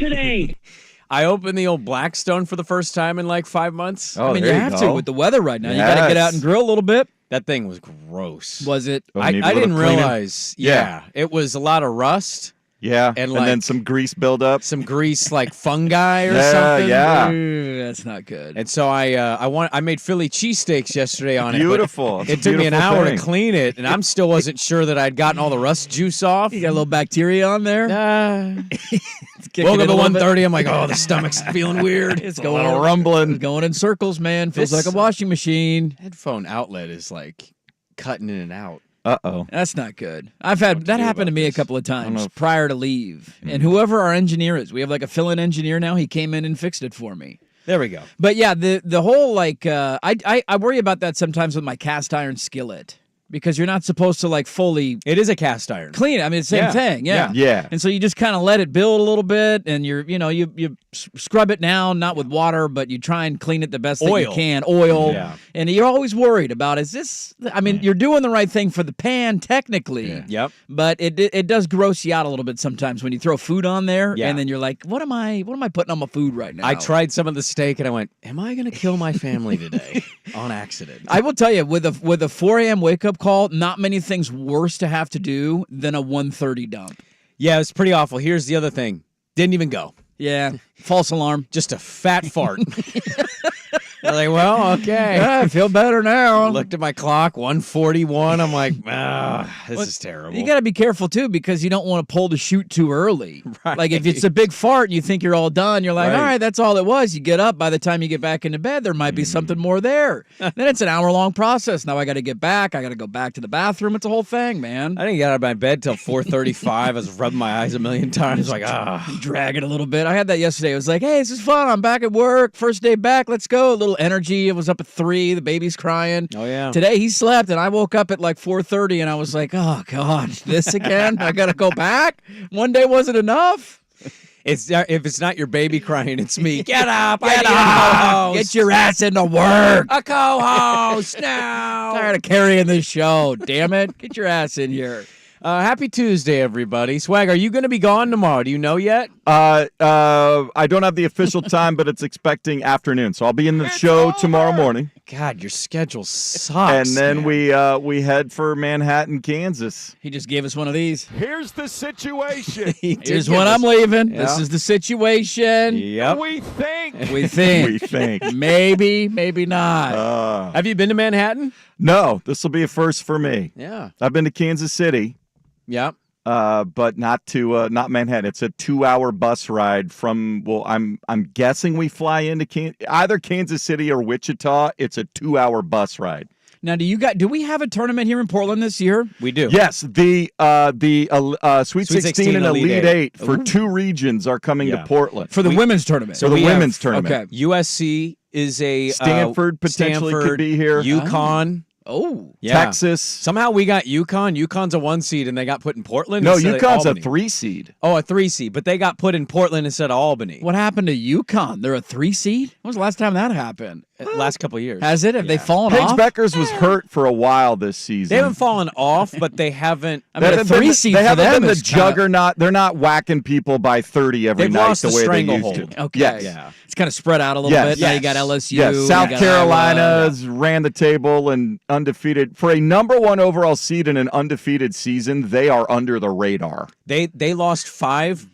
today. I opened the old Blackstone for the first time in like 5 months. Oh, I mean, there you have to with the weather right now. Yes. You got to get out and grill a little bit. That thing was gross. Was it? Oh, I need a didn't little cleaning? realize. Yeah, it was a lot of rust, Yeah, And, and like, then some grease buildup. some grease like fungi or Yeah, something. yeah. Ooh, that's not good. And so I made Philly cheesesteaks yesterday on Beautiful. it. It's It a took me an beautiful hour thing. to clean it, and I'm still wasn't sure that I'd gotten all the rust juice off. You got a little bacteria on there. Woke up at 1:30. I'm like, oh, the stomach's feeling weird. It's A going little rumbling. It's going in circles, man. Feels This- like a washing machine. Headphone outlet is like cutting in and out. Uh-oh. That's not good. I've had that do happen to about me this? a couple of know times if- prior to leave. And whoever our engineer is, we have like a fill-in engineer now. He came in and fixed it for me. There we go. But yeah, the whole like I worry about that sometimes with my cast iron skillet because you're not supposed to like fully It is a cast iron. clean it. I mean, it's the same Yeah. thing. Yeah. Yeah. And so you just kind of let it build a little bit, and you scrub it down, not with water, but you try and clean it the best that you Oil. can. Oil. Yeah. And you're always worried about, is this, I mean, you're doing the right thing for the pan technically, Yep. but it does gross you out a little bit sometimes when you throw food on there, Yeah. and then you're like, what am I putting on my food right now? I tried some of the steak and I went, am I going to kill my family today on accident? I will tell you, with a 4 a.m. wake up call, not many things worse to have to do than a 1:30 dump. Yeah, it's pretty awful. Here's the other thing. Didn't even go. Yeah, false alarm. Just a fat fart. I'm like, well, okay. Yeah, I feel better now. Looked at my clock, 1:41. I'm like, this is terrible. You got to be careful too because you don't want to pull the chute too early. Right. Like if it's a big fart and you think you're all done, you're like, Right. all right, that's all it was. You get up. By the time you get back into bed, there might be something more there. Then it's an hour-long process. Now I got to get back. I got to go back to the bathroom. It's a whole thing, man. I didn't get out of my bed till 4:35. I was rubbing my eyes a million times, like, Drag it a little bit. I had that yesterday. I was like, hey, this is fun. I'm back at work. First day back. Let's go. A little energy. It was up at 3. The baby's crying. Oh, yeah. Today he slept, and I woke up at like 4:30, and I was like, oh, God, this again? I got to go back? One day wasn't enough? It's if it's not your baby crying, it's me. Get up! Get I need a up! co-host. Get your ass into work! a co-host now. Tired of carrying this show, damn it. Get your ass in here. Happy Tuesday, everybody. Swag, are you going to be gone tomorrow? Do you know yet? I don't have the official time, but it's expecting afternoon. So I'll be in the show tomorrow morning. God, your schedule sucks. And then man. we head for Manhattan, Kansas. He just gave us one of these. Here's the situation. He did Here's give when us- I'm leaving. This Yeah. is the situation. Yep. We think. We think. We think. Maybe, maybe not. Have you been to Manhattan? No, this will be a first for me. Yeah. I've been to Kansas City, Yep. but not not Manhattan. It's a 2-hour bus ride from. Well, I'm guessing we fly into either Kansas City or Wichita. It's a 2-hour bus ride. Now, do we have a tournament here in Portland this year? We do. Yes, the Sweet 16 and Elite 8 for 2 regions are coming to Yeah. Portland. For the women's tournament. For the we have- women's tournament. Okay. USC is a Stanford potentially could Stanford, be here. UConn. Oh. Yeah. Texas. Somehow we got UConn. UConn's a 1 seed, and they got put in Portland. No, instead of UConn's a Albany. 3 seed. Oh, a 3 seed, but they got put in Portland instead of Albany. What happened to UConn? They're a 3 seed? When was the last time that happened? Last couple of years. Has it? Have they fallen Paige off? Beckers was hurt for a while this season. They haven't fallen off, but they haven't. I mean, a 3 seed They for haven't them been the is kinda- juggernaut. They're not whacking people by 30 every They've night lost the the way they used stranglehold. to. Okay. Yes. Yeah. It's kind of spread out a little Yes. bit. Now you Yes. got LSU. Yes, you South got Carolina Iowa. ran the table and undefeated. For a number 1 overall seed in an undefeated season, they are under the radar. They lost five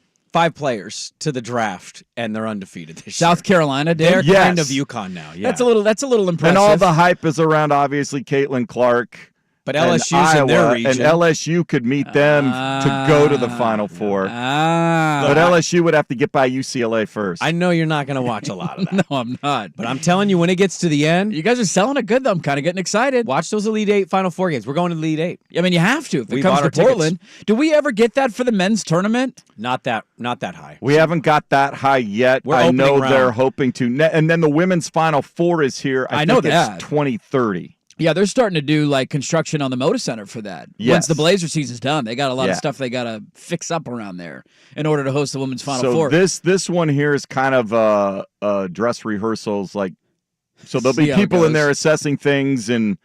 players to the draft, and they're undefeated this year. South Carolina did. They're Yes. kind of UConn now. Yeah. That's a little impressive. And all the hype is around, obviously, Caitlin Clark. but and LSU's in their Iowa, region. And LSU could meet them to go to the Final Four. But Ah. LSU would have to get by UCLA first. I know you're not going to watch a lot of that. No, I'm not. But I'm telling you, when it gets to the end, You guys are selling it good, though. I'm kind of getting excited. watch those Elite 8 Final Four games. We're going to the Elite 8. I mean, you have to if We it comes bought to our tickets. Portland. Do we ever get that for the men's tournament? Not that high. We haven't got that high yet. We're I opening know round. they're hoping to. And then the women's Final Four is here. I know think that. It's 2030. Yeah, they're starting to do like construction on the Moda Center for that. Yes. Once the Blazer season's done, they got a lot of Yeah. stuff they got to fix up around there in order to host the women's Final So Four. this one here is kind of dress rehearsals. So there'll See be how it people in goes. there assessing things and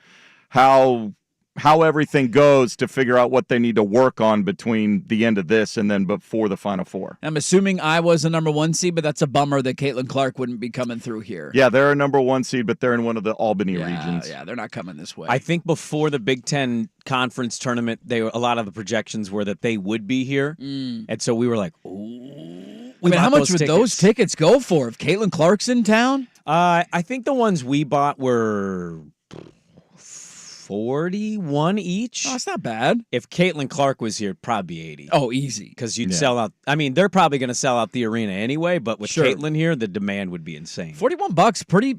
how how everything goes to figure out what they need to work on between the end of this and then before the Final Four. I'm assuming I was the number 1 seed, but that's a bummer that Caitlin Clark wouldn't be coming through here. Yeah, they're a number 1 seed, but they're in one of the Albany regions. Yeah, they're not coming this way. I think before the Big Ten conference tournament, a lot of the projections were that they would be here, and so we were like, "Ooh." How much would those tickets go for if Caitlin Clark's in town? I think the ones we bought were 41 each. Oh, that's not bad. If Caitlin Clark was here, it'd probably be 80. Oh, easy. Because you'd sell out. I mean, they're probably going to sell out the arena anyway, but with Sure. Caitlin here, the demand would be insane. $41,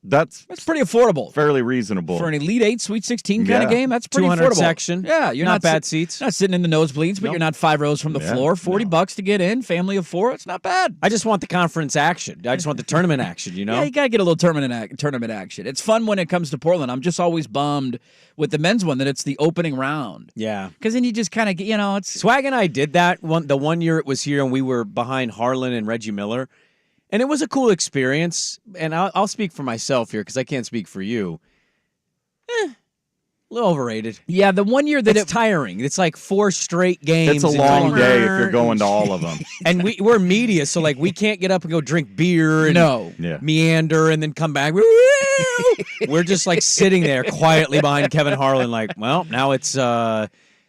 That's that's pretty affordable. fairly reasonable. For an Elite 8, Sweet 16 kind of Yeah. game, that's pretty 200 affordable. section. Yeah, you're not bad sit- seats. Not sitting in the nosebleeds, but Nope. you're not 5 rows from the Yeah, floor. $40 to get in, family of 4, it's not bad. I just want the conference action. I just want the tournament action, you know? Yeah, you got to get a little tournament action. It's fun when it comes to Portland. I'm just always bummed with the men's one that it's the opening round. Yeah. Because then you just kind of, it's... Swag and I did that the one year it was here, and we were behind Harlan and Reggie Miller. And it was a cool experience. And I'll speak for myself here because I can't speak for you. A little overrated. Yeah, the one year that It's tiring. It's like 4 straight games. It's a and long like, day if you're going to all of them. And we're media, so like we can't get up and go drink beer and No. Yeah. meander and then come back. We're just like sitting there quietly behind Kevin Harlan, like, well, now it's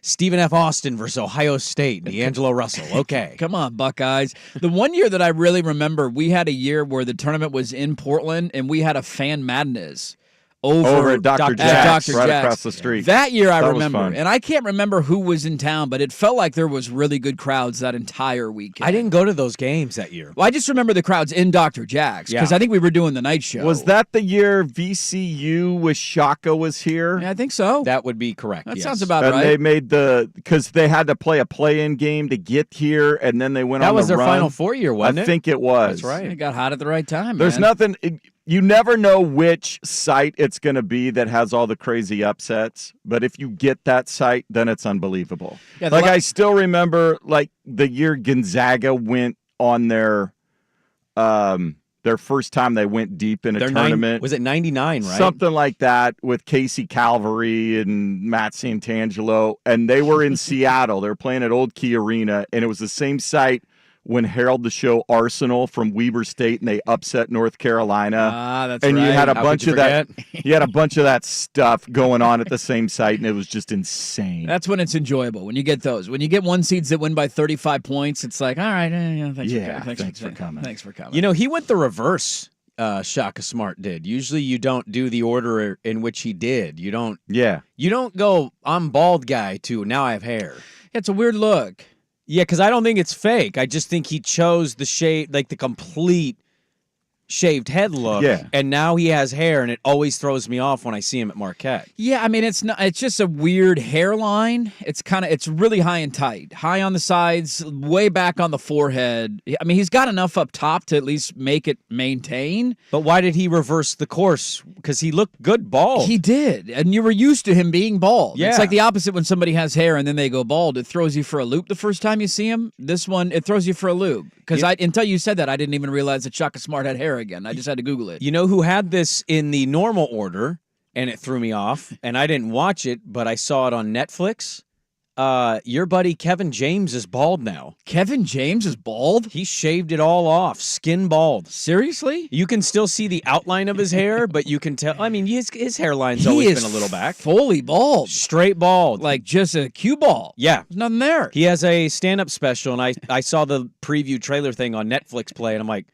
Stephen F. Austin versus Ohio State, D'Angelo Russell. Okay. Come on, Buckeyes. The one year that I really remember, we had a year where the tournament was in Portland, and we had a fan madness over at Dr. Dr. Jack's, Dr. right Jack's. across the street. That year I That was remember, fun. and I can't remember who was in town, but it felt like there was really good crowds that entire weekend. I didn't go to those games that year. Well, I just remember the crowds in Dr. Jack's because Yeah. I think we were doing the night show. Was that the year VCU with Shaka was here? Yeah, I think so. That would be correct. That yes. sounds about And right. they made because they had to play a play-in game to get here, and then they went That on was the their run. Final Four year, wasn't I it? think it was. That's right. It got hot at the right time. There's man. nothing. You never know which site it's going to be that has all the crazy upsets, but if you get that site, then it's unbelievable. Yeah, I still remember like the year Gonzaga went on their first time they went deep in a tournament. Was it 99, right? Something like that with Casey Calvary and Matt Santangelo, and they were in Seattle. They were playing at Old Key Arena, and it was the same site when Harold the Show Arsenal from Weber State and they upset North Carolina. That's and right. you had a How bunch could of you that. You had a bunch of that stuff going on at the same site, and it was just insane. That's when it's enjoyable, when you get those. When you get 1 seeds that win by 35 points, it's like, all right, thanks for coming. Thanks for coming. You know, he went the reverse. Shaka Smart did. Usually, you don't do the order in which he did. You don't. Yeah. You don't go. I'm bald guy to now I have hair. It's a weird look. Yeah, because I don't think it's fake. I just think he chose the shade, like the complete shaved head look. Yeah. And now he has hair, and it always throws me off when I see him at Marquette. Yeah, I mean it's just a weird hairline. It's really high and tight. High on the sides, way back on the forehead. I mean, he's got enough up top to at least make it maintain. But why did he reverse the course? Because he looked good bald. He did. And you were used to him being bald. Yeah. It's like the opposite when somebody has hair and then they go bald. It throws you for a loop the first time you see him. This one, it throws you for a loop. Because until you said that, I didn't even realize that Shaka Smart had hair again. I just had to Google it. You know who had this in the normal order, and it threw me off, and I didn't watch it, but I saw it on Netflix. Your buddy Kevin James is bald now. Kevin James is bald? He shaved it all off, skin bald. Seriously? You can still see the outline of his hair, but you can tell. I mean, his hairline's always been a little back. Fully bald. Straight bald. Like just a cue ball. Yeah. There's nothing there. He has a stand-up special, and I saw the preview trailer thing on Netflix play, and I'm like,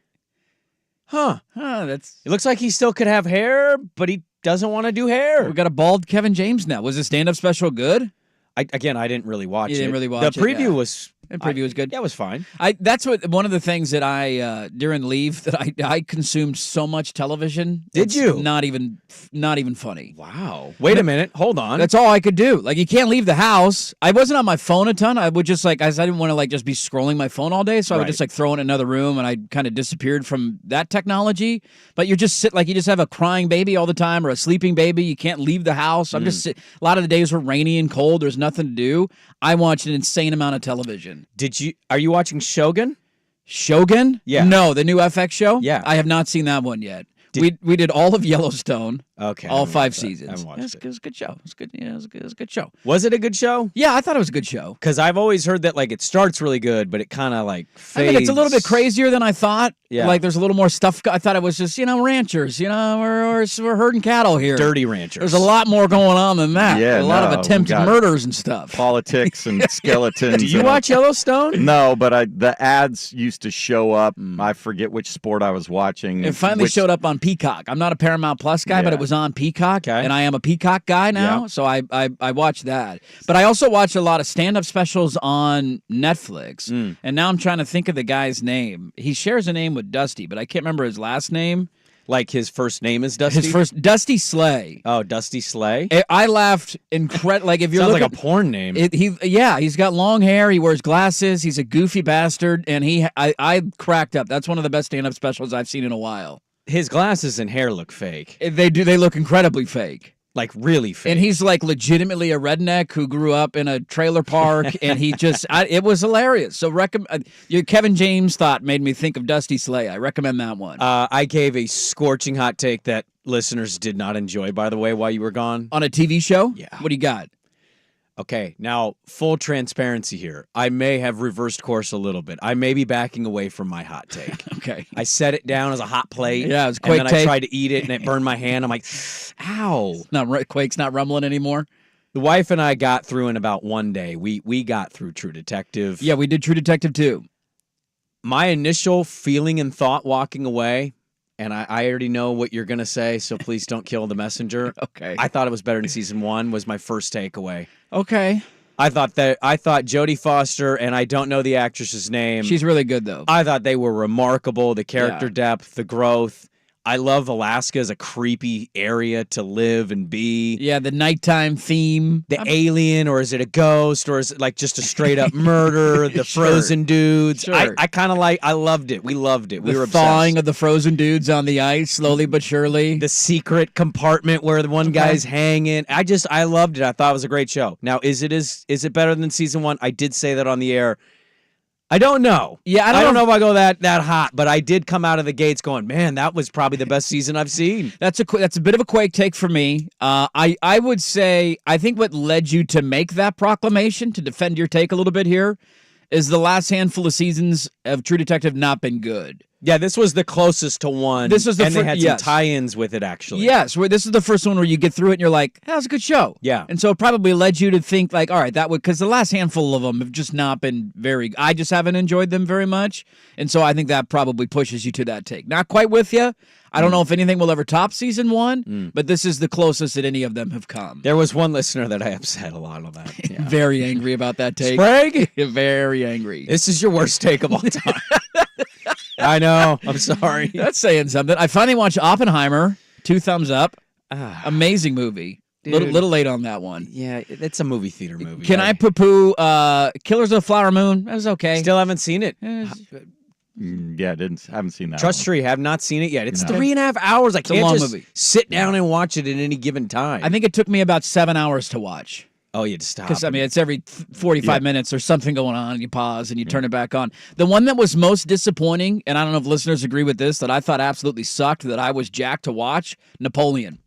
huh. That's It looks like he still could have hair, but he doesn't want to do hair. we got a bald Kevin James now. Was the stand-up special good? I didn't really watch it. You didn't really watch the it, preview yeah. was The preview was good. Yeah, it was fine. That's one of the things that I during leave that I consumed so much television. Did It's you? Not even funny. Wow. Wait a minute. Hold on. That's all I could do. Like, you can't leave the house. I wasn't on my phone a ton. I would just I didn't want to just be scrolling my phone all day, so I would Right. just throw it in another room, and I kind of disappeared from that technology. But you're just you just have a crying baby all the time or a sleeping baby. You can't leave the house. I'm just a lot of the days were rainy and cold. There's nothing to do. I watched an insane amount of television. Are you watching Shogun? Shogun? Yeah. No, the new FX show? Yeah. I have not seen that one yet. We did all of Yellowstone. Okay. I All haven't 5 watched that. I seasons. haven't watched It was a good show. It was good. Yeah, it was a good show. Was it a good show? Yeah, I thought it was a good show. Because I've always heard that like it starts really good, but it kind of like fades. I think it's a little bit crazier than I thought. Yeah. Like there's a little more stuff. I thought it was just, ranchers, we're herding cattle here. Dirty ranchers. There's a lot more going on than that. Yeah, a lot of no, we attempted got murders and stuff. Politics and skeletons. Do you and watch Yellowstone? No, but the ads used to show up. I forget which sport I was watching. It finally showed up on Peacock. I'm not a Paramount Plus guy, but Yeah. it was on Peacock, Okay. and I am a Peacock guy now, Yeah. so I watch that. But I also watch a lot of stand-up specials on Netflix, and now I'm trying to think of the guy's name. He shares a name with Dusty, but I can't remember his last name. Like his first name is Dusty? His first, Dusty Slay. Oh, Dusty Slay? I laughed incredible. Like if you're Sounds looking, like a porn name. he's got long hair. He wears glasses. He's a goofy bastard, and I cracked up. That's one of the best stand-up specials I've seen in a while. His glasses and hair look fake. They do. They look incredibly fake. Like really fake. And he's like legitimately a redneck who grew up in a trailer park, and he just, it was hilarious. So your Kevin James thought made me think of Dusty Slay. I recommend that one. I gave a scorching hot take that listeners did not enjoy, by the way, while you were gone. On a TV show? Yeah. What do you got? Okay, now full transparency here. I may have reversed course a little bit. I may be backing away from my hot take. Okay. I set it down as a hot plate. Yeah, it was a and quick then I take. tried to eat it and it burned my hand. I'm like, ow. Quake's not rumbling anymore? The wife and I got through in about one day. We got through True Detective. Yeah, we did True Detective too. My initial feeling and thought walking away, and I already know what you're going to say, so please don't kill the messenger. Okay. I thought it was better than season 1 was my first takeaway. Okay. I thought Jodie Foster, and I don't know the actress's name. She's really good though. I thought they were remarkable. The character depth, the growth. I love Alaska as a creepy area to live and be. Yeah, the nighttime theme. The alien, or is it a ghost, or is it like just a straight up murder? The Sure. frozen dudes. Sure. I kind of I loved it. We loved it. We were The obsessed. thawing of the frozen dudes on the ice, slowly but surely. The secret compartment where the one guy's hanging. I loved it. I thought it was a great show. Now, is it better than season 1? I did say that on the air. I don't know. Yeah, I don't know if I go that hot, but I did come out of the gates going, man, that was probably the best season I've seen. That's a bit of a Quake take for me. I would say I think what led you to make that proclamation, to defend your take a little bit here, is the last handful of seasons of True Detective not been good. Yeah, this was the closest to one. This was the and they had yes. some tie-ins with it, actually. Yes, this is the first one where you get through it and you're like, that was a good show. Yeah. And so it probably led you to think like, all right, that would, because the last handful of them have just not been I just haven't enjoyed them very much. And so I think that probably pushes you to that take. Not quite with you. I don't know if anything will ever top season 1, but this is the closest that any of them have come. There was one listener that I upset a lot on that. Yeah. Very angry about that take. Sprague? Very angry. This is your worst take of all time. I know. I'm sorry. That's saying something. I finally watched Oppenheimer. 2 thumbs up. Amazing movie. Little late on that one. Yeah, it's a movie theater movie. Can I poo-poo Killers of the Flower Moon? That was okay. Still haven't seen it. Yeah, haven't seen that. Trust one. Tree, have not seen it yet. It's No. 3.5 hours. I a can't long just movie. sit down and watch it at any given time. I think it took me about 7 hours to watch. Oh, you had to stop. Because, I mean, it's every 45 minutes there's something going on, and you pause and you turn it back on. The one that was most disappointing, and I don't know if listeners agree with this, that I thought absolutely sucked, that I was jacked to watch, Napoleon.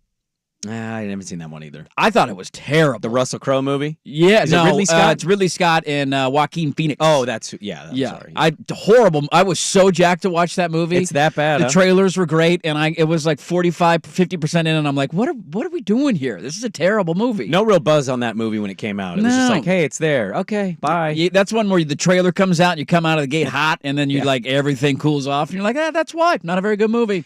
I haven't seen that one either. I thought it was terrible. The Russell Crowe movie? Yeah, Is it no, Ridley Scott? it's Ridley Scott and Joaquin Phoenix. Oh, that's I'm yeah. sorry. Horrible. I was so jacked to watch that movie. It's that bad. The huh? trailers were great, and it was like 45-50% in, and I'm like, what are we doing here? This is a terrible movie. No real buzz on that movie when it came out. It was just No. like, hey, it's there. Okay, bye. Yeah, that's one where the trailer comes out and you come out of the gate hot, and then you like everything cools off, and you're like, that's why. Not a very good movie.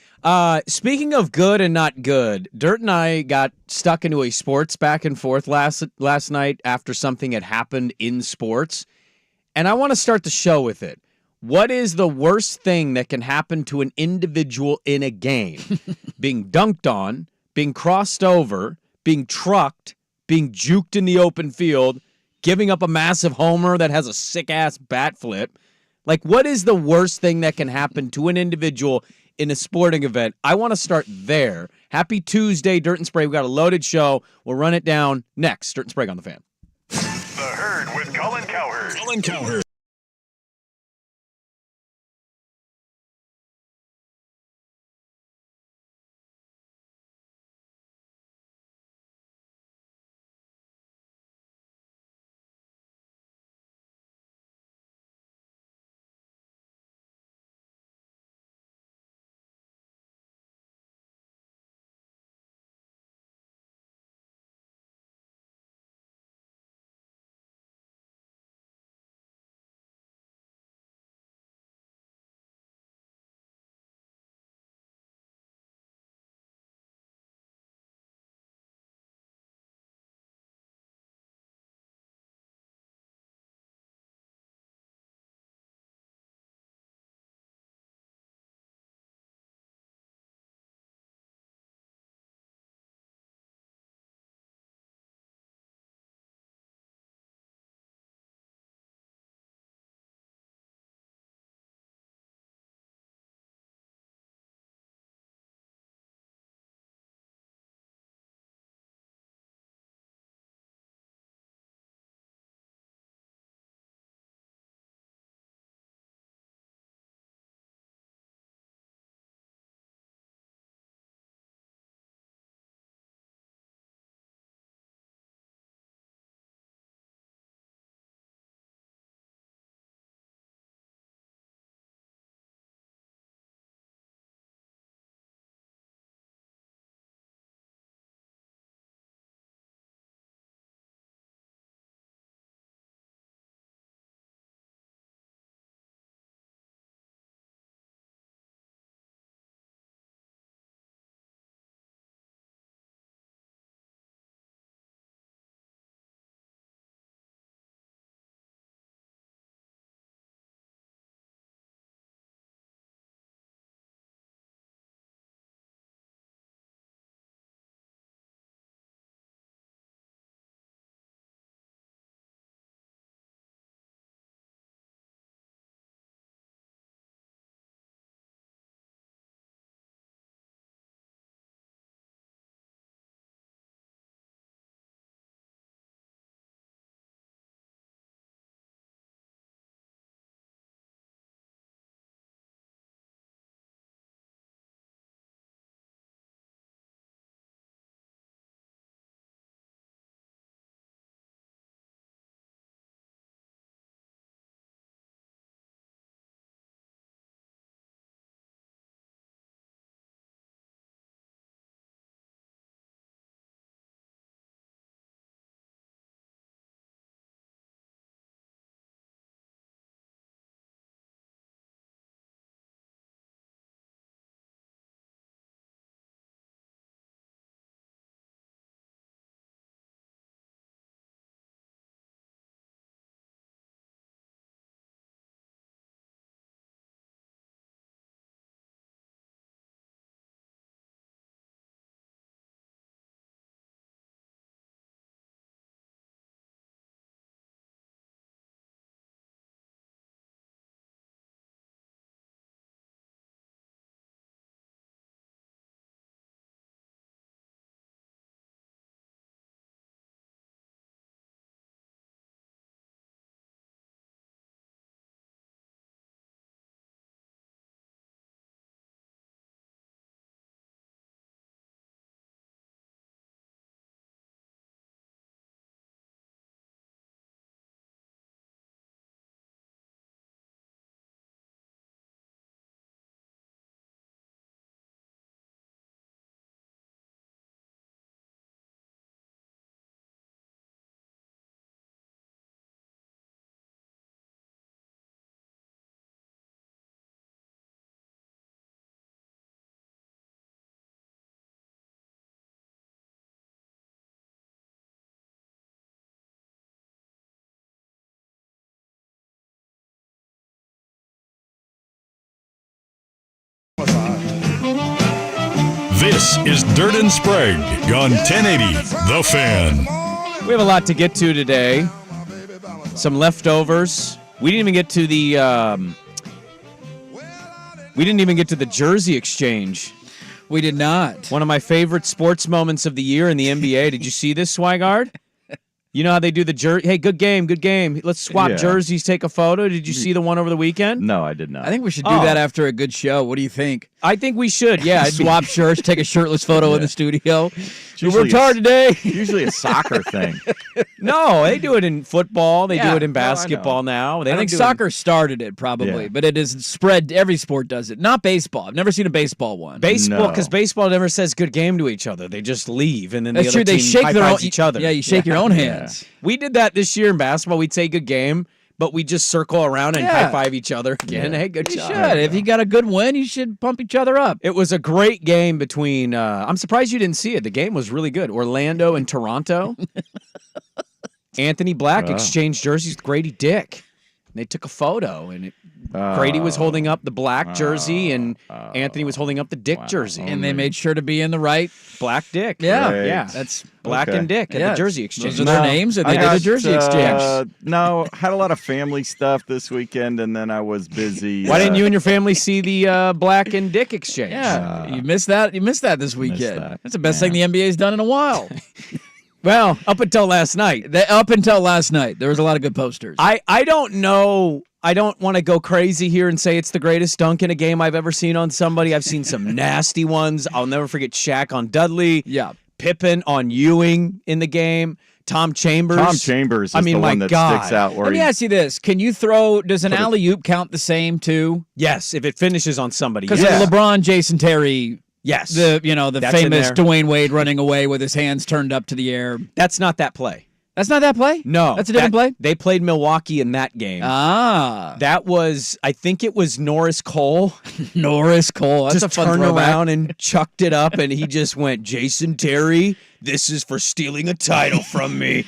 Speaking of good and not good, Dirt and I got stuck into a sports back and forth last night after something had happened in sports. And I want to start the show with it. What is the worst thing that can happen to an individual in a game? Being dunked on, being crossed over, being trucked, being juked in the open field, giving up a massive homer that has a sick-ass bat flip. Like, what is the worst thing that can happen to an individual in a sporting event? I want to start there. Happy Tuesday, Dirt and Sprague. We've got a loaded show. We'll run it down next. Dirt and Sprague on the Fan. The Herd with Colin Cowherd. This is Dirt and Sprague on 1080 The Fan. We have a lot to get to today. Some leftovers. We didn't even get to the jersey exchange. We did not. One of my favorite sports moments of the year in the NBA. Did you see this, Swigard? You know how they do the jersey? Hey, good game, good game. Let's swap jerseys, take a photo. Did you see the one over the weekend? No, I did not. I think we should do that after a good show. What do you think? I think we should, yeah. Swap shirts, take a shirtless photo in the studio. We usually worked hard today. Usually a soccer thing. No, they do it in football. They do Yeah, it in no, I know. basketball now. I think soccer started it probably, but it is spread. Every sport does it. Not baseball. I've never seen a baseball one. Baseball, No. because baseball never says good game to each other. They just leave, and then That's the true. other They team shake their own. high-fives each other. Yeah, you shake your own hands. We did that this year in basketball. We'd say good game, but we just circle around and Yeah. high-five each other again. Yeah. Hey, good You job. should. If you got a good win, you should pump each other up. It was a great game between, I'm surprised you didn't see it. The game was really good. Orlando and Toronto. Anthony Black exchanged jerseys with Grady Dick. And they took a photo, and Grady was holding up the black jersey, and Anthony was holding up the Dick jersey. And they made sure to be in the right. Black Dick. Yeah, Great. Yeah. That's Black and Dick at the jersey exchange. Those are their names, and they I did a got, jersey exchange. No, had a lot of family stuff this weekend, and then I was busy. Why didn't you and your family see the Black and Dick exchange? Yeah, you missed that. You missed that this weekend. that. That's the best thing the NBA's done in a while. Well, up until last night. Up until last night, there was a lot of good posters. I don't know. I don't want to go crazy here and say it's the greatest dunk in a game I've ever seen on somebody. I've seen some nasty ones. I'll never forget Shaq on Dudley. Yeah. Pippen on Ewing in the game. Tom Chambers. Tom Chambers is the my one that God. sticks out. Where Let me ask you this: can you throw? Does an Put it- alley oop count the same too? Yes, if it finishes on somebody. Because Yes. LeBron, Jason Terry, Yes. the That's in famous there. Dwayne Wade running away with his hands turned up to the air. That's not that play. That's not that play. No. That's a different play. They played Milwaukee in that game. Ah, That was, I think it was Norris Cole. Norris Cole. That's Just a fun turned throwback. around and chucked it up, and he just went, Jason Terry, this is for stealing a title from me.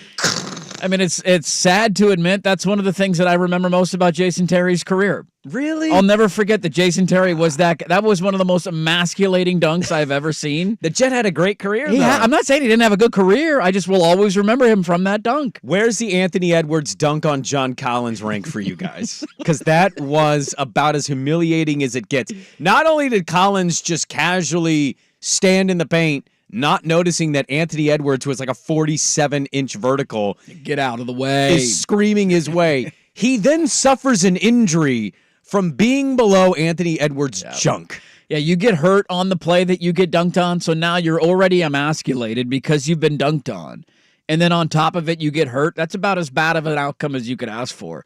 I mean, it's sad to admit that's one of the things that I remember most about Jason Terry's career. Really? I'll never forget that Jason Terry was that was one of the most emasculating dunks I've ever seen. The Jet had a great career, though. I'm not saying he didn't have a good career. I just will always remember him from that dunk. Where's the Anthony Edwards dunk on John Collins rank for you guys? Because that was about as humiliating as it gets. Not only did Collins just casually stand in the paint, not noticing that Anthony Edwards was like a 47-inch vertical, Get out of the way. is screaming his way. He then suffers an injury from being below Anthony Edwards' junk. Yeah, you get hurt on the play that you get dunked on, so now you're already emasculated because you've been dunked on. And then on top of it, you get hurt. That's about as bad of an outcome as you could ask for.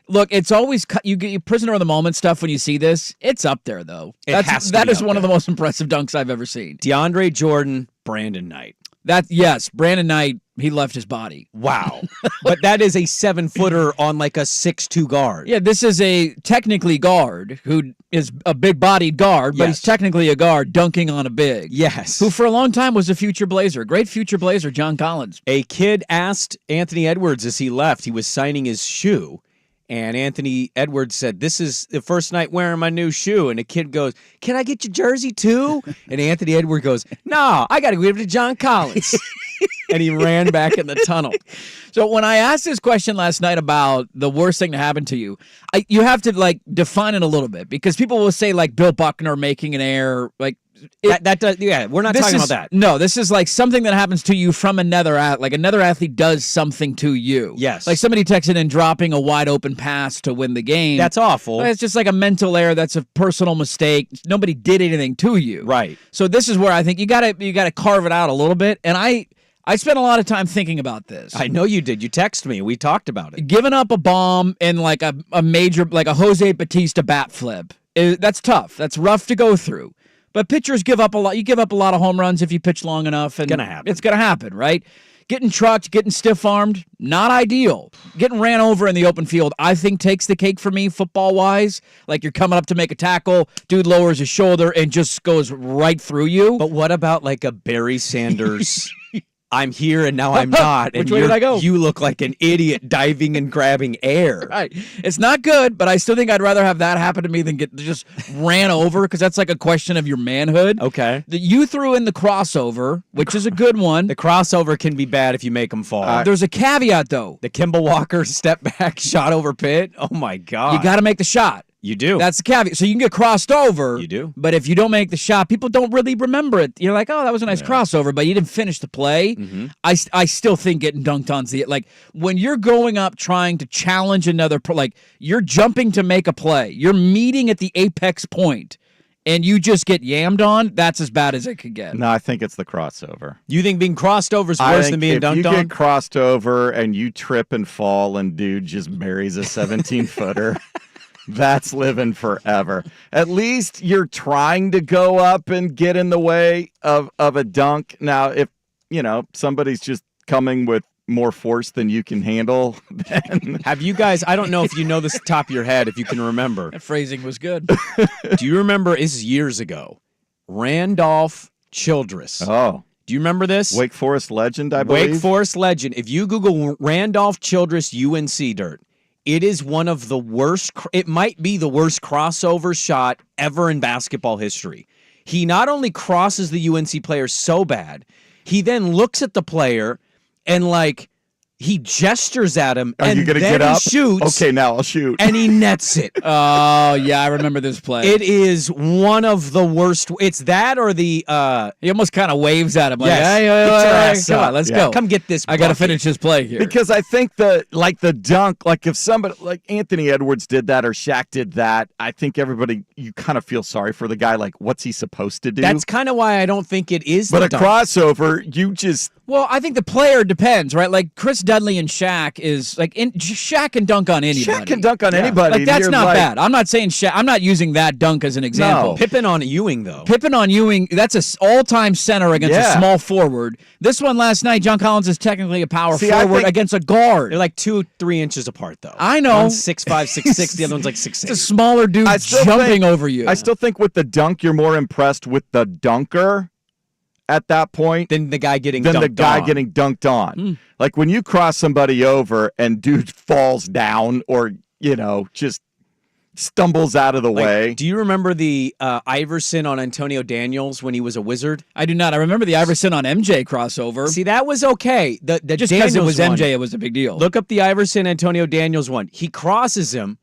Look, it's always you get your prisoner of the moment stuff when you see this. It's up there though. That is one of the most impressive dunks I've ever seen. DeAndre Jordan, Brandon Knight. Yes, Brandon Knight, he left his body. Wow. But that is a 7-footer on like a 6'2" guard. Yeah, this is a technically guard who is a big-bodied guard, but Yes. he's technically a guard dunking on a big. Yes. Who for a long time was a future Blazer. Great future Blazer, John Collins. A kid asked Anthony Edwards as he left, he was signing his shoe, and Anthony Edwards said, "This is the first night wearing my new shoe." And the kid goes, "Can I get your jersey too?" And Anthony Edwards goes, "No, I got to give it to John Collins." And he ran back in the tunnel. So when I asked this question last night about the worst thing to happen to you, you have to like define it a little bit because people will say like Bill Buckner making an error, like That does, yeah, we're not talking about that. No, this is like something that happens to you from another like another athlete does something to you. Yes. Like somebody texting and dropping a wide open pass to win the game. That's awful. It's just like a mental error. That's a personal mistake. Nobody did anything to you. Right. So this is where I think you gotta carve it out a little bit. And I spent a lot of time thinking about this. I know you did. You texted me. We talked about it. Giving up a bomb in like a major, like a Jose Batista bat flip, that's tough. That's rough to go through. But pitchers give up a lot. You give up a lot of home runs if you pitch long enough. And Gonna happen. It's going to happen, right? Getting trucked, getting stiff-armed, not ideal. Getting ran over in the open field, I think takes the cake for me football-wise. Like you're coming up to make a tackle, dude lowers his shoulder and just goes right through you. But what about like a Barry Sanders I'm here and now I'm not. And Which way did I go? You look like an idiot diving and grabbing air. Right. It's not good, but I still think I'd rather have that happen to me than get just ran over, because that's like a question of your manhood. Okay. You threw in the crossover, which is a good one. The crossover can be bad if you make them fall. There's a caveat, though. The Kimball Walker step back shot over pit. Oh, my God. You got to make the shot. You do. That's the caveat. So you can get crossed over. You do. But if you don't make the shot, people don't really remember it. You're like, oh, that was a nice crossover, but you didn't finish the play. Mm-hmm. I still think getting dunked on's the, like, when you're going up trying to challenge another, like, you're jumping to make a play. You're meeting at the apex point, and you just get yammed on, that's as bad as it could get. No, I think it's the crossover. You think being crossed over is I worse think than being if dunked you on? get crossed over and you trip and fall and dude just marries a 17-footer, that's living forever. At least you're trying to go up and get in the way of a dunk. Now, if, somebody's just coming with more force than you can handle, then... Have you guys, I don't know if you know this top of your head, if you can remember. That phrasing was good. Do you remember, this is years ago, Randolph Childress. Oh. Do you remember this? Wake Forest legend, I believe. Wake Forest legend. If you Google Randolph Childress UNC dirt, it is one of the worst, it might be the worst crossover shot ever in basketball history. He not only crosses the UNC player so bad, he then looks at the player and, like, he gestures at him, Are and you gonna then get up? he shoots. Okay, now I'll shoot. And he nets it. Oh, yeah, I remember this play. It is one of the worst. It's that or the... He almost kind of waves at him like, Yes. hey, Get your ass come up. on, let's Yeah. go. Come get this I got to bucket. finish this play here. Because I think the dunk, like if somebody like Anthony Edwards did that or Shaq did that, I think everybody, you kind of feel sorry for the guy. Like, what's he supposed to do? That's kind of why I don't think it is but the a dunk. crossover, you just... Well, I think the player depends, right? Like Chris Dudley and Shaq is like Shaq can dunk on anybody. Shaq can dunk on anybody. Like that's You're not like- bad. I'm not saying Shaq. I'm not using that dunk as an example. No. Pippen on Ewing, though. Pippen on Ewing, that's a all-time center against a Yeah. small forward. This one last night, John Collins is technically a power See, I forward think- against a guard. They're like 2-3 inches apart, though. I know. One's 6'5", 6'6", the other one's like 6'8". It's a smaller dude I still jumping think- over you. I still think with the dunk, you're more impressed with the dunker at that point Then the guy getting than dunked the guy on. getting dunked on. Like when you cross somebody over and dude falls down or, just stumbles out of the Like, way. do you remember the Iverson on Antonio Daniels when he was a Wizard? I do not. I remember the Iverson on MJ crossover. See, that was okay. The just because it Daniels was one, MJ, it was a big deal. Look up the Iverson Antonio Daniels one. He crosses him,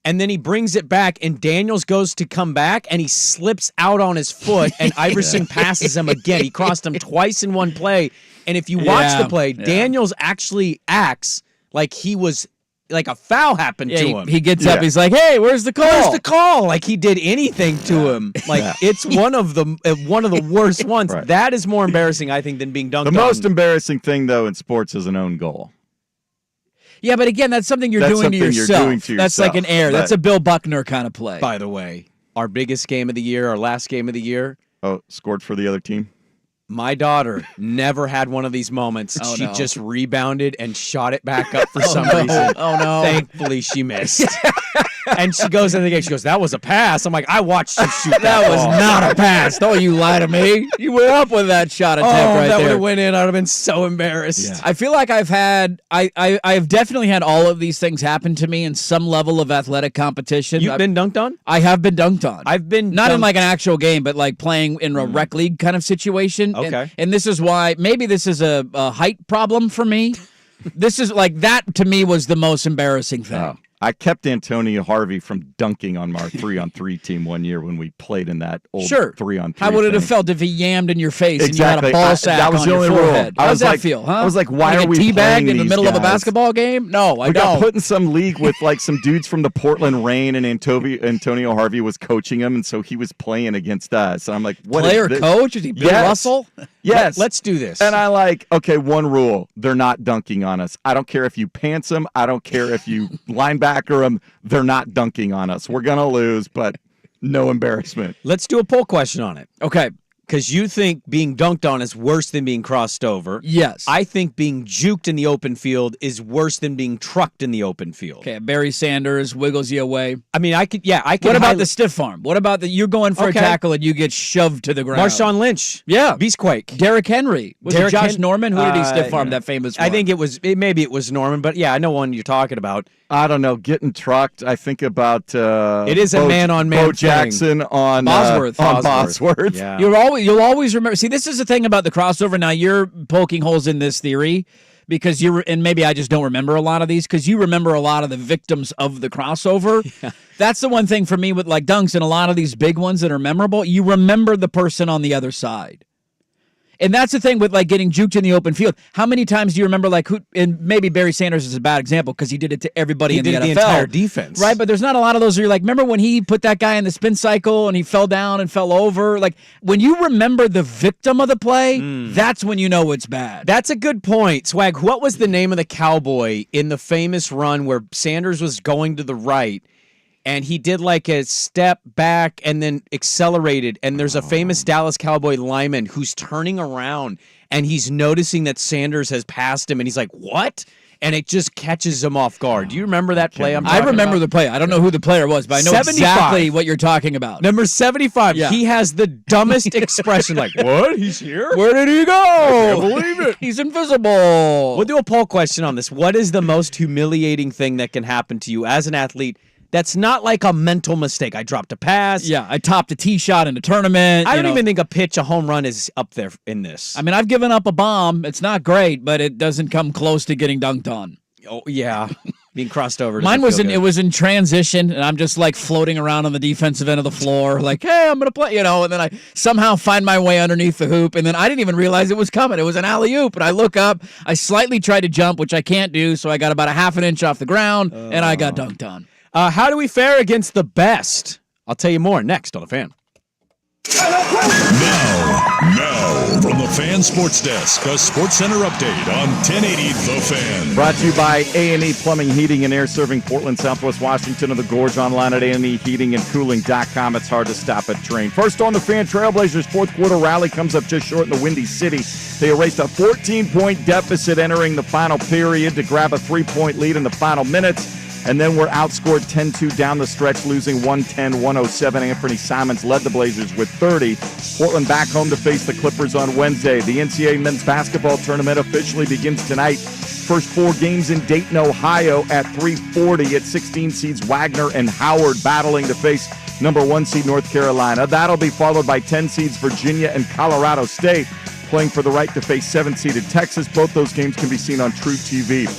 and then he brings it back, and Daniels goes to come back, and he slips out on his foot, and Iverson passes him again. He crossed him twice in one play, and if you watch Yeah, the play, yeah. Daniels actually acts like he was like a foul happened to him. He gets up. Yeah. He's like, "Hey, where's the call?" Where's the call? Like he did anything to him. Like it's one of the worst ones. Right. That is more embarrassing, I think, than being dunked The on. most embarrassing thing, though, in sports is an own goal. Yeah, but again, that's something you're That's doing to something you're yourself. doing to That's like an yourself, error. That's but- a Bill Buckner kind of play. By the way, our biggest game of the year, our last game of the year, Oh, scored for the other team? my daughter never had one of these moments. Oh, She no. just rebounded and shot it back up for some reason. Oh no! Thankfully, she missed. And she goes in the game. She goes, "That was a pass." I'm like, "I watched you shoot that, That was ball." not a pass. Don't you lie to me. You were up with that shot attempt Oh, right that would there. have went in. I'd have been so embarrassed. Yeah. I feel like I've definitely had all of these things happen to me in some level of athletic competition. You've been dunked on? I have been dunked on. I've been not in dunked- like an actual game, but like playing in a rec league kind of situation. Okay. And this is why maybe this is a height problem for me. This is like that to me was the most embarrassing thing. Oh. I kept Antonio Harvey from dunking on our 3-on-3 team one year when we played in that old Sure. 3-on-3. How would it have thing. felt if he yammed in your face Exactly. and you had a ball sack that was on the your only rule. forehead? I How was does that like- feel? Huh? I was like, why Wanna are get we teabagged playing in the these middle of a guys? basketball game? No, I We got don't. put in some league with like some dudes from the Portland Rain, and Antonio Harvey was coaching him, and so he was playing against us. And I'm like, what is Player this? coach? Is he Bill Yes. Russell? Yes. Let's do this. And I like, okay, one rule. They're not dunking on us. I don't care if you pants them. I don't care if you linebacker them. They're not dunking on us. We're going to lose, but no embarrassment. Let's do a poll question on it. Okay. because you think being dunked on is worse than being crossed over. Yes. I think being juked in the open field is worse than being trucked in the open field. Okay, Barry Sanders wiggles you away. I mean, I could. What about the stiff arm? What about you're going for a Okay. tackle and you get shoved to the ground? Marshawn Lynch? Yeah. Beastquake. Derrick Henry. Was it Josh Norman? Who did he stiff arm that famous one? I think maybe it was Norman, but yeah, I know one you're talking about. I don't know, getting trucked. I think about it is a man-on-man Bo Jackson on Bosworth. Yeah. You'll always remember. See, this is the thing about the crossover. Now you're poking holes in this theory because and maybe I just don't remember a lot of these because you remember a lot of the victims of the crossover. Yeah. That's the one thing for me with like dunks and a lot of these big ones that are memorable. You remember the person on the other side. And that's the thing with like getting juked in the open field. How many times do you remember like who? And maybe Barry Sanders is a bad example because he did it to everybody in the NFL. The entire defense, right? But there's not a lot of those where you're like, remember when he put that guy in the spin cycle and he fell down and fell over? Like when you remember the victim of the play, that's when you know it's bad. That's a good point, Swag. What was the name of the cowboy in the famous run where Sanders was going to the right? And he did like a step back and then accelerated. And there's a famous Dallas Cowboy lineman who's turning around and he's noticing that Sanders has passed him. And he's like, what? And it just catches him off guard. Do you remember that play? I remember the play. I don't know who the player was, but I know 75. exactly what you're talking about. Number 75. Yeah. He has the dumbest expression like, what? He's here? Where did he go? I can't believe it. He's invisible. We'll do a poll question on this. What is the most humiliating thing that can happen to you as an athlete? That's not like a mental mistake. I dropped a pass. Yeah, I topped a tee shot in a tournament. I don't even think a home run is up there in this. I mean, I've given up a bomb. It's not great, but it doesn't come close to getting dunked on. Oh, yeah. Being crossed over. Mine was it was in transition, and I'm just like floating around on the defensive end of the floor, like, hey, I'm going to play, and then I somehow find my way underneath the hoop, and then I didn't even realize it was coming. It was an alley-oop, and I look up. I slightly tried to jump, which I can't do, so I got about a half an inch off the ground, and I got dunked on. How do we fare against the best? I'll tell you more next on The Fan. Now, from the Fan Sports Desk, a Sports Center update on 1080 The Fan. Brought to you by A&E Plumbing, Heating, and Air, serving Portland, Southwest Washington, and the Gorge, online at AMEheatingandcooling.com. It's hard to stop a train. First on The Fan, Trailblazers' fourth quarter rally comes up just short in the Windy City. They erased a 14-point deficit entering the final period to grab a 3-point lead in the final minutes. And then were outscored 10-2 down the stretch, losing 110-107. Anthony Simons led the Blazers with 30. Portland back home to face the Clippers on Wednesday. The NCAA men's basketball tournament officially begins tonight. First 4 games in Dayton, Ohio at 3:40 at 16 seeds Wagner and Howard battling to face number 1 seed North Carolina. That'll be followed by 10 seeds Virginia and Colorado State playing for the right to face 7-seeded Texas. Both those games can be seen on True TV.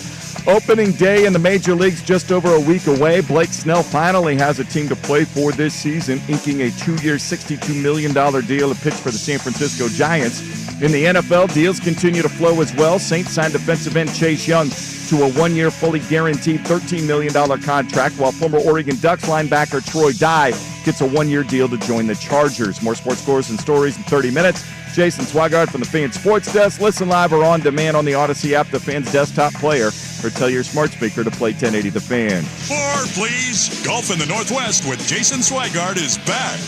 Opening day in the major leagues just over a week away. Blake Snell finally has a team to play for this season, inking a 2-year, $62 million deal to pitch for the San Francisco Giants. In the NFL, deals continue to flow as well. Saints signed defensive end Chase Young to a 1-year, fully guaranteed $13 million contract, while former Oregon Ducks linebacker Troy Dye gets a 1-year deal to join the Chargers. More sports scores and stories in 30 minutes. Jason Swigard from the Fan Sports Desk. Listen live or on demand on the Odyssey app, the Fan's desktop player, or tell your smart speaker to play 1080 The Fan. More, please. Golf in the Northwest with Jason Swigard is back.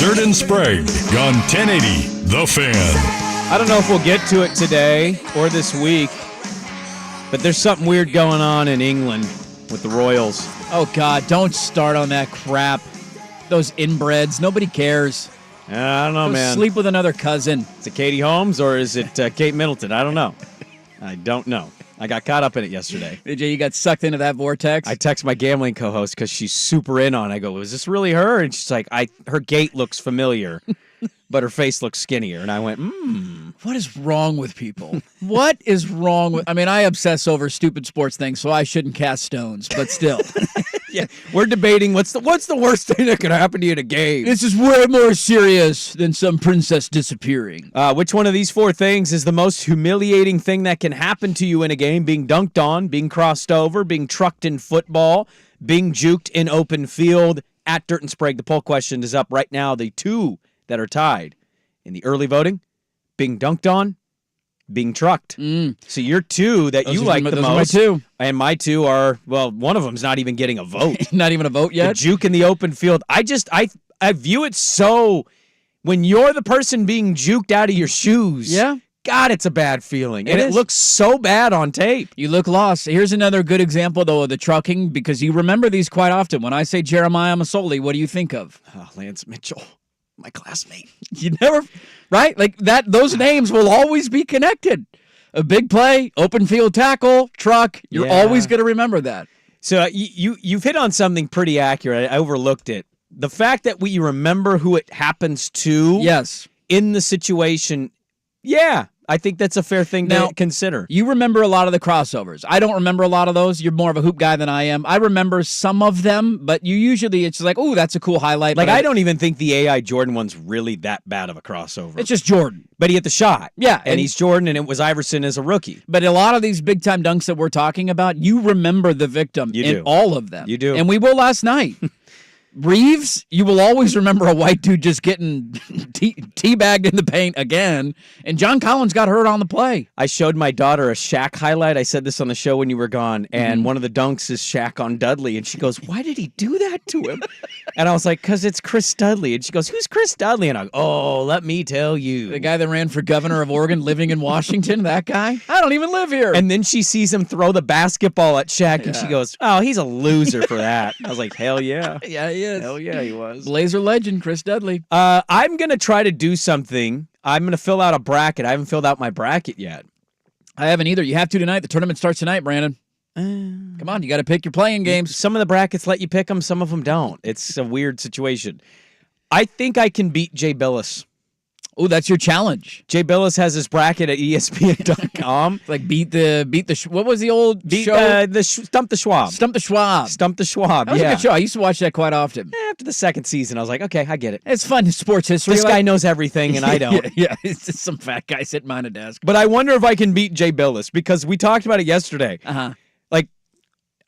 Dirt and Sprague on 1080 The Fan. I don't know if we'll get to it today or this week, but there's something weird going on in England with the Royals. Oh, God, don't start on that crap. Those inbreds, nobody cares. I don't know, Go man. sleep with another cousin. Is it Katie Holmes or is it Kate Middleton? I don't know. I don't know. I got caught up in it yesterday. AJ, you got sucked into that vortex? I text my gambling co-host because she's super in on it. I go, is this really her? And she's like, her gait looks familiar, but her face looks skinnier. And I went, What is wrong with people? What is wrong with... I mean, I obsess over stupid sports things, so I shouldn't cast stones, but still. Yeah, we're debating what's the worst thing that could happen to you in a game. This is way more serious than some princess disappearing. Which one of these four things is the most humiliating thing that can happen to you in a game? Being dunked on, being crossed over, being trucked in football, being juked in open field. At Dirt and Sprague, the poll question is up right now. The two that are tied in the early voting, being dunked on, being trucked. So your two that you like the most. Those are my two. And my two are, well, one of them's not even getting a vote. Not even a vote The yet? juke in the open field. I view it so, when you're the person being juked out of your shoes. Yeah. God, it's a bad feeling. It And it is. looks so bad on tape. You look lost. Here's another good example, though, of the trucking, because you remember these quite often. When I say Jeremiah Masoli, what do you think of? Oh, Lance Mitchell, my classmate. You never, right? Like that. Those names will always be connected. A big play, open field tackle, truck. You're Yeah. always going to remember that. So you've hit on something pretty accurate. I overlooked it. The fact that we remember who it happens to Yes. in the situation, yeah, I think that's a fair thing Now, to consider. You remember a lot of the crossovers. I don't remember a lot of those. You're more of a hoop guy than I am. I remember some of them, but you usually, it's like, oh, that's a cool highlight. Like, but I don't even think the AI Jordan one's really that bad of a crossover. It's just Jordan. But he hit the shot. Yeah, And he's Jordan, and it was Iverson as a rookie. But a lot of these big-time dunks that we're talking about, you remember the victim You in do. all of them. You do. And we will last night. Reeves, you will always remember a white dude just getting teabagged in the paint again. And John Collins got hurt on the play. I showed my daughter a Shaq highlight. I said this on the show when you were gone, and one of the dunks is Shaq on Dudley, and she goes, "Why did he do that to him?" And I was like, "Because it's Chris Dudley." And she goes, "Who's Chris Dudley?" And I go, "Oh, let me tell you." The guy that ran for governor of Oregon living in Washington, that guy? I don't even live here. And then she sees him throw the basketball at Shaq, and she goes, "Oh, he's a loser for that." I was like, "Hell yeah." yeah, he is. Hell yeah, he was. Blazer legend, Chris Dudley. I'm going to try to do something. I'm going to fill out a bracket. I haven't filled out my bracket yet. I haven't either. You have to tonight. The tournament starts tonight, Brandon. Come on, you got to pick your playing games. Some of the brackets let you pick them, some of them don't. It's a weird situation. I think I can beat Jay Billis. Oh, that's your challenge. Jay Billis has his bracket at ESPN.com. Like what was the old Beat show? Stump the Schwab. Stump the Schwab. Stump the Schwab, That was a good show. I used to watch that quite often. After the second season, I was like, okay, I get it. It's fun sports history. This guy knows everything, and I don't. Yeah, it's just some fat guy sitting behind a desk. But I wonder if I can beat Jay Billis, because we talked about it yesterday. Uh-huh. Like,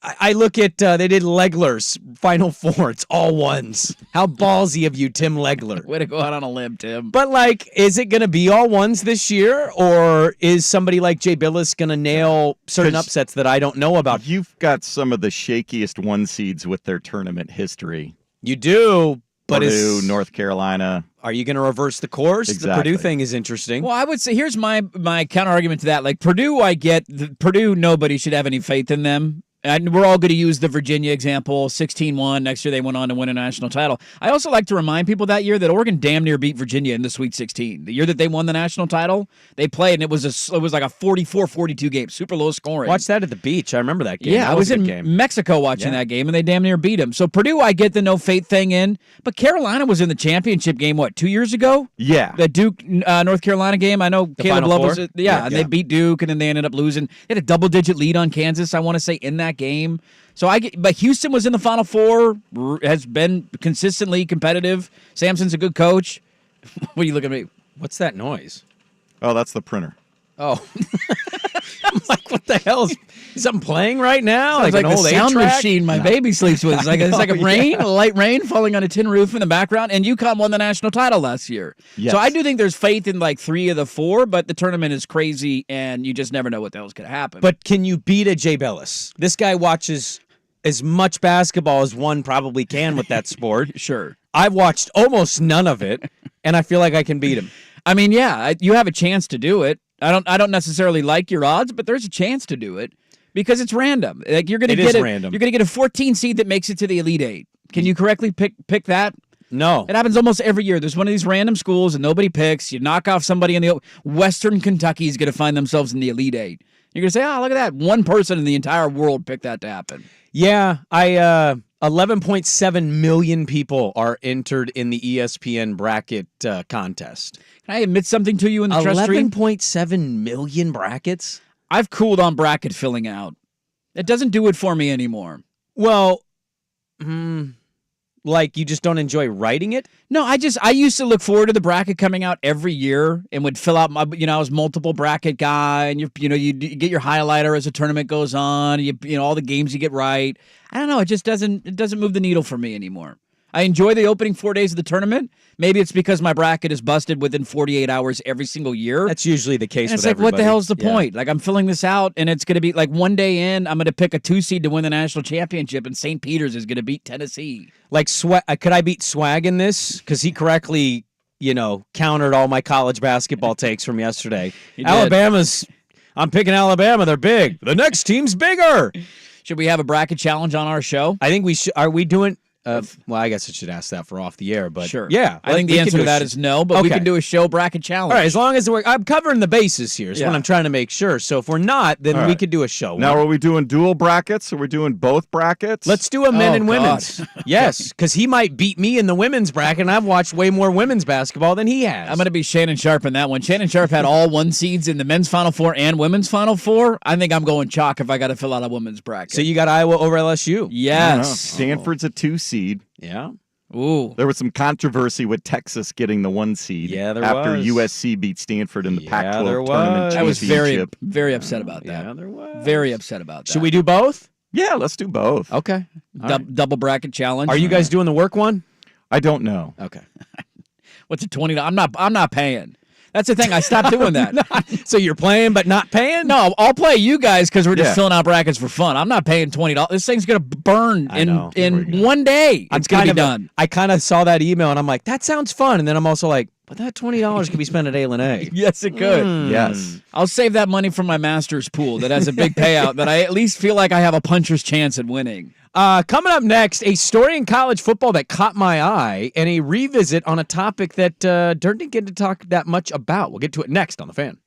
I look at, they did Legler's Final Four. It's all ones. How ballsy of you, Tim Legler. Way to go out on a limb, Tim. But, like, is it going to be all ones this year, or is somebody like Jay Billis going to nail certain 'Cause upsets that I don't know about? You've got some of the shakiest one seeds with their tournament history. You do, but Purdue, North Carolina. are you going to reverse the course? Exactly. The Purdue thing is interesting. Well, I would say here's my counter argument to that. Like Purdue, I get Purdue. Nobody should have any faith in them. And we're all going to use the Virginia example, 16-1. Next year, they went on to win a national title. I also like to remind people that year that Oregon damn near beat Virginia in the Sweet 16. The year that they won the national title, they played, and it was like a 44-42 game, super low scoring. Watch that at the beach. I remember that game. Yeah, That I was a in good game. Mexico watching that game, and they damn near beat them. So Purdue, I get the no faith thing in, but Carolina was in the championship game, 2 years ago? Yeah. That Duke North Carolina game. I know Caleb Final Love Four? was and they beat Duke, and then they ended up losing. They had a double-digit lead on Kansas, I want to say, in that game. So but Houston was in the Final Four, has been consistently competitive. Sampson's a good coach. What are you looking at me? What's that noise? Oh, that's the printer. Oh. I'm like, what the hell? Is something playing right now? Sounds like an the old sound 8-track? machine my baby sleeps with. It's like a rain, a light rain falling on a tin roof in the background. And UConn won the national title last year. Yes. So I do think there's faith in like 3 of the 4, but the tournament is crazy, and you just never know what the hell's going to happen. But can you beat a Jay Billis? This guy watches as much basketball as one probably can with that sport. Sure. I've watched almost none of it, and I feel like I can beat him. I mean, yeah, you have a chance to do it. I don't necessarily like your odds, but there's a chance to do it because it's random. Like you're going to get random. You're going to get a 14 seed that makes it to the Elite Eight. Can you correctly pick that? No. It happens almost every year. There's one of these random schools and nobody picks. You knock off somebody in the Western Kentucky is going to find themselves in the Elite Eight. You're going to say, oh, look at that. One person in the entire world picked that to happen. Yeah, 11.7 million people are entered in the ESPN bracket contest. Can I admit something to you in the trust stream? 11.7 million brackets? I've cooled on bracket filling out. It doesn't do it for me anymore. Well, like you just don't enjoy writing it? No, I used to look forward to the bracket coming out every year and would fill out my, I was multiple bracket guy, and you get your highlighter as the tournament goes on. All the games you get right. I don't know. It doesn't move the needle for me anymore. I enjoy the opening 4 days of the tournament. Maybe it's because my bracket is busted within 48 hours every single year. That's usually the case. And it's with like, everybody. what the hell's the point? Like, I'm filling this out, and it's going to be like one day in, I'm going to pick a 2 seed to win the national championship, and St. Peter's is going to beat Tennessee. Like, could I beat Swag in this? Because he correctly, countered all my college basketball takes from yesterday. I'm picking Alabama. They're big. The next team's bigger. Should we have a bracket challenge on our show? I think we should. Are we doing? Well, I guess I should ask that for off the air, but sure. Yeah, I think the answer to that is no, but we can do a show bracket challenge. All right, as long as I'm covering the bases here is what I'm trying to make sure. So if we're not, then we could do a show. Now, are we doing dual brackets? Are we doing both brackets? Let's do a men and women's. Yes, because he might beat me in the women's bracket, and I've watched way more women's basketball than he has. I'm going to be Shannon Sharp in that one. Shannon Sharp had all 1 seeds in the men's Final Four and women's Final Four. I think I'm going chalk if I got to fill out a women's bracket. So you got Iowa over LSU? Yes. Stanford's a 2 seed. Yeah. Ooh. There was some controversy with Texas getting the 1 seed. Yeah, there after was. USC beat Stanford in the Pac-12 there tournament was. I was championship. very upset about that. Yeah, there was. Very upset about that. Should we do both? Yeah, let's do both. Okay. Double bracket challenge? Are you guys doing the work one? I don't know. Okay. What's it, $20? I'm not paying. That's the thing. I stopped doing that. So you're playing but not paying? No, I'll play you guys because we're just Yeah. filling out brackets for fun. I'm not paying $20. This thing's gonna burn in 1 day. It's gonna be done. I kind of saw that email and I'm like, that sounds fun. And then I'm also like, but that $20 could be spent at A. Yes, it could. Yes. I'll save that money from my master's pool that has a big payout that I at least feel like I have a puncher's chance at winning. Coming up next, a story in college football that caught my eye and a revisit on a topic that didn't get to talk that much about. We'll get to it next on The Fan.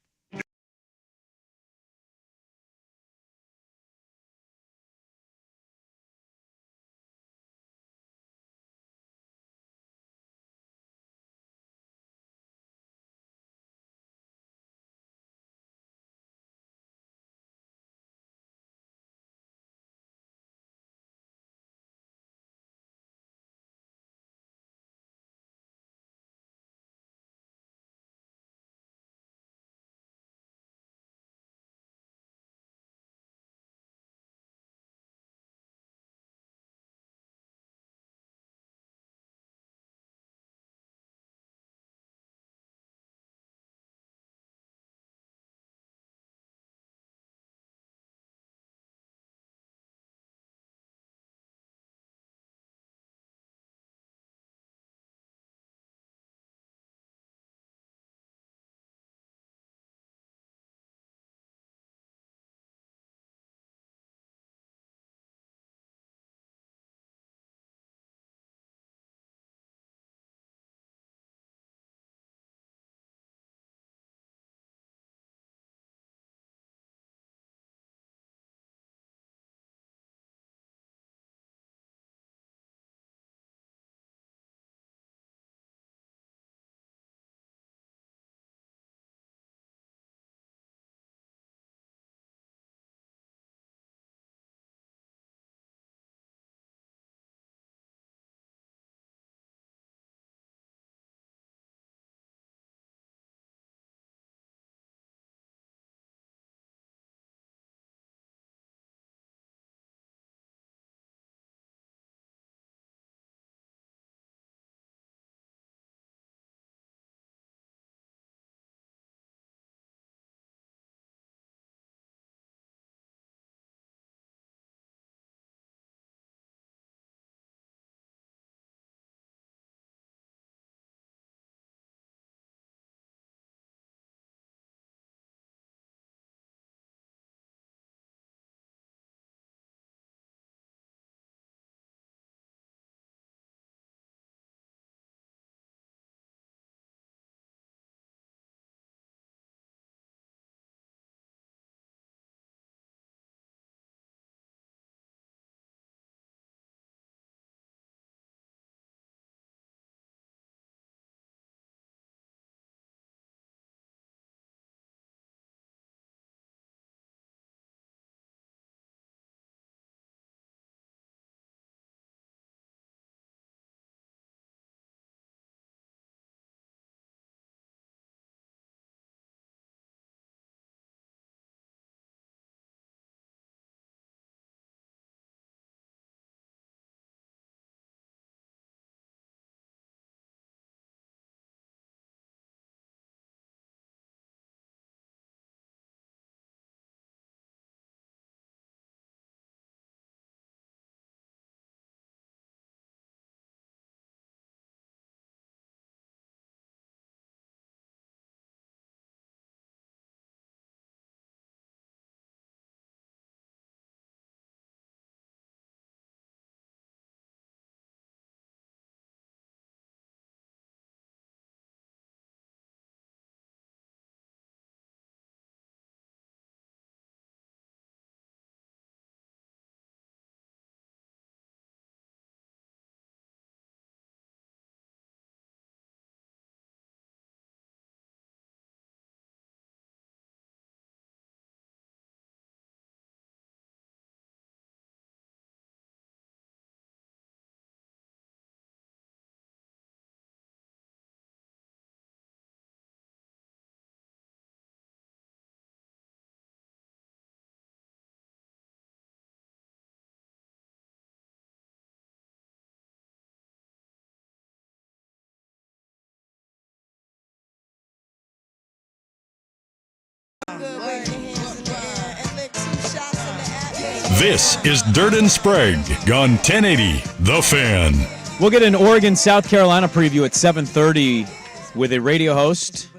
This is Dirt and Sprague on 1080 The Fan. We'll get an Oregon, South Carolina preview at 7:30 with a radio host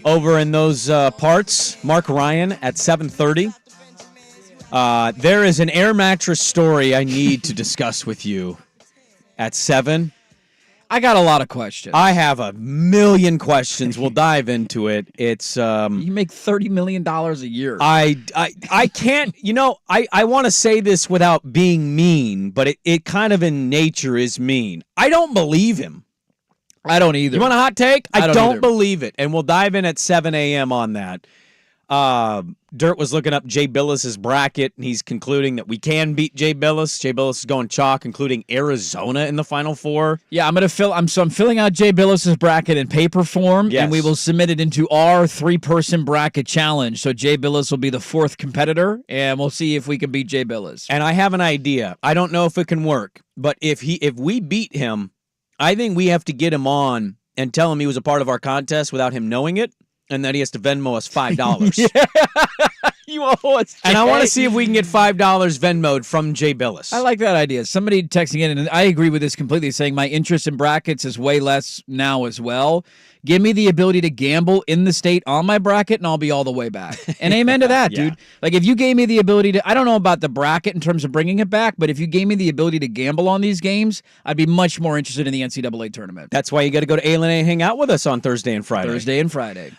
over in those parts, Mark Ryan, at 7:30. There is an air mattress story I need to discuss with you at 7. I got a lot of questions. I have a million questions. We'll dive into it. It's you make $30 million a year. I can't, I want to say this without being mean, but it kind of in nature is mean. I don't believe him. I don't either. You want a hot take? I don't either. believe it. And we'll dive in at 7 a.m. on that. Dirt was looking up Jay Billis's bracket, and he's concluding that we can beat Jay Billis. Jay Billis is going chalk, including Arizona in the Final Four. Yeah, I'm filling out Jay Billis's bracket in paper form, Yes. and we will submit it into our 3-person bracket challenge. So Jay Billis will be the 4th competitor, and we'll see if we can beat Jay Billis. And I have an idea. I don't know if it can work, but if we beat him, I think we have to get him on and tell him he was a part of our contest without him knowing it, and that he has to Venmo us $5. You owe us, Jay. And I want to see if we can get $5 Venmo'd from Jay Billis. I like that idea. Somebody texting in, and I agree with this completely, saying my interest in brackets is way less now as well. Give me the ability to gamble in the state on my bracket, and I'll be all the way back. And amen to that, Yeah. dude. Like, if you gave me the ability to, I don't know about the bracket in terms of bringing it back, but if you gave me the ability to gamble on these games, I'd be much more interested in the NCAA tournament. That's why you got to go to A&A and hang out with us on Thursday and Friday. Thursday and Friday.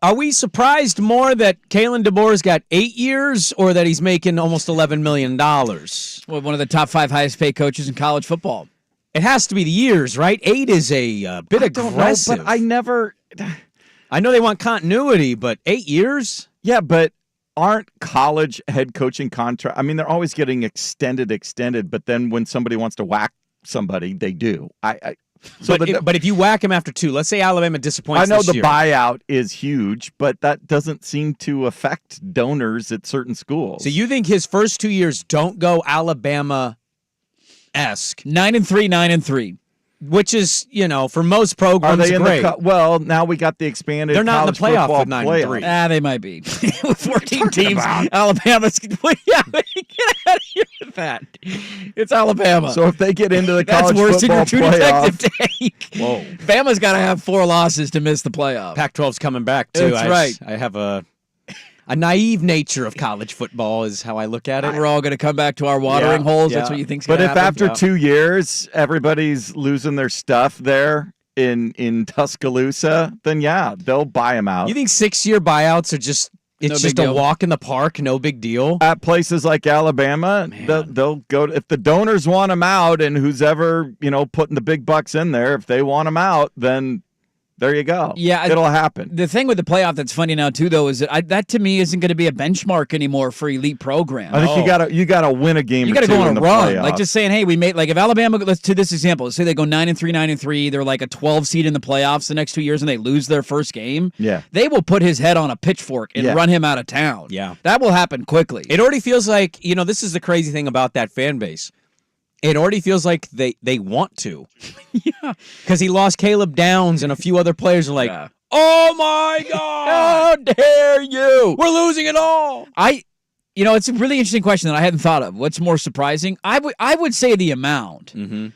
Are we surprised more that Kalen DeBoer's got 8 years or that he's making almost $11 million? Well, one of the top 5 highest paid coaches in college football. It has to be the years, right? 8 is a bit aggressive. But I know they want continuity, but 8 years? Yeah, but aren't college head coaching contract? I mean, they're always getting extended, but then when somebody wants to whack somebody, they do. But if you whack him after 2, let's say Alabama disappoints I know this the year. buyout is huge, but that doesn't seem to affect donors at certain schools. So you think his first 2 years don't go Alabama-esque, 9-3, 9-3. which is, for most programs, are they in great. well, now we got the expanded. They're not in the college playoff football with 9-3. playoff. They might be. With 14 teams, Alabama's. Yeah, get out of here with that. It's Alabama. So if they get into the That's college worse than your football True playoff, Detective take. Whoa. Bama's got to have 4 losses to miss the playoff. Pac-12's coming back, too. That's right. I have a naive nature of college football is how I look at it. We're all going to come back to our watering holes. yeah. That's what you think's but going to if happen. after 2 years everybody's losing their stuff there in Tuscaloosa, then yeah, they'll buy them out. You think 6-year buyouts are just No just big a deal. walk in the park, no big deal? At places like Alabama, they'll go if the donors want them out, and who's ever putting the big bucks in there, if they want them out, then there you go. Yeah, it'll happen. The thing with the playoff that's funny now too, though, is that that to me isn't going to be a benchmark anymore for elite programs. I think you gotta win a game. You got to go on in a the run, playoffs. like just saying, hey, we made like if Alabama. Let's to this example. Let's say they go 9-3, 9-3. They're like a 12 seed in the playoffs the next 2 years, and they lose their first game. Yeah. They will put his head on a pitchfork and run him out of town. Yeah. That will happen quickly. It already feels like, this is the crazy thing about that fan base. It already feels like they want to. Yeah. Because he lost Caleb Downs and a few other players are like, Yeah. oh my God, How dare you? we're losing it all. It's a really interesting question that I hadn't thought of. What's more surprising? I would say the amount. Mm-hmm.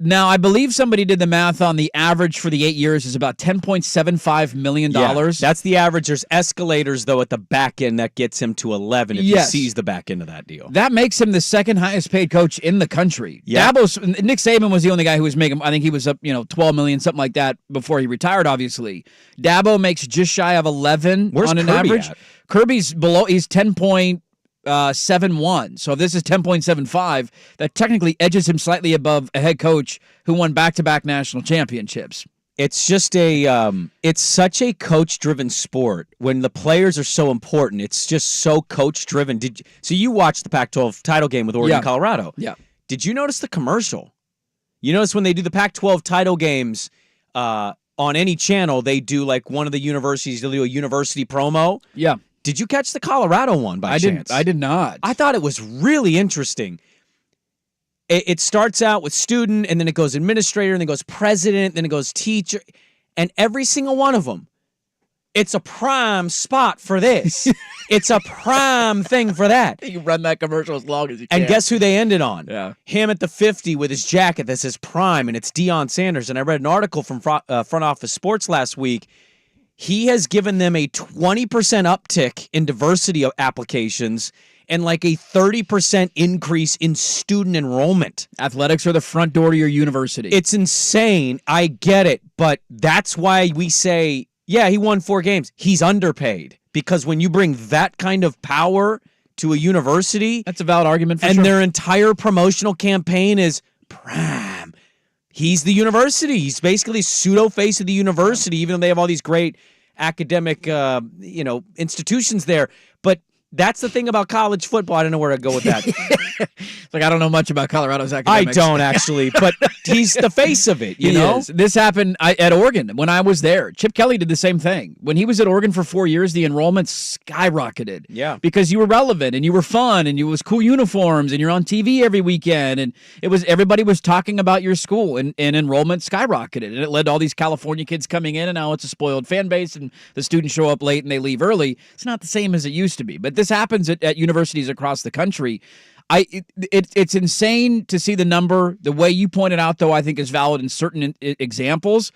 Now, I believe somebody did the math on the average for the 8 years is about $10.75 million. Yeah, that's the average. There's escalators, though, at the back end that gets him to 11 if Yes. he sees the back end of that deal. That makes him the second highest paid coach in the country. Yeah. Nick Saban was the only guy who was making, I think he was up, 12 million, something like that before he retired, obviously. Dabo makes just shy of 11 Where's on an Kirby average. at? Kirby's below, he's 10.71. So if this is 10.75, that technically edges him slightly above a head coach who won back-to-back national championships. It's just it's such a coach-driven sport. When the players are so important, it's just so coach-driven. So you watched the Pac-12 title game with Oregon, Colorado. Yeah. Did you notice the commercial? You notice when they do the Pac-12 title games on any channel, they do like one of the universities, they'll do a university promo. Yeah. Did you catch the Colorado one by chance? I did not. I thought it was really interesting. It starts out with student, and then it goes administrator, and then it goes president, then it goes teacher, and every single one of them, it's a prime spot for this. It's a prime thing for that. You run that commercial as long as you can. And guess who they ended on? Yeah. Him at the 50 with his jacket that says prime, and it's Deion Sanders. And I read an article from Front Office Sports last week. He has given them a 20% uptick in diversity of applications and like a 30% increase in student enrollment. Athletics are the front door to your university. It's insane. I get it, but that's why we say, yeah, he won 4 games. He's underpaid, because when you bring that kind of power to a university, That's a valid argument for and sure. their entire promotional campaign is prime. He's the university. He's basically pseudo face of the university, even though they have all these great academic, institutions there. But that's the thing about college football. I don't know where to go with that. It's like, I don't know much about Colorado's I academics. don't actually, but he's the face of it. You know, is. This happened at Oregon when I was there. Chip Kelly did the same thing. When he was at Oregon for 4 years, the enrollment skyrocketed. Yeah. Because you were relevant and you were fun and you was cool uniforms and you're on TV every weekend, and everybody was talking about your school, and enrollment skyrocketed, and it led to all these California kids coming in, and now it's a spoiled fan base and the students show up late and they leave early. It's not the same as it used to be, but this happens at universities across the country. It's insane to see the number. The way you pointed out, though, I think is valid in certain examples.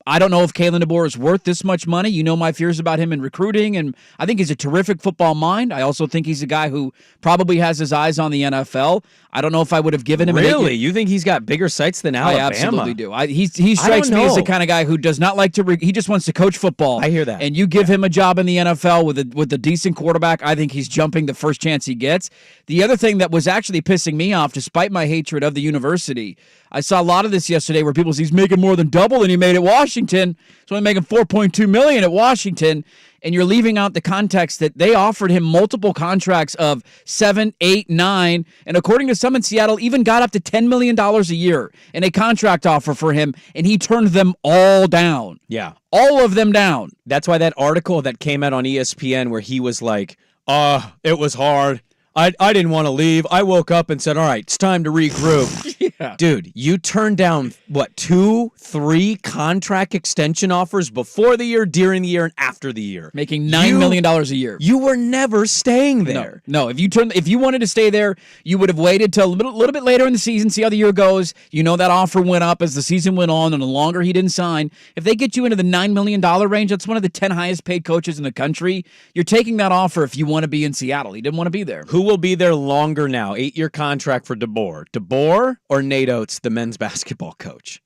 I don't know if Kalen DeBoer is worth this much money. You know my fears about him in recruiting, and I think he's a terrific football mind. I also think he's a guy who probably has his eyes on the NFL. I don't know if I would have given him really? You think he's got bigger sights than Alabama? I absolutely do. He strikes me as the kind of guy who does not like to. He just wants to coach football. I hear that. And you give him a job in the NFL with a decent quarterback, I think he's jumping the first chance he gets. The other thing that was actually pissing me off, despite my hatred of the university, I saw a lot of this yesterday where people say he's making more than double than he made at Washington. So I'm making $4.2 million at Washington. And you're leaving out the context that they offered him multiple contracts of 7, 8, 9, and according to some in Seattle, even got up to $10 million a year in a contract offer for him, and he turned them all down. Yeah. All of them down. That's why that article that came out on ESPN where he was like, it was hard. I didn't want to leave. I woke up and said, all right, it's time to regroup. Yeah. Dude, you turned down, 2, 3 contract extension offers before the year, during the year, and after the year. Making $9 million a year. You were never staying there. No. If you wanted to stay there, you would have waited till a little bit later in the season, see how the year goes. You know that offer went up as the season went on, and the longer he didn't sign. If they get you into the $9 million range, that's one of the 10 highest paid coaches in the country. You're taking that offer if you want to be in Seattle. He didn't want to be there. Who will be there longer now? 8-year contract for DeBoer. DeBoer or Nate Oates, the men's basketball coach?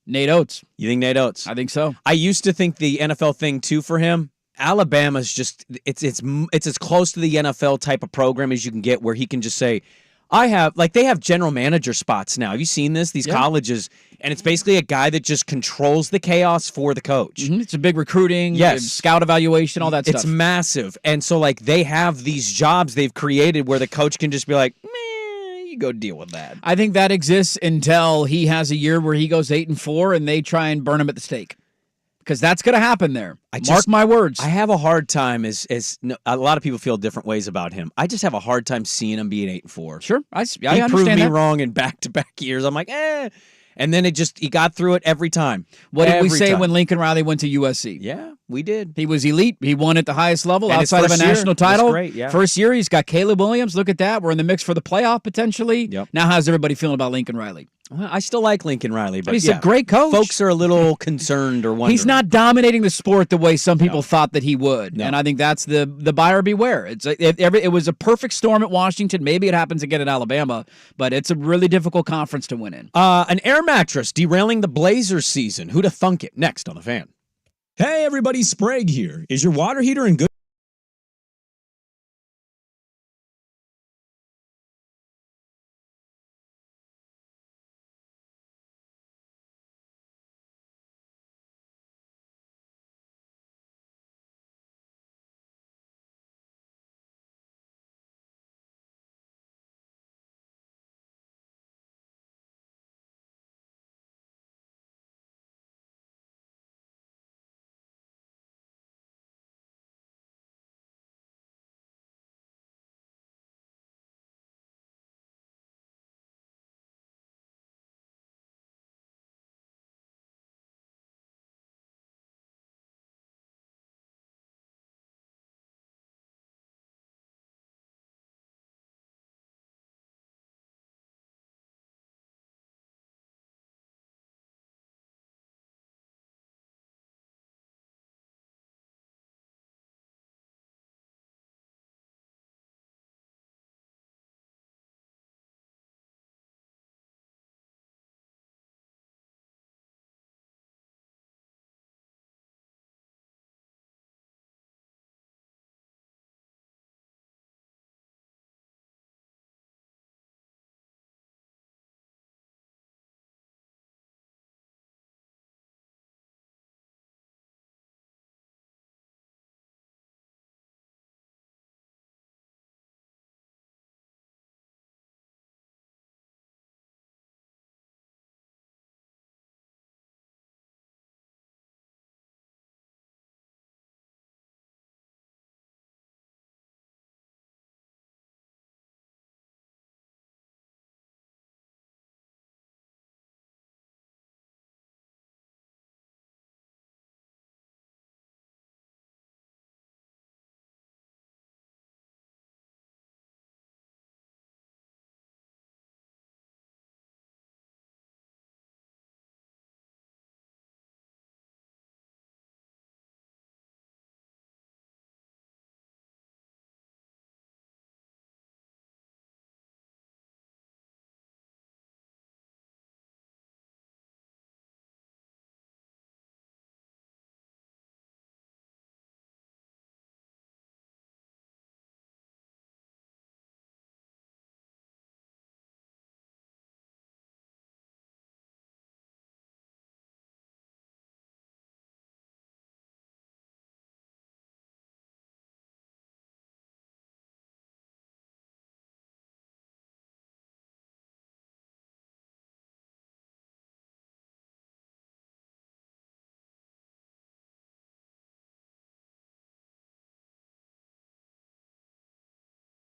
Nate Oates. You think Nate Oates? I think so. I used to think the NFL thing too for him. Alabama's just it's as close to the NFL type of program as you can get, where he can just say, they have general manager spots now. Have you seen this? These colleges, and it's basically a guy that just controls the chaos for the coach. Mm-hmm. It's a big recruiting, yes, scout evaluation, all that stuff. It's massive. And so they have these jobs they've created where the coach can just be like, you go deal with that. I think that exists until he has a year where he goes 8-4 and they try and burn him at the stake. Because that's going to happen there. Mark my words. I have a hard time, as a lot of people feel different ways about him. I just have a hard time seeing him being 8-4. Sure. I he understand proved me that. wrong in back-to-back years. I'm like, And then he got through it every time. What did we say when Lincoln Riley went to USC? Yeah, we did. He was elite. He won at the highest level And outside of a national title. Great, yeah. First year, he's got Caleb Williams. Look at that. We're in the mix for the playoff potentially. Yep. Now, how's everybody feeling about Lincoln Riley? Well, I still like Lincoln Riley, but he's a great coach. Folks are a little concerned or wondering. He's not dominating the sport the way some people thought that he would, and I think that's the buyer beware. It was a perfect storm at Washington. Maybe it happens again at Alabama, but it's a really difficult conference to win in. An air mattress derailing the Blazers season. Who'da thunk it? Next on The Fan. Hey everybody, Sprague here. Is your water heater in good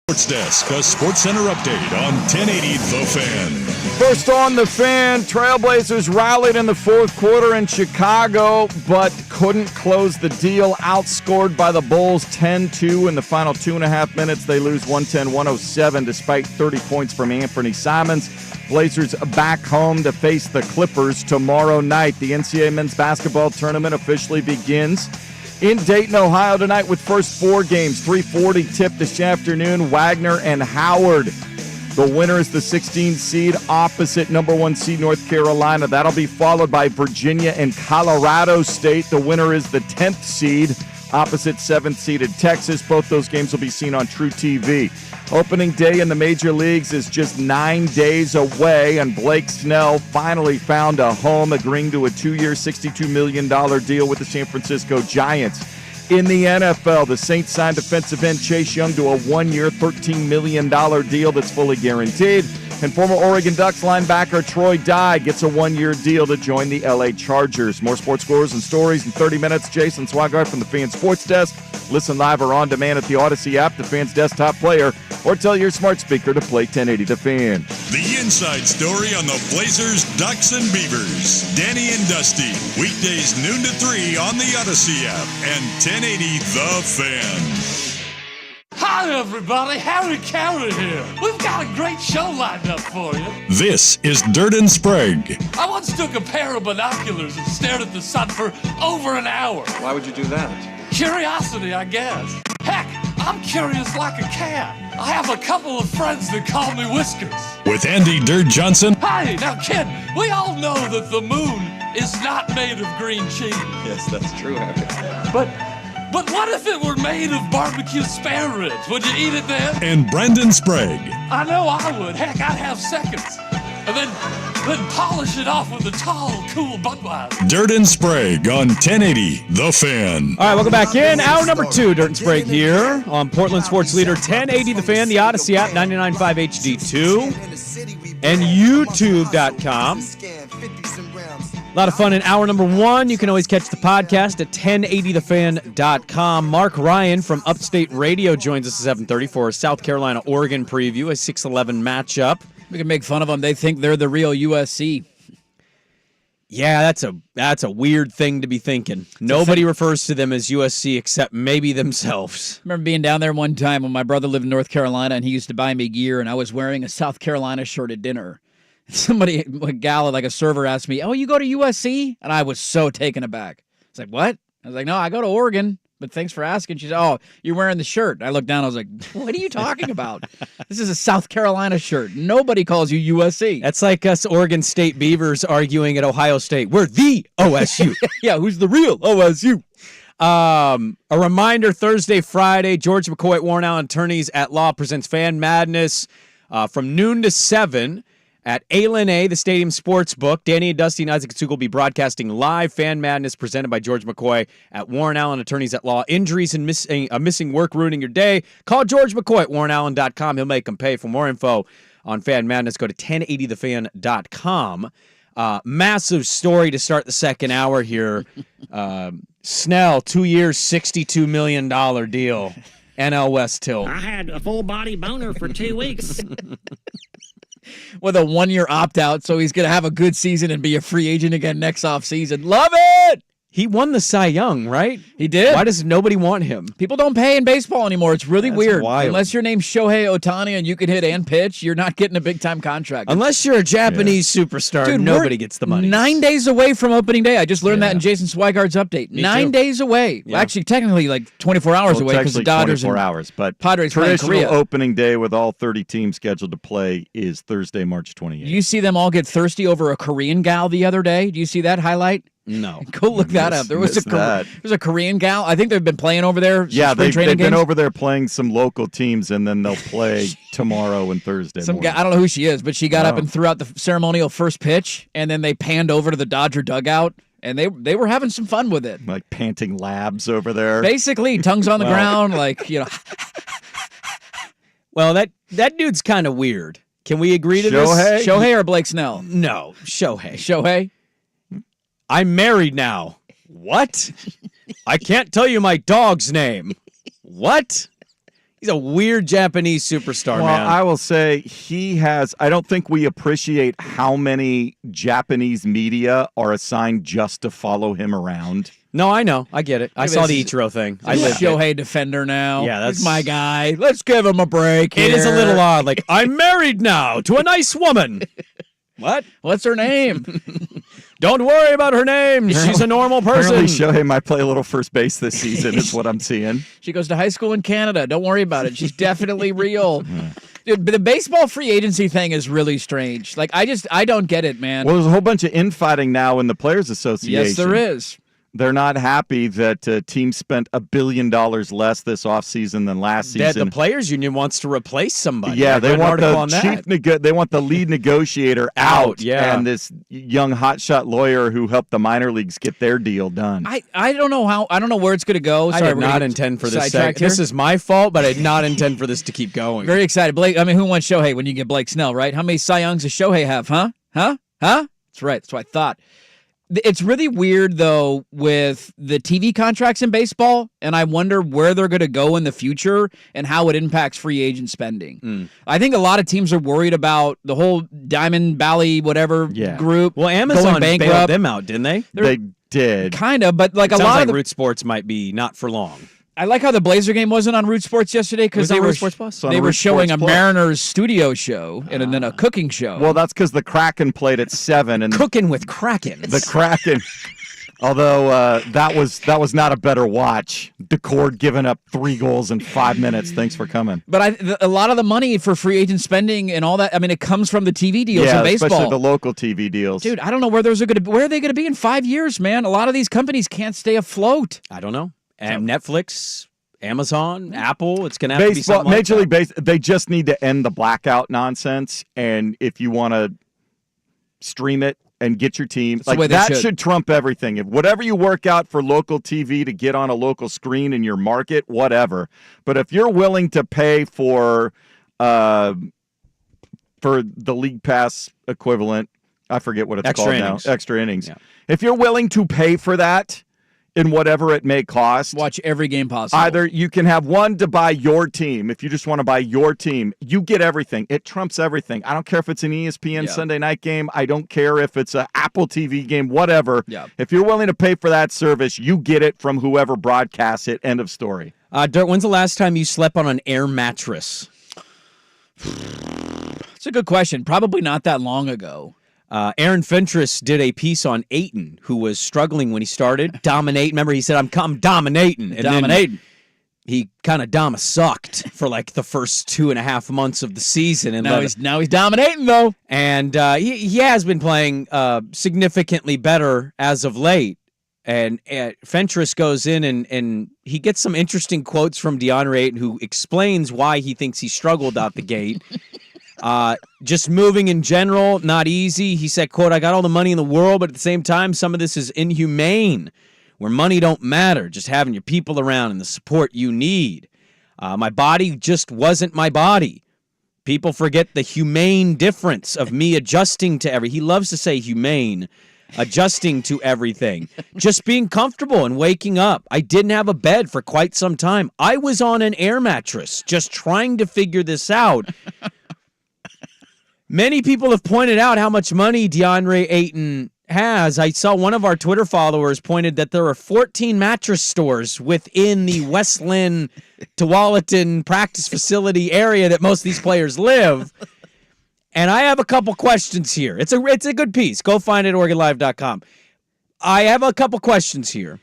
Sports Desk, a Sports Center update on 1080 The Fan. First on The Fan, Trailblazers rallied in the fourth quarter in Chicago, but couldn't close the deal. Outscored by the Bulls 10-2 in the final 2.5 minutes. They lose 110-107 despite 30 points from Anthony Simons. Blazers back home to face the Clippers tomorrow night. The NCAA men's basketball tournament officially begins in Dayton, Ohio tonight with first 4 games. 3:40 tip this afternoon, Wagner and Howard. The winner is the 16 seed opposite number 1 seed North Carolina. That'll be followed by Virginia and Colorado State. The winner is the 10th seed opposite 7th seeded Texas. Both those games will be seen on True TV. Opening day in the major leagues is just 9 days away, and Blake Snell finally found a home, agreeing to a 2-year, $62 million deal with the San Francisco Giants. In the NFL, the Saints signed defensive end Chase Young to a 1-year, $13 million deal that's fully guaranteed. And former Oregon Ducks linebacker Troy Dye gets a 1-year deal to join the LA Chargers. More sports scores and stories in 30 minutes. Jason Swigart from the Fan Sports Desk. Listen live or on demand at the Odyssey app, the Fan's desktop player, or tell your smart speaker to play 1080 The Fan. The inside story on the Blazers, Ducks, and Beavers. Danny and Dusty, weekdays noon to 3 on the Odyssey app and 1080 The Fan. Hi, everybody. Harry Carey here. We've got a great show lined up for you. This is Dirt and Sprague. I once took a pair of binoculars and stared at the sun for over an hour. Why would you do that? Curiosity, I guess. Heck, I'm curious like a cat. I have a couple of friends that call me Whiskers. With Andy Dirt Johnson. Hey, now, kid, we all know that the moon is not made of green cheese. Yes, that's true, Harry. But what if it were made of barbecue spare ribs? Would you eat it then? And Brendan Sprague. I know I would. Heck, I'd have seconds. And then polish it off with a tall, cool Budweiser. Dirt and Sprague on 1080 The Fan. All right, welcome back in. Hour number 2, Dirt and Sprague here on Portland Sports Leader 1080 The Fan, the Odyssey app, 99.5 HD2, and YouTube.com. A lot of fun in hour number 1. You can always catch the podcast at 1080thefan.com. Mark Ryan from Upstate Radio joins us at 7:30 for a South Carolina-Oregon preview, a 6-11 matchup. We can make fun of them. They think they're the real USC. Yeah, that's a weird thing to be thinking. Nobody refers to them as USC except maybe themselves. I remember being down there one time when my brother lived in North Carolina, and he used to buy me gear, and I was wearing a South Carolina shirt at dinner. Somebody, a gal, like a server, asked me, "Oh, you go to USC?" And I was so taken aback. It's like, what? I was like, "No, I go to Oregon, but thanks for asking." She said, "Oh, you're wearing the shirt." I looked down, I was like, "What are you talking about? This is a South Carolina shirt. Nobody calls you USC." That's like us Oregon State Beavers arguing at Ohio State. We're the OSU. Yeah, who's the real OSU? A reminder, Thursday, Friday, George McCoy at Warren Allen Attorneys at Law presents Fan Madness from noon to 7 at Allen A, the Stadium Sportsbook. Danny and Dusty and Isaac Katsuga will be broadcasting live Fan Madness presented by George McCoy at Warren Allen Attorneys at Law. Injuries and missing work ruining your day? Call George McCoy at warrenallen.com. He'll make them pay. For more info on Fan Madness, go to 1080thefan.com. Massive story to start the second hour here. Snell, 2 years, $62 million deal. NL West tilt. I had a full body boner for 2 weeks. With a 1-year opt-out, so he's going to have a good season and be a free agent again next offseason. Love it! He won the Cy Young, right? He did. Why does nobody want him? People don't pay in baseball anymore. It's really That's weird. wild. Unless your name's Shohei Ohtani and you can hit and pitch, you're not getting a big-time contract. Unless you're a Japanese superstar, Dude, nobody we're gets the money. 9 days away from opening day. I just learned that in Jason Swigart's update. Me 9 too. days away. Yeah. Actually, technically, like 24 hours away because the Dodgers 24 and hours, but Padres play in traditional Korea. opening day with all 30 teams scheduled to play is Thursday, March 28th. Do you see them all get thirsty over a Korean gal the other day? Do you see that highlight? No. Go look that up. There was missed that. there's a Korean gal. I think they've been playing over there. Yeah, spring they've training been games. over there playing some local teams, and then they'll play tomorrow and Thursday Some morning. guy, I don't know who she is, but she got up Oh. and threw out the ceremonial first pitch, and then they panned over to the Dodger dugout, and they were having some fun with it. Like panting labs over there. Basically, tongues on the ground, like, you know. Well, that dude's kind of weird. Can we agree to Shohei? this? Shohei or Blake Snell? No, Shohei. Shohei? I'm married now. What? I can't tell you my dog's name. What? He's a weird Japanese superstar, Well, man. I will say I don't think we appreciate how many Japanese media are assigned just to follow him around. No, I know. I get it. I at saw the this. Ichiro thing. I He's a lived it. Shohei defender now. Yeah, that's- He's my guy. Let's give him a break. It is a here. little odd. Like, I'm married now to a nice woman. What? What's her name? Don't worry about her name. She's a normal person. Apparently, Shohei might play a little first base this season, is what I'm seeing. She goes to high school in Canada. Don't worry about it. She's definitely real. Dude, but the baseball free agency thing is really strange. Like, I don't get it, man. Well, there's a whole bunch of infighting now in the Players Association. Yes, there is. They're not happy that teams spent $1 billion less this offseason than last That season. the players union wants to replace somebody. Yeah, I they read an want article the on that. they want the lead negotiator out. yeah. And this young hotshot lawyer who helped the minor leagues get their deal done. I don't know where it's going to go. I Sorry, did we're not gonna intend for this. sidetracked here. This is my fault, but I did not intend for this to keep going. Very excited. Blake, I mean, who wants Shohei when you get Blake Snell, right? How many Cy Youngs does Shohei have, huh? That's right. That's what I thought. It's really weird, though, with the TV contracts in baseball, and I wonder where they're going to go in the future and how it impacts free agent spending. I think a lot of teams are worried about the whole Diamond Valley whatever group. Well, going Amazon bankrupt. bailed them out, didn't they? They did. Kind of, but like Sounds a lot like of the, Root Sports might be not for long. I like how the Blazer game wasn't on Root Sports yesterday because Was it they on were Root Sports Plus? on they were Root showing Sports a Plus. Mariners studio show and then a cooking show. Well, that's because the Kraken played at 7. And Cooking with Krakens. the Kraken, although that was not a better watch. Decord giving up 3 goals in 5 minutes. Thanks for coming. But a lot of the money for free agent spending and all that, I mean, it comes from the TV deals Yeah, in baseball. especially the local TV deals. Dude, I don't know where are they going to be in 5 years, man? A lot of these companies can't stay afloat. I don't know. And Netflix, Amazon, Apple, it's going to have to be Baseball, something like Major that. League Baseball, they just need to end the blackout nonsense. And if you want to stream it and get your team, the way like they that should. should trump everything. If whatever you work out for local TV to get on a local screen in your market, whatever. But if you're willing to pay for the League Pass equivalent, I forget what it's Extra called innings. now. Extra innings. Yeah. If you're willing to pay for that in whatever it may cost, Watch every game possible. either you can have one to buy your team. If you just want to buy your team, you get everything. It trumps everything. I don't care if it's an ESPN Sunday night game. I don't care if it's an Apple TV game, whatever. Yeah. If you're willing to pay for that service, you get it from whoever broadcasts it. End of story. Dirt, when's the last time you slept on an air mattress? It's a good question. Probably not that long ago. Aaron Fentress did a piece on Ayton, who was struggling when he started. Dominate. Remember, he said, I'm dominating. And Dominating. then he kind of sucked for like the first 2.5 months of the season. And Now he's dominating, though. And he has been playing significantly better as of late. And Fentress goes in and he gets some interesting quotes from DeAndre Ayton, who explains why he thinks he struggled out the gate. Just moving in general, not easy. He said, quote, I got all the money in the world, but at the same time, some of this is inhumane, where money don't matter, just having your people around and the support you need. My body just wasn't my body. People forget the humane difference of me adjusting to he loves to say humane, adjusting to everything, just being comfortable and waking up. I didn't have a bed for quite some time. I was on an air mattress, just trying to figure this out. Many people have pointed out how much money DeAndre Ayton has. I saw one of our Twitter followers pointed that there are 14 mattress stores within the Westland, Tualatin practice facility area that most of these players live. And I have a couple questions here. It's a good piece. Go find it at OregonLive.com. I have a couple questions here.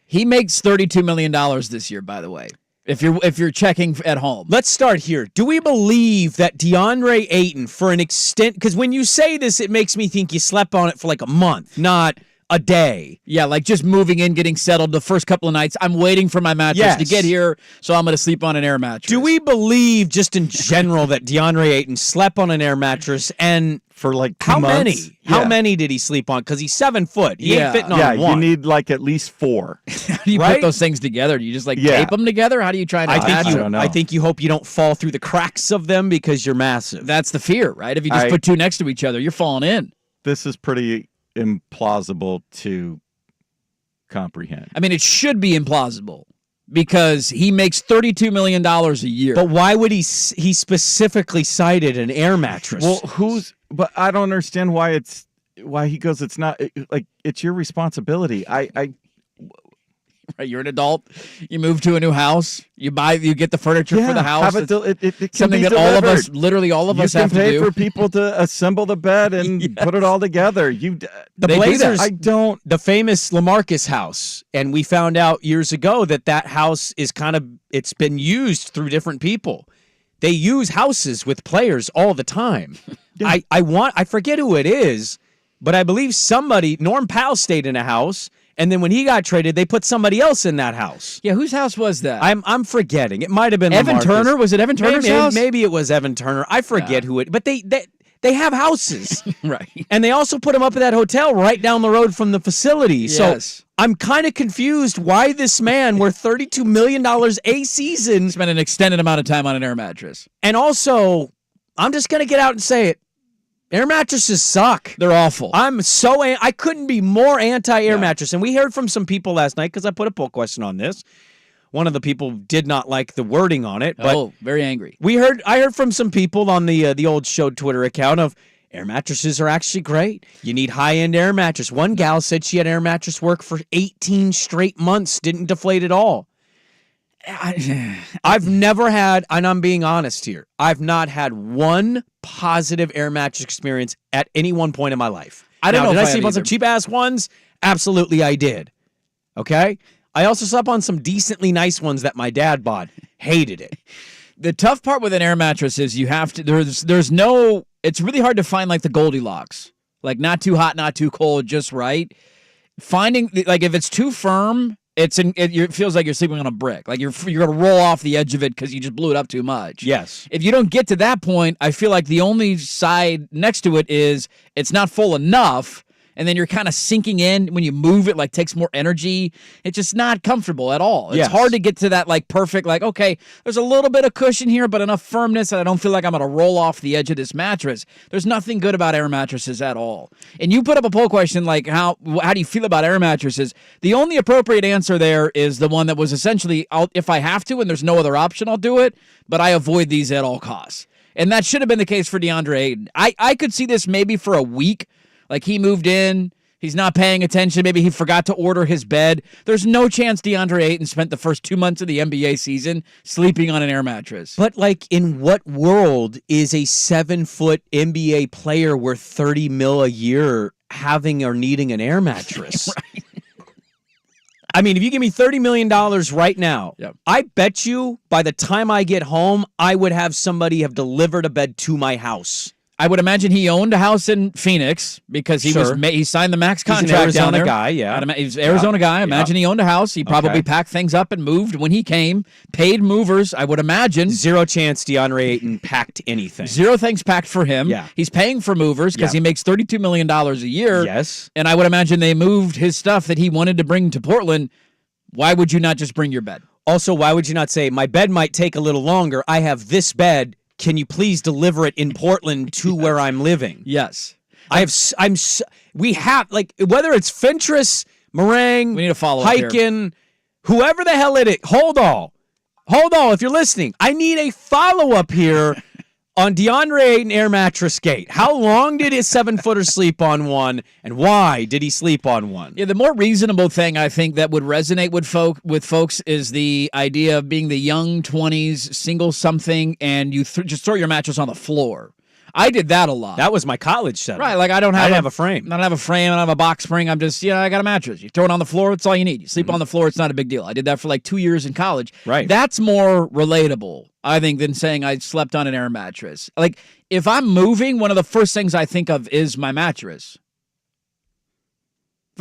He makes $32 million this year, by the way. If you're checking at home. Let's start here. Do we believe that DeAndre Ayton, for an extent, because when you say this, it makes me think you slept on it for like a month, not a day. Yeah, like just moving in, getting settled the first couple of nights. I'm waiting for my mattress to Yes. get here, so I'm going to sleep on an air mattress. Do we believe, just in general, that DeAndre Ayton slept on an air mattress? And For like 2 how months. many? How many did he sleep on? Because he's 7 foot. He Yeah. ain't fitting on Yeah, one. you need like at least 4. How do you right? put those things together? Do you just like Yeah. tape them together? How do you try and I attach think them? don't know. I think you hope you don't fall through the cracks of them because you're massive. That's the fear, right? If you just I- put two next to each other, you're falling in. This is pretty implausible to comprehend. I mean, it should be implausible, because he makes $32 million a year. But why would he specifically cited an air mattress? Well, but I don't understand why he goes, it's not like it's your responsibility. Right, you're an adult. You move to a new house. You get the furniture for the house. Have it can something be that delivered. all of us, literally all of us, have to do. You can pay for people to assemble the bed and put it all together. The They do Blazers, that. the famous LaMarcus house, and we found out years ago that house is it's been used through different people. They use houses with players all the time. Yeah. I forget who it is, but I believe Norm Powell stayed in a house. And then when he got traded, they put somebody else in that house. Yeah, whose house was that? I'm forgetting. It might have been Evan LaMarcus. Turner. Was it Evan Turner's house? Maybe it was Evan Turner. I forget who it. But they have houses, right? And they also put him up at that hotel right down the road from the facility. Yes. So I'm kind of confused why this man, worth $32 million a season, Spent an extended amount of time on an air mattress. and also I'm just gonna get out and say it. Air mattresses suck. They're awful. I couldn't be more anti-air mattress. And we heard from some people last night because I put a poll question on this. One of the people did not like the wording on it, but very angry. I heard from some people on the old show Twitter account of air mattresses are actually great. You need high-end air mattress. One gal said she had air mattress work for 18 straight months, didn't deflate at all. I've never had, and I'm being honest here, I've not had one positive air mattress experience at any one point in my life. I don't know Did if I I sleep have on some either. cheap-ass ones? Absolutely I did. Okay? I also slept on some decently nice ones that my dad bought. Hated it. The tough part with an air mattress is you have to, there's no, it's really hard to find like the Goldilocks. Like not too hot, not too cold, just right. Finding, like if it's too firm, it feels like you're sleeping on a brick. Like you're going to roll off the edge of it because you just blew it up too much. Yes. If you don't get to that point, I feel like the only side next to it is it's not full enough, and then you're kind of sinking in when you move it, like takes more energy. It's just not comfortable at all. It's Yes. hard to get to that like perfect, like, okay, there's a little bit of cushion here, but enough firmness that I don't feel like I'm going to roll off the edge of this mattress. There's nothing good about air mattresses at all. And you put up a poll question like, how do you feel about air mattresses? The only appropriate answer there is the one that was essentially, if I have to and there's no other option, I'll do it, but I avoid these at all costs. And that should have been the case for DeAndre Ayton. I could see this maybe for a week. Like he moved in, he's not paying attention. Maybe he forgot to order his bed. There's no chance DeAndre Ayton spent the first 2 months of the NBA season sleeping on an air mattress. But like, in what world is a 7-foot NBA player worth $30 million a year having or needing an air mattress? Right. I mean, if you give me $30 million right now, Yep. I bet you by the time I get home, I would have somebody have delivered a bed to my house. I would imagine he owned a house in Phoenix because he Sure. he signed the max He's an contract down Arizona there. guy, yeah. He's an Arizona guy. I imagine he owned a house. He probably Okay. packed things up and moved when he came. Paid movers, I would imagine. Zero chance DeAndre Ayton packed anything. Zero things packed for him. Yeah. He's paying for movers because Yeah. he makes $32 million a year. Yes. And I would imagine they moved his stuff that he wanted to bring to Portland. Why would you not just bring your bed? Also, why would you not say, my bed might take a little longer. I have this bed. Can you please deliver it in Portland to where I'm living? Yes. We have, like, whether it's Fentress, Meringue, We need a follow-up here. Hyken, whoever the hell it is. Hold on, if you're listening. I need a follow-up here on DeAndre Ayton air mattress gate. How long did his 7-footer sleep on one, and why did he sleep on one? Yeah, the more reasonable thing I think that would resonate with folks is the idea of being the young 20s, single something, and you just throw your mattress on the floor. I did that a lot. That was my college setup. Right, like I didn't have a frame. I don't have a frame. I don't have a box spring. I'm just, I got a mattress. You throw it on the floor. It's all you need. You sleep on the floor. It's not a big deal. I did that for like 2 years in college. Right. That's more relatable, I think, than saying I slept on an air mattress. Like if I'm moving, one of the first things I think of is my mattress.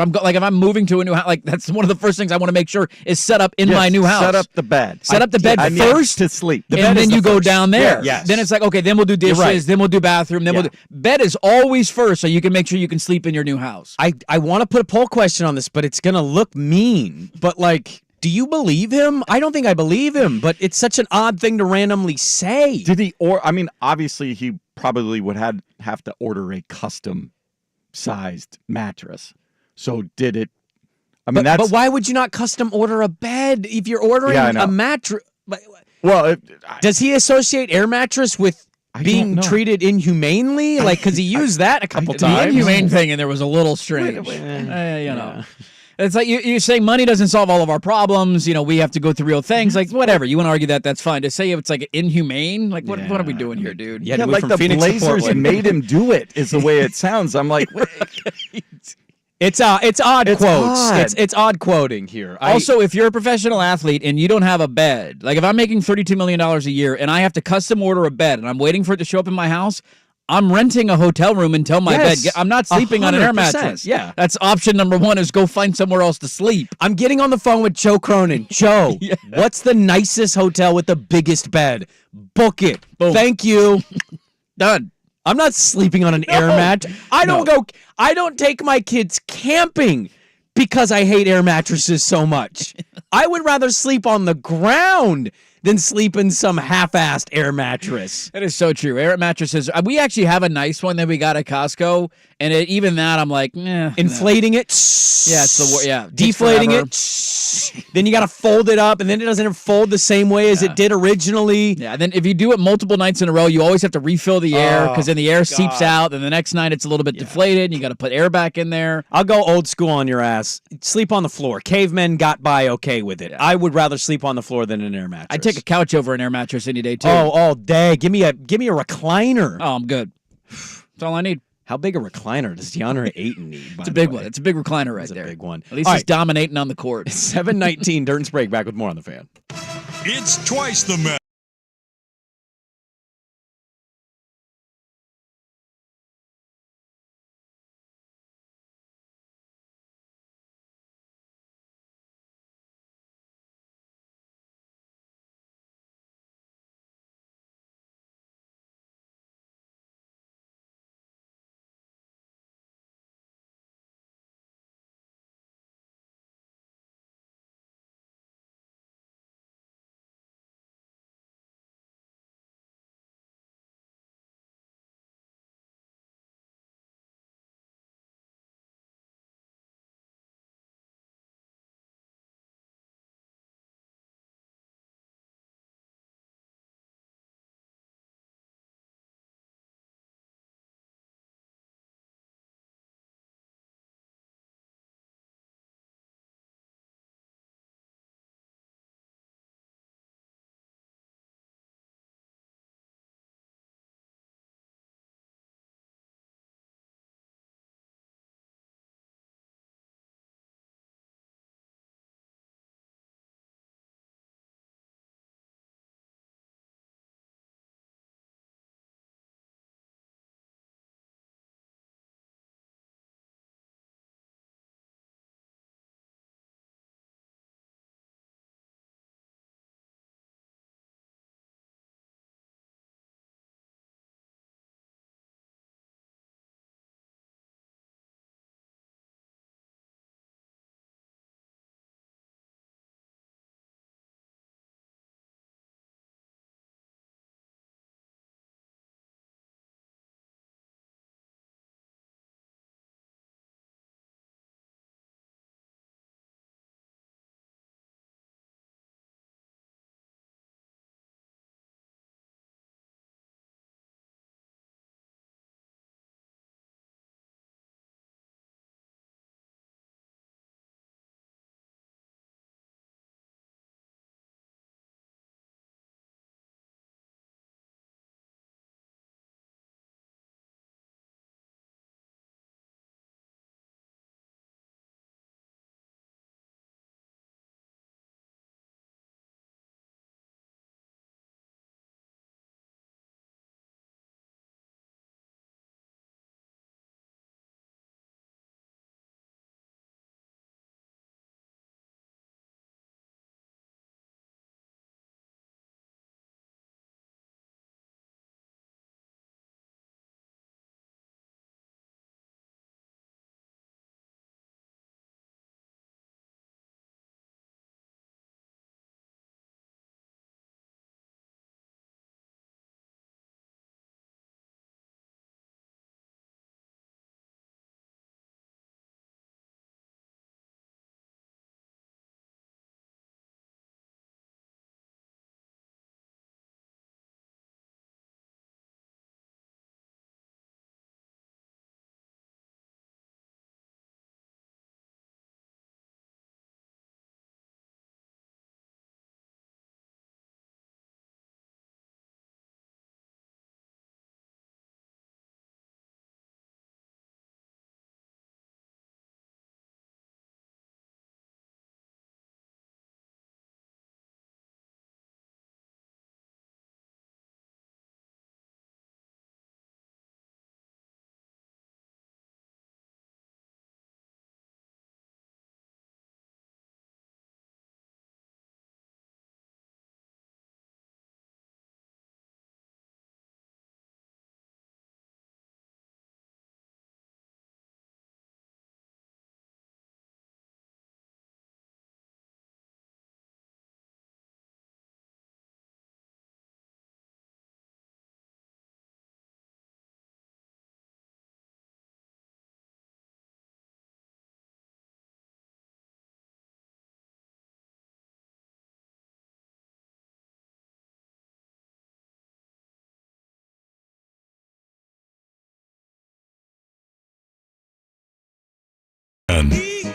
If I'm moving to a new house, like that's one of the first things I want to make sure is set up in my new house. Set up the bed. Set up the bed I need first to sleep. and then you go down there. Yes. Then it's like, okay, then we'll do dishes, right. then we'll do bathroom, then we'll do... Bed is always first, so you can make sure you can sleep in your new house. I want to put a poll question on this, but it's going to look mean. But, like, do you believe him? I don't think I believe him, but it's such an odd thing to randomly say. Did he, obviously he probably would have to order a custom sized mattress. So did it I mean, but why would you not custom order a bed if you're ordering Yeah, I know. a mattress? well. Does he associate air mattress with I don't being know. treated inhumanely? Like, because he used that a couple The times. inhumane thing, and there was a little strange. You know. It's like you're saying money doesn't solve all of our problems. You know, we have to go through real things. Like, whatever. You want to argue that, that's fine. To say it's like inhumane, like, what are we doing here, dude? Yeah, like the Blazers made him do it. Is the way it sounds. I'm like, wait. It's odd quotes. odd. It's odd quoting here. Also, if you're a professional athlete and you don't have a bed, like if I'm making $32 million a year and I have to custom order a bed and I'm waiting for it to show up in my house, I'm renting a hotel room until my Yes, bed. I'm not sleeping on an air 100%, mattress. yeah. That's option number one, is go find somewhere else to sleep. I'm getting on the phone with Joe Cronin. Joe, what's the nicest hotel with the biggest bed? Book it. Boom. Thank you. Done. I'm not sleeping on an air mat. I don't take my kids camping because I hate air mattresses so much. I would rather sleep on the ground than sleep in some half-assed air mattress. That is so true. Air mattresses. We actually have a nice one that we got at Costco, and even that, I'm like, Inflating it. Yeah, it's the deflating forever. it. Then you got to fold it up, and then it doesn't fold the same way as it did originally. Yeah, and then if you do it multiple nights in a row, you always have to refill the air because then the air seeps out. Then the next night it's a little bit deflated, and you got to put air back in there. I'll go old school on your ass. Sleep on the floor. Cavemen got by okay with it. I would rather sleep on the floor than an air mattress. I'd take a couch over an air mattress any day too. Oh, all day. Give me a recliner. Oh, I'm good. That's all I need. How big a recliner does DeAndre Ayton need? It's a big one. It's a big recliner right there. It's a big one. At least All he's right. dominating on the court. 7:19. Dirt and Sprague back with more on the Fan. It's twice the men.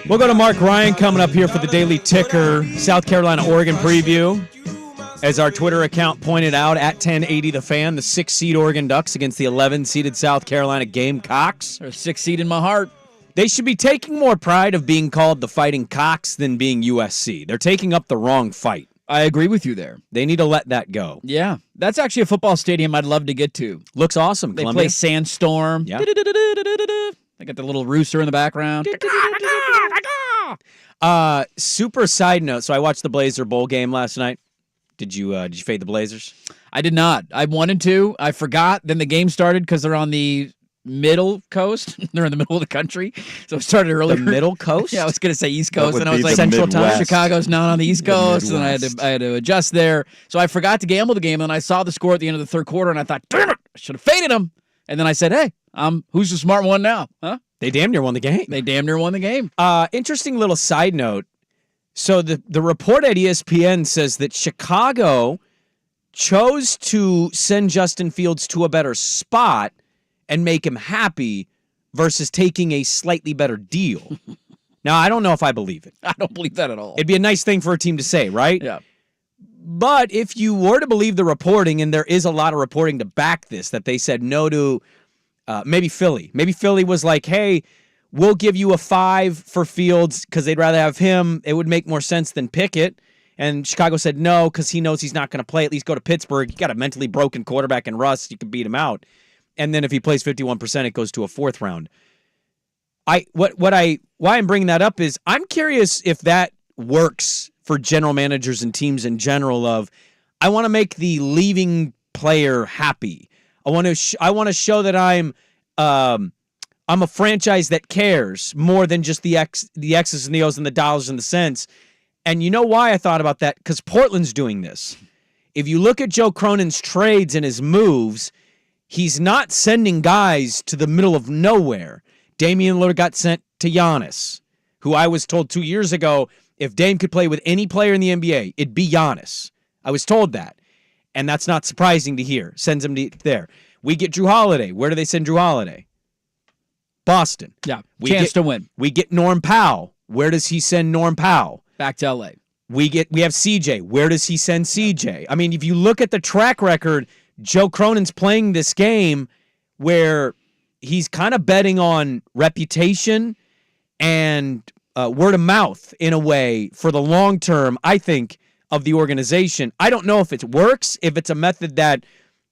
We'll go to Mark Ryan coming up here for the Daily Ticker South Carolina-Oregon preview. As our Twitter account pointed out, at 1080 The Fan, the 6-seed Oregon Ducks against the 11-seeded South Carolina Gamecocks. They're 6 seed in my heart. They should be taking more pride of being called the Fighting Cocks than being USC. They're taking up the wrong fight. I agree with you there. They need to let that go. Yeah, that's actually a football stadium I'd love to get to. Looks awesome, They Columbia. play Sandstorm. Yeah. They got the little rooster in the background. Super side note. So I watched the Blazer Bowl game last night. Did you fade the Blazers? I did not. I wanted to. I forgot. Then the game started because they're on the middle coast. They're in the middle of the country. So it started earlier. The middle coast? Yeah, I was going to say East That Coast. would And I was be like, the Central time? Midwest. Chicago's not on the East Coast. And Midwest. I had to adjust there. So I forgot to gamble the game. And I saw the score at the end of the third quarter. And I thought, damn it, I should have faded them. And then I said, hey, who's the smart one now? Huh? They damn near won the game. They damn near won the game. Interesting little side note. So the report at ESPN says that Chicago chose to send Justin Fields to a better spot and make him happy versus taking a slightly better deal. Now, I don't know if I believe it. I don't believe that at all. It'd be a nice thing for a team to say, right? Yeah. But if you were to believe the reporting, and there is a lot of reporting to back this, that they said no to maybe Philly. Maybe Philly was like, hey, we'll give you a 5 for Fields because they'd rather have him. It would make more sense than Pickett. And Chicago said no because he knows he's not going to play. At least go to Pittsburgh. You got a mentally broken quarterback in Russ. You can beat him out. And then if he plays 51%, it goes to a 4th round. Why I'm bringing that up is I'm curious if that works for general managers and teams in general. I want to make the leaving player happy. I want to show that I'm a franchise that cares more than just the X's and the O's and the dollars and the cents. And you know why I thought about that? Because Portland's doing this. If you look at Joe Cronin's trades and his moves, he's not sending guys to the middle of nowhere. Damian Lillard got sent to Giannis, who I was told 2 years ago, if Dame could play with any player in the NBA, it'd be Giannis. I was told that. And that's not surprising to hear. Sends him there. We get Drew Holiday. Where do they send Drew Holiday? Boston. Yeah, chance to win. We get Norm Powell. Where does he send Norm Powell? Back to L.A. We have CJ. Where does he send CJ? I mean, if you look at the track record, Joe Cronin's playing this game where he's kind of betting on reputation and word of mouth in a way for the long term, I think, of the organization. I don't know if it works, if it's a method that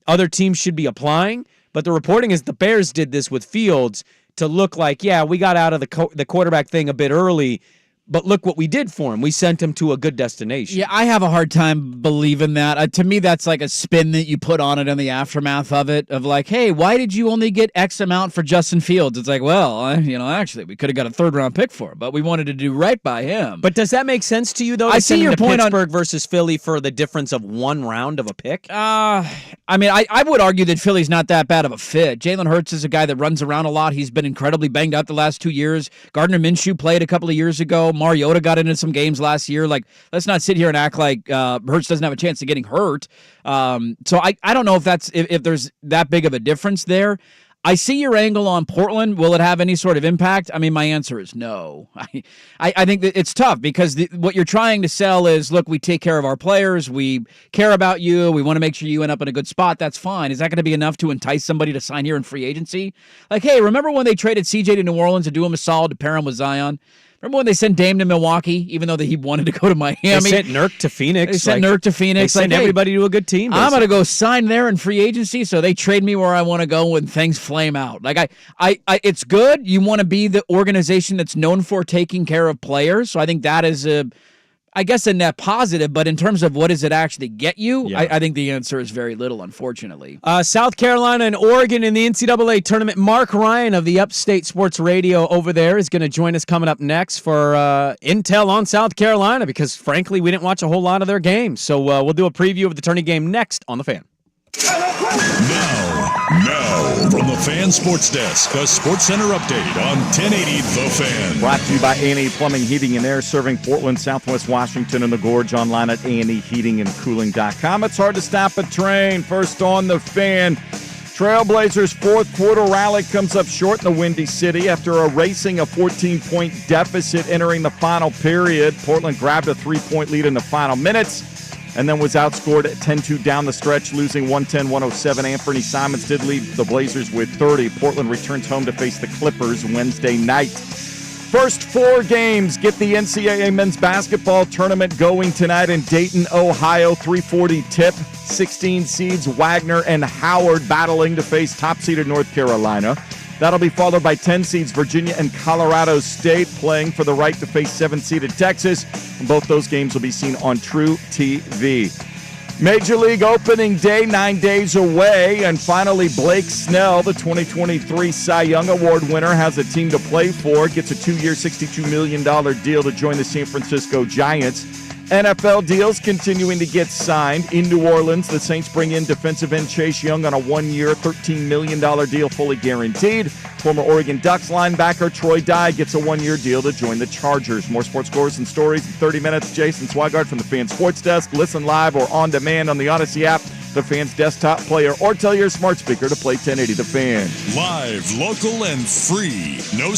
other teams should be applying, but the reporting is the Bears did this with Fields to look like, yeah, we got out of the quarterback thing a bit early, but look what we did for him. We sent him to a good destination. Yeah, I have a hard time believing that. To me, that's like a spin that you put on it in the aftermath of it, of like, hey, why did you only get X amount for Justin Fields? It's like, well, actually, we could have got a 3rd-round pick for him, but we wanted to do right by him. But does that make sense to you, though? I see your point Pittsburgh versus Philly for the difference of 1 round of a pick? I would argue that Philly's not that bad of a fit. Jalen Hurts is a guy that runs around a lot. He's been incredibly banged up the last 2 years. Gardner Minshew played a couple of years ago. Mariota got into some games last year. Like, let's not sit here and act like Hurts doesn't have a chance of getting hurt. So I don't know if there's that big of a difference there. I see your angle on Portland. Will it have any sort of impact? I mean, my answer is no. I think that it's tough because what you're trying to sell is, look, we take care of our players. We care about you. We want to make sure you end up in a good spot. That's fine. Is that going to be enough to entice somebody to sign here in free agency? Like, hey, remember when they traded CJ to New Orleans to do him a solid to pair him with Zion? Remember when they sent Dame to Milwaukee, even though he wanted to go to Miami? They sent Nurk to Phoenix. They sent Nurk to Phoenix. They sent everybody to a good team. I'm going to go sign there in free agency, so they trade me where I want to go when things flame out. Like it's good. You want to be the organization that's known for taking care of players. So I think that is a net positive. But in terms of what does it actually get you, yeah. I think the answer is very little, unfortunately. South Carolina and Oregon in the NCAA tournament. Mark Ryan of the Upstate Sports Radio over there is going to join us coming up next for intel on South Carolina because, frankly, we didn't watch a whole lot of their games. So we'll do a preview of the tourney game next on The Fan. Now, from the Fan Sports Desk, a Sports Center update on 1080 The Fan. Brought to you by A&E Plumbing, Heating, and Air, serving Portland, Southwest Washington, and the Gorge. Online at A&EHeatingandCooling.com. It's hard to stop a train. First on The Fan, Trailblazers' fourth quarter rally comes up short in the Windy City after erasing a 14-point deficit entering the final period. Portland grabbed a 3-point lead in the final minutes and then was outscored 10-2 down the stretch, losing 110-107. Anthony Simons did lead the Blazers with 30. Portland returns home to face the Clippers Wednesday night. First 4 games get the NCAA men's basketball tournament going tonight in Dayton, Ohio. 3:40 tip. 16 seeds Wagner and Howard battling to face top-seeded North Carolina. That'll be followed by 10 seeds Virginia and Colorado State playing for the right to face 7-seeded Texas. And both those games will be seen on True TV. Major League opening day 9 days away. And finally, Blake Snell, the 2023 Cy Young Award winner, has a team to play for. Gets a 2-year, $62 million deal to join the San Francisco Giants. NFL deals continuing to get signed. In New Orleans, the Saints bring in defensive end Chase Young on a 1-year, $13 million deal fully guaranteed. Former Oregon Ducks linebacker Troy Dye gets a 1-year deal to join the Chargers. More sports scores and stories in 30 minutes. Jason Swigard from the Fan Sports Desk. Listen live or on demand on the Odyssey app, the Fan's desktop player, or tell your smart speaker to play 1080 The Fan. Live, local, and free. No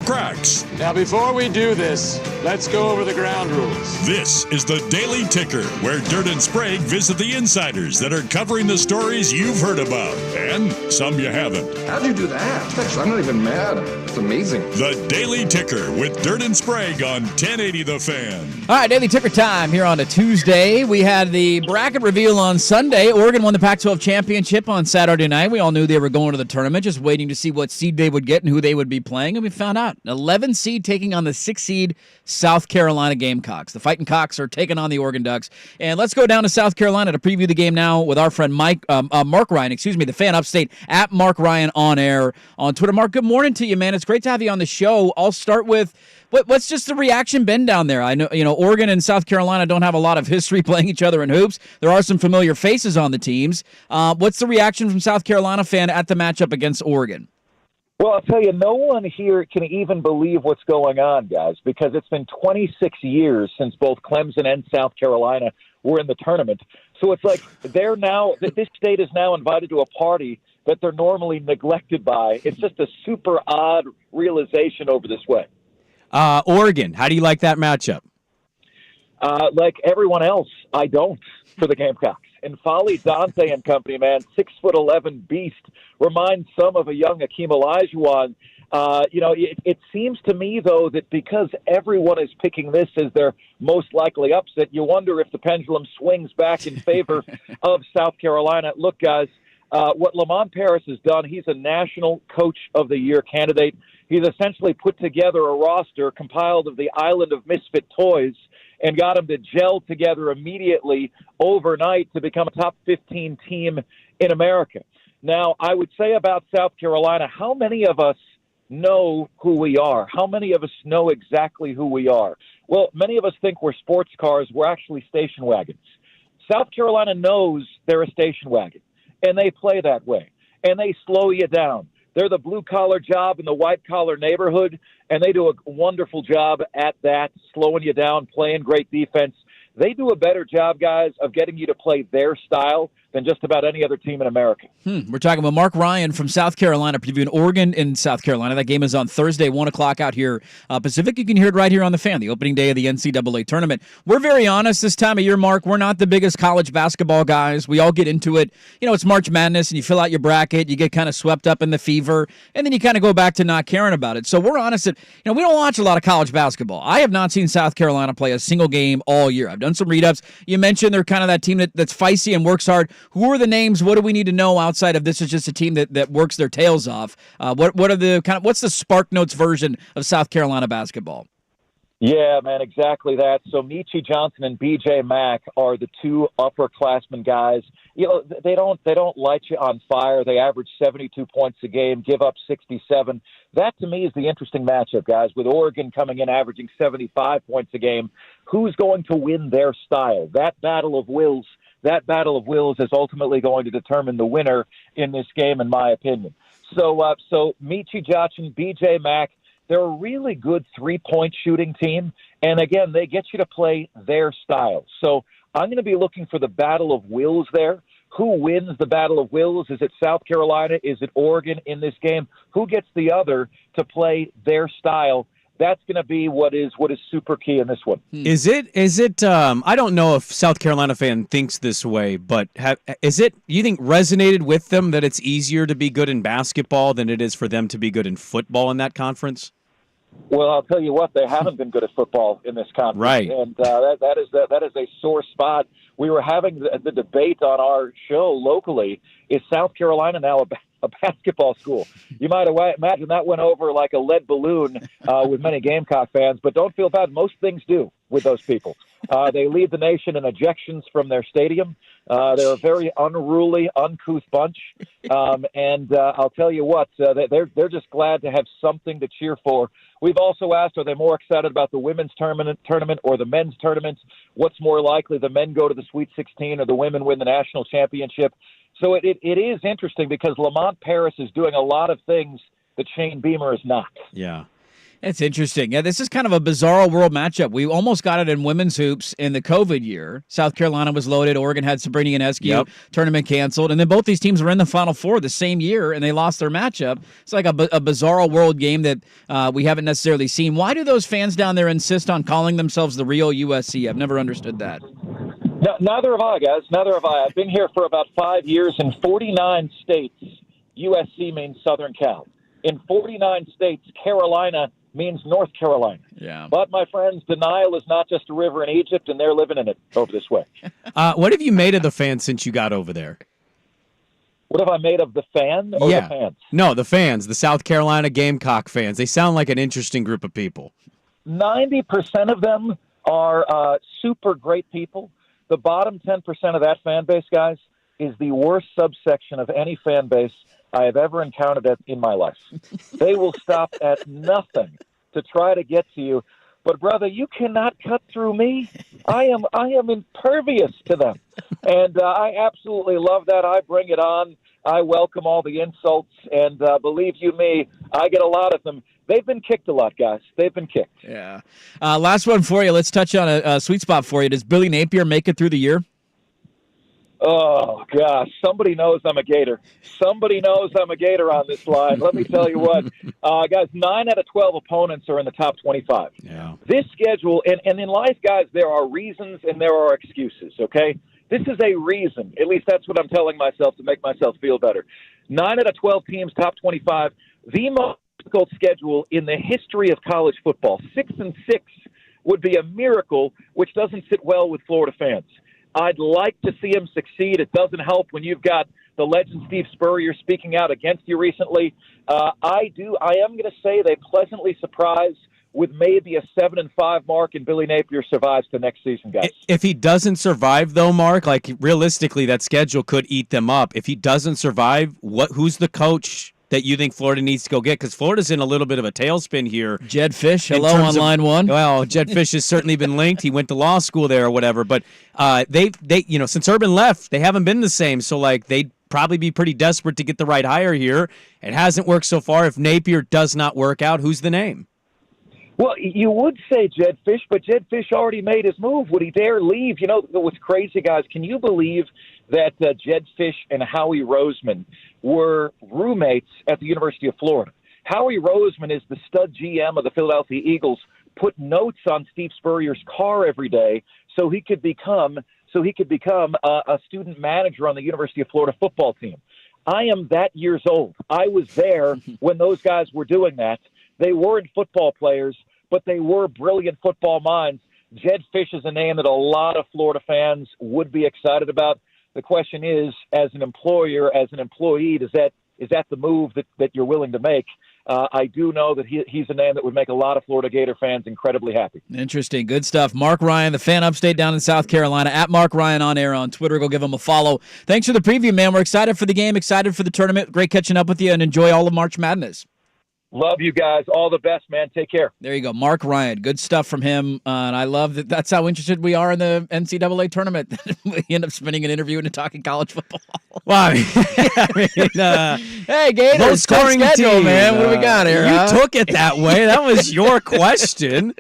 cracks. Now, before we do this, let's go over the ground rules. This is the Daily Ticker, where Dirt and Sprague visit the insiders that are covering the stories you've heard about, and some you haven't. How'd you do that? Actually, I'm not even mad. It's amazing. The Daily Ticker with Dirt and Sprague on 1080 The Fan. All right, Daily Ticker time here on a Tuesday. We had the bracket reveal on Sunday. Oregon won the Pac-12 championship on Saturday night. We all knew they were going to the tournament, just waiting to see what seed they would get and who they would be playing, and we found out. 11 seed taking on the 6 seed South Carolina Gamecocks. The Fighting Cocks are taking on the Oregon Ducks. And let's go down to South Carolina to preview the game now with our friend Mark Ryan, the fan upstate, at Mark Ryan on air on Twitter. Mark, good morning to you, man. It's great to have you on the show. I'll start with what's just the reaction been down there? I know, Oregon and South Carolina don't have a lot of history playing each other in hoops. There are some familiar faces on the teams. What's the reaction from South Carolina fan at the matchup against Oregon? Well, I'll tell you, no one here can even believe what's going on, guys, because it's been 26 years since both Clemson and South Carolina were in the tournament. So it's like this state is now invited to a party that they're normally neglected by. It's just a super odd realization over this way. Oregon, how do you like that matchup? Like everyone else, I don't for the Gamecocks. And Folly Dante and company, man, 6'11" beast, reminds some of a young Akeem Olajuwon. It seems to me, though, that because everyone is picking this as their most likely upset, you wonder if the pendulum swings back in favor of South Carolina. Look, guys, what Lamont Paris has done, he's a National Coach of the Year candidate. He's essentially put together a roster compiled of the island of misfit toys and got them to gel together immediately overnight to become a top 15 team in America. Now, I would say about South Carolina, how many of us know who we are? How many of us know exactly who we are? Well, many of us think we're sports cars. We're actually station wagons. South Carolina knows they're a station wagon, and they play that way, and they slow you down. They're the blue-collar job in the white-collar neighborhood, and they do a wonderful job at that, slowing you down, playing great defense. They do a better job, guys, of getting you to play their style than just about any other team in America. We're talking about Mark Ryan from South Carolina, previewing Oregon in South Carolina. That game is on Thursday, 1 o'clock out here Pacific. You can hear it right here on The Fan, the opening day of the NCAA tournament. We're very honest this time of year, Mark. We're not the biggest college basketball guys. We all get into it. It's March Madness, and you fill out your bracket. You get kind of swept up in the fever, and then you kind of go back to not caring about it. So we're honest that we don't watch a lot of college basketball. I have not seen South Carolina play a single game all year. I've done some read-ups. You mentioned they're kind of that team that's feisty and works hard. Who are the names? What do we need to know outside of this is just a team that works their tails off? What are the what's the Spark Notes version of South Carolina basketball? Yeah, man, exactly that. So Michi Johnson and BJ Mack are the two upperclassmen guys. They don't light you on fire. They average 72 points a game, give up 67. That to me is the interesting matchup, guys. With Oregon coming in averaging 75 points a game, who's going to win their style? That battle of wills is ultimately going to determine the winner in this game, in my opinion. So Michi Johnson, BJ Mack, they're a really good three-point shooting team. And, again, they get you to play their style. So I'm going to be looking for the battle of wills there. Who wins the battle of wills? Is it South Carolina? Is it Oregon in this game? Who gets the other to play their style? That's going to be what is super key in this one. Is it? I don't know if South Carolina fan thinks this way, but you think resonated with them that it's easier to be good in basketball than it is for them to be good in football in that conference? Well, I'll tell you what, they haven't been good at football in this conference, right? And that is a sore spot. We were having the debate on our show locally: is South Carolina now a basketball school? You might imagine that went over like a lead balloon with many Gamecock fans. But don't feel bad; most things do with those people. They lead the nation in ejections from their stadium. They're a very unruly, uncouth bunch. And I'll tell you what, they're just glad to have something to cheer for. We've also asked, are they more excited about the women's tournament or the men's tournament? What's more likely, the men go to the Sweet 16 or the women win the national championship? So it is interesting because Lamont Paris is doing a lot of things that Shane Beamer is not. Yeah. It's interesting. Yeah, this is kind of a bizarre world matchup. We almost got it in women's hoops in the COVID year. South Carolina was loaded. Oregon had Sabrina Ionescu. Yep. Tournament canceled. And then both these teams were in the Final Four the same year, and they lost their matchup. It's like a bizarre world game that we haven't necessarily seen. Why do those fans down there insist on calling themselves the real USC? I've never understood that. No, neither have I, guys. Neither have I. I've been here for about 5 years. In 49 states, USC means Southern Cal. In 49 states, Carolina means North Carolina. Yeah. But, my friends, denial is not just a river in Egypt, and they're living in it over this way. What have you made of the fans since you got over there? What have I made of the fan or the fans? No, the fans, the South Carolina Gamecock fans. They sound like an interesting group of people. 90% of them are super great people. The bottom 10% of that fan base, guys, is the worst subsection of any fan base I have ever encountered in my life. They will stop at nothing to try to get to you. But, brother, you cannot cut through me. I am impervious to them. And I absolutely love that. I bring it on. I welcome all the insults. And believe you me, I get a lot of them. They've been kicked a lot, guys. They've been kicked. Yeah. Last one for you. Let's touch on a sweet spot for you. Does Billy Napier make it through the year? Oh, gosh. Somebody knows I'm a Gator. Somebody knows I'm a Gator on this line. Let me tell you what. Guys, 9 out of 12 opponents are in the top 25. Yeah. This schedule, and in life, guys, there are reasons and there are excuses, okay? This is a reason. At least that's what I'm telling myself to make myself feel better. 9 out of 12 teams, top 25. The most difficult schedule in the history of college football. 6-6 would be a miracle, which doesn't sit well with Florida fans. I'd like to see him succeed. It doesn't help when you've got the legend Steve Spurrier speaking out against you recently. I am going to say they pleasantly surprised with maybe a 7-5 mark, and Billy Napier survives the next season, guys. If he doesn't survive, though, Mark, like realistically, that schedule could eat them up. If he doesn't survive, who's the coach that you think Florida needs to go get? Because Florida's in a little bit of a tailspin here. Jed Fish, hello on line one. Well, Jed Fish has certainly been linked. He went to law school there or whatever. But they since Urban left, they haven't been the same. So they'd probably be pretty desperate to get the right hire here. It hasn't worked so far. If Napier does not work out, who's the name? Well, you would say Jed Fish, but Jed Fish already made his move. Would he dare leave? You know what's crazy, guys? Can you believe that Jed Fish and Howie Roseman were roommates at the University of Florida? Howie Roseman is the stud GM of the Philadelphia Eagles, put notes on Steve Spurrier's car every day so he could become a student manager on the University of Florida football team. I am that years old. I was there when those guys were doing that. They weren't football players, but they were brilliant football minds. Jed Fish is a name that a lot of Florida fans would be excited about. The question is, as an employer, as an employee, is that the move that you're willing to make? I do know that he's a name that would make a lot of Florida Gator fans incredibly happy. Interesting. Good stuff. Mark Ryan, the fan upstate down in South Carolina, at Mark Ryan on air on Twitter. Go give him a follow. Thanks for the preview, man. We're excited for the game, excited for the tournament. Great catching up with you, and enjoy all of March Madness. Love you guys. All the best, man. Take care. There you go. Mark Ryan. Good stuff from him. And I love that that's how interested we are in the NCAA tournament. We end up spinning an interview into talking college football. Well, hey, Gators, low scoring schedule, team, man. What do we got here? You took it that way. That was your question.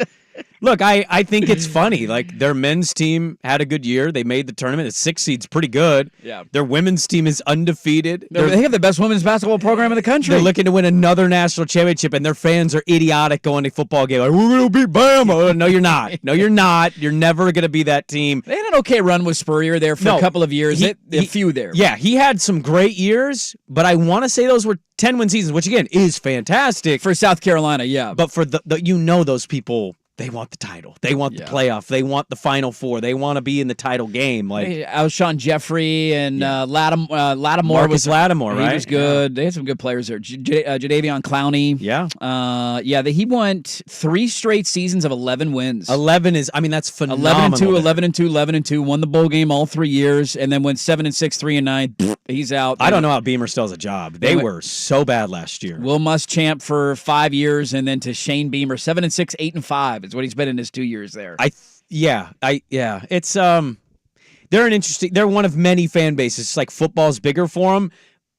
Look, I think it's funny. Like, their men's team had a good year. They made the tournament. The 6 seed's pretty good. Yeah. Their women's team is undefeated. They have the best women's basketball program in the country. They're looking to win another national championship, and their fans are idiotic going to football game. Like, we're going to beat Bama. No, you're not. No, you're not. You're never going to be that team. They had an okay run with Spurrier there for a couple of years. A few there. Yeah, he had some great years, but I want to say those were 10-win seasons, which, again, is fantastic. For South Carolina, yeah. But for those people, they want the title. They want the playoff. They want the Final Four. They want to be in the title game. Like Alshon Jeffrey and Lattimore. Marcus Lattimore, right? He was good. They had some good players there. Jadeveon Clowney. Yeah. He went 3 straight seasons of 11 wins. 11 is, that's phenomenal. 11-2, 11-2. Won the bowl game all 3 years, and then went 7-6, 3-9. He's out. I don't know how Beamer still has a job. They were so bad last year. Will Muschamp for 5 years, and then to Shane Beamer, 7-6, 8-5 is what he's been in his 2 years there. It's they're one of many fan bases. It's like football's bigger for them.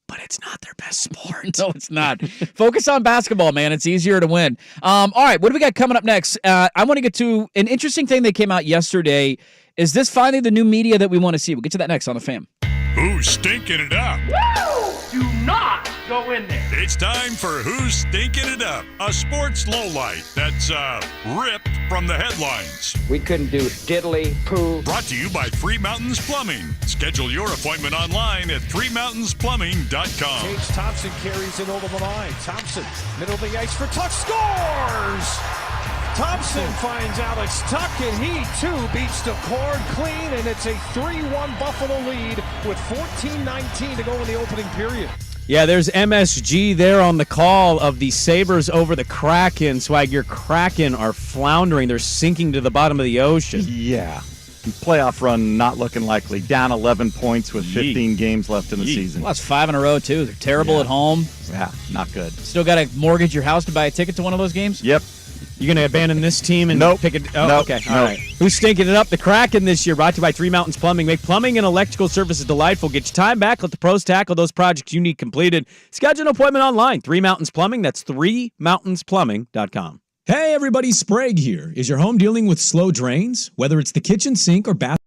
but it's not their best sport. No, it's not. Focus on basketball, man. It's easier to win. All right, what do we got coming up next? I want to get to an interesting thing that came out yesterday. Is this finally the new media that we want to see? We'll get to that next on The Fan. Who's stinking it up? Do not go in there. It's time for Who's Stinking It Up, a sports lowlight that's ripped from the headlines. We couldn't do diddly poo. Brought to you by Three Mountains Plumbing. Schedule your appointment online at threemountainsplumbing.com. James Thompson carries it over the line. Thompson, middle of the ice for Tuck, scores! Thompson finds Alex Tuck, and he too beats the cord clean, and it's a 3-1 Buffalo lead with 14:19 to go in the opening period. Yeah, there's MSG there on the call of the Sabres over the Kraken. Swag, your Kraken are floundering. They're sinking to the bottom of the ocean. Yeah. Playoff run not looking likely. Down 11 points with 15 games left in the season. Well, that's 5 in a row, too. They're terrible at home. Yeah, not good. Still got to mortgage your house to buy a ticket to one of those games? Yep. You going to abandon this team and Nope. pick it? Oh, Nope. okay. Nope. All right. Who's stinking it up? The Kraken this year, brought to you by Three Mountains Plumbing. Make plumbing and electrical services delightful. Get your time back. Let the pros tackle those projects you need completed. Schedule an appointment online. Three Mountains Plumbing. That's threemountainsplumbing.com. Hey, everybody. Sprague here. Is your home dealing with slow drains? Whether it's the kitchen sink or bathroom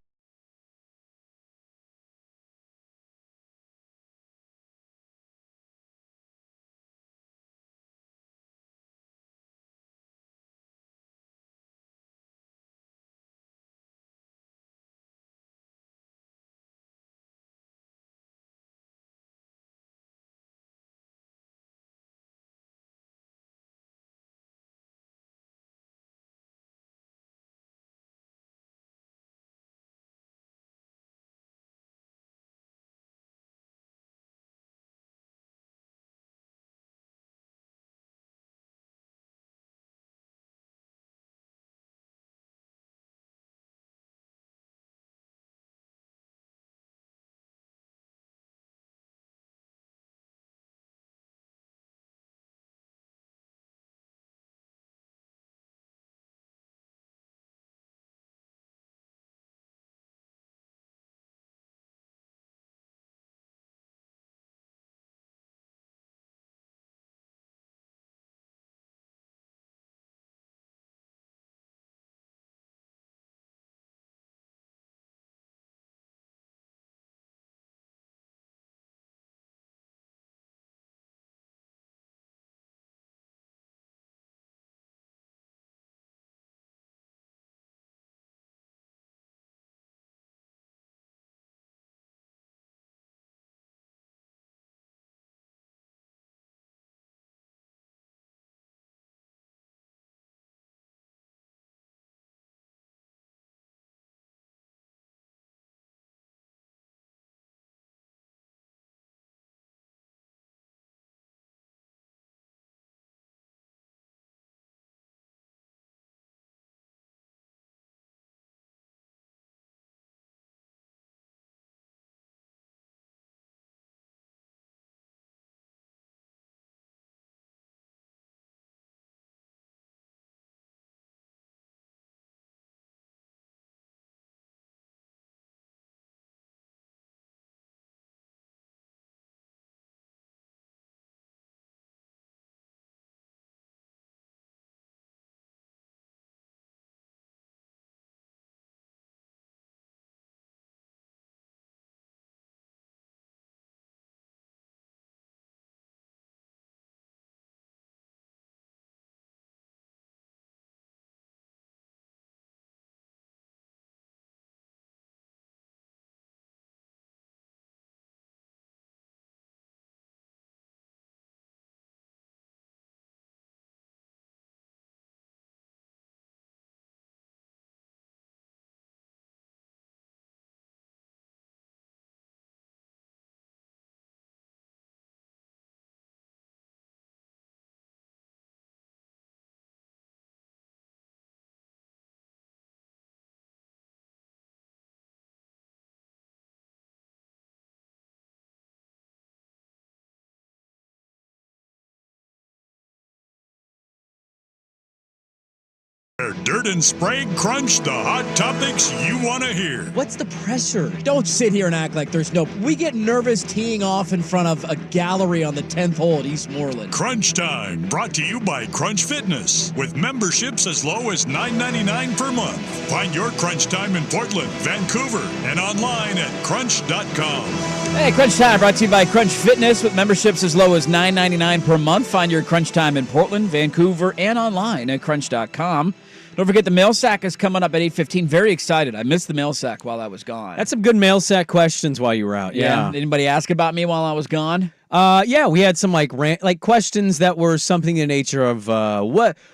where Dirt and Sprague crunch the hot topics you want to hear. What's the pressure? Don't sit here and act like there's no. We get nervous teeing off in front of a gallery on the 10th hole at Eastmoreland. Crunch Time, brought to you by Crunch Fitness, with memberships as low as $9.99 per month. Find your Crunch Time in Portland, Vancouver, and online at crunch.com. Hey, Crunch Time brought to you by Crunch Fitness with memberships as low as $9.99 per month. Find your Crunch Time in Portland, Vancouver, and online at crunch.com. Don't forget the mail sack is coming up at 8:15. Very excited. I missed the mail sack while I was gone. That's some good mail sack questions while you were out. Yeah. Anybody ask about me while I was gone? Yeah, we had some like questions that were something in the nature of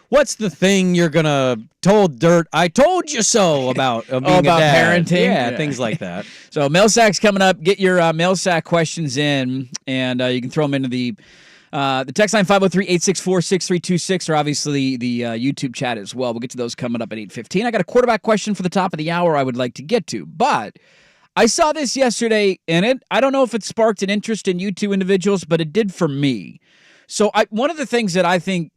what's the thing you're gonna told Dirt I told you so about being about a dad. parenting, yeah, things like that. So mail sack's coming up. Get your mail sack questions in, and you can throw them into the text line 503-864-6326, or obviously the YouTube chat as well. We'll get to those coming up at 8:15. I got a quarterback question for the top of the hour I would like to get to, but I saw this yesterday, and I don't know if it sparked an interest in you two individuals, but it did for me. So one of the things that I think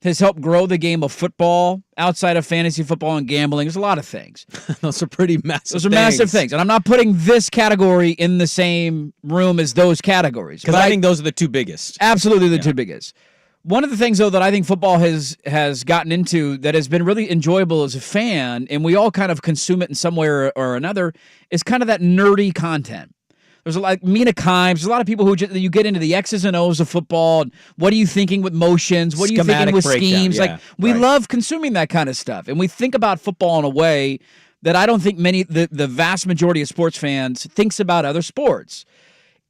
has helped grow the game of football outside of fantasy football and gambling, there's a lot of things. Those are pretty massive Those are massive things. And I'm not putting this category in the same room as those categories. Because I think those are the two biggest. Absolutely the two biggest. One of the things, though, that I think football has gotten into that has been really enjoyable as a fan, and we all kind of consume it in some way or another, is kind of that nerdy content. There's a lot like Mina Kimes. There's a lot of people who you get into the X's and O's of football. And what are you thinking with motions? What are you thinking with schemes? Yeah, we love consuming that kind of stuff, and we think about football in a way that I don't think the vast majority of sports fans thinks about other sports.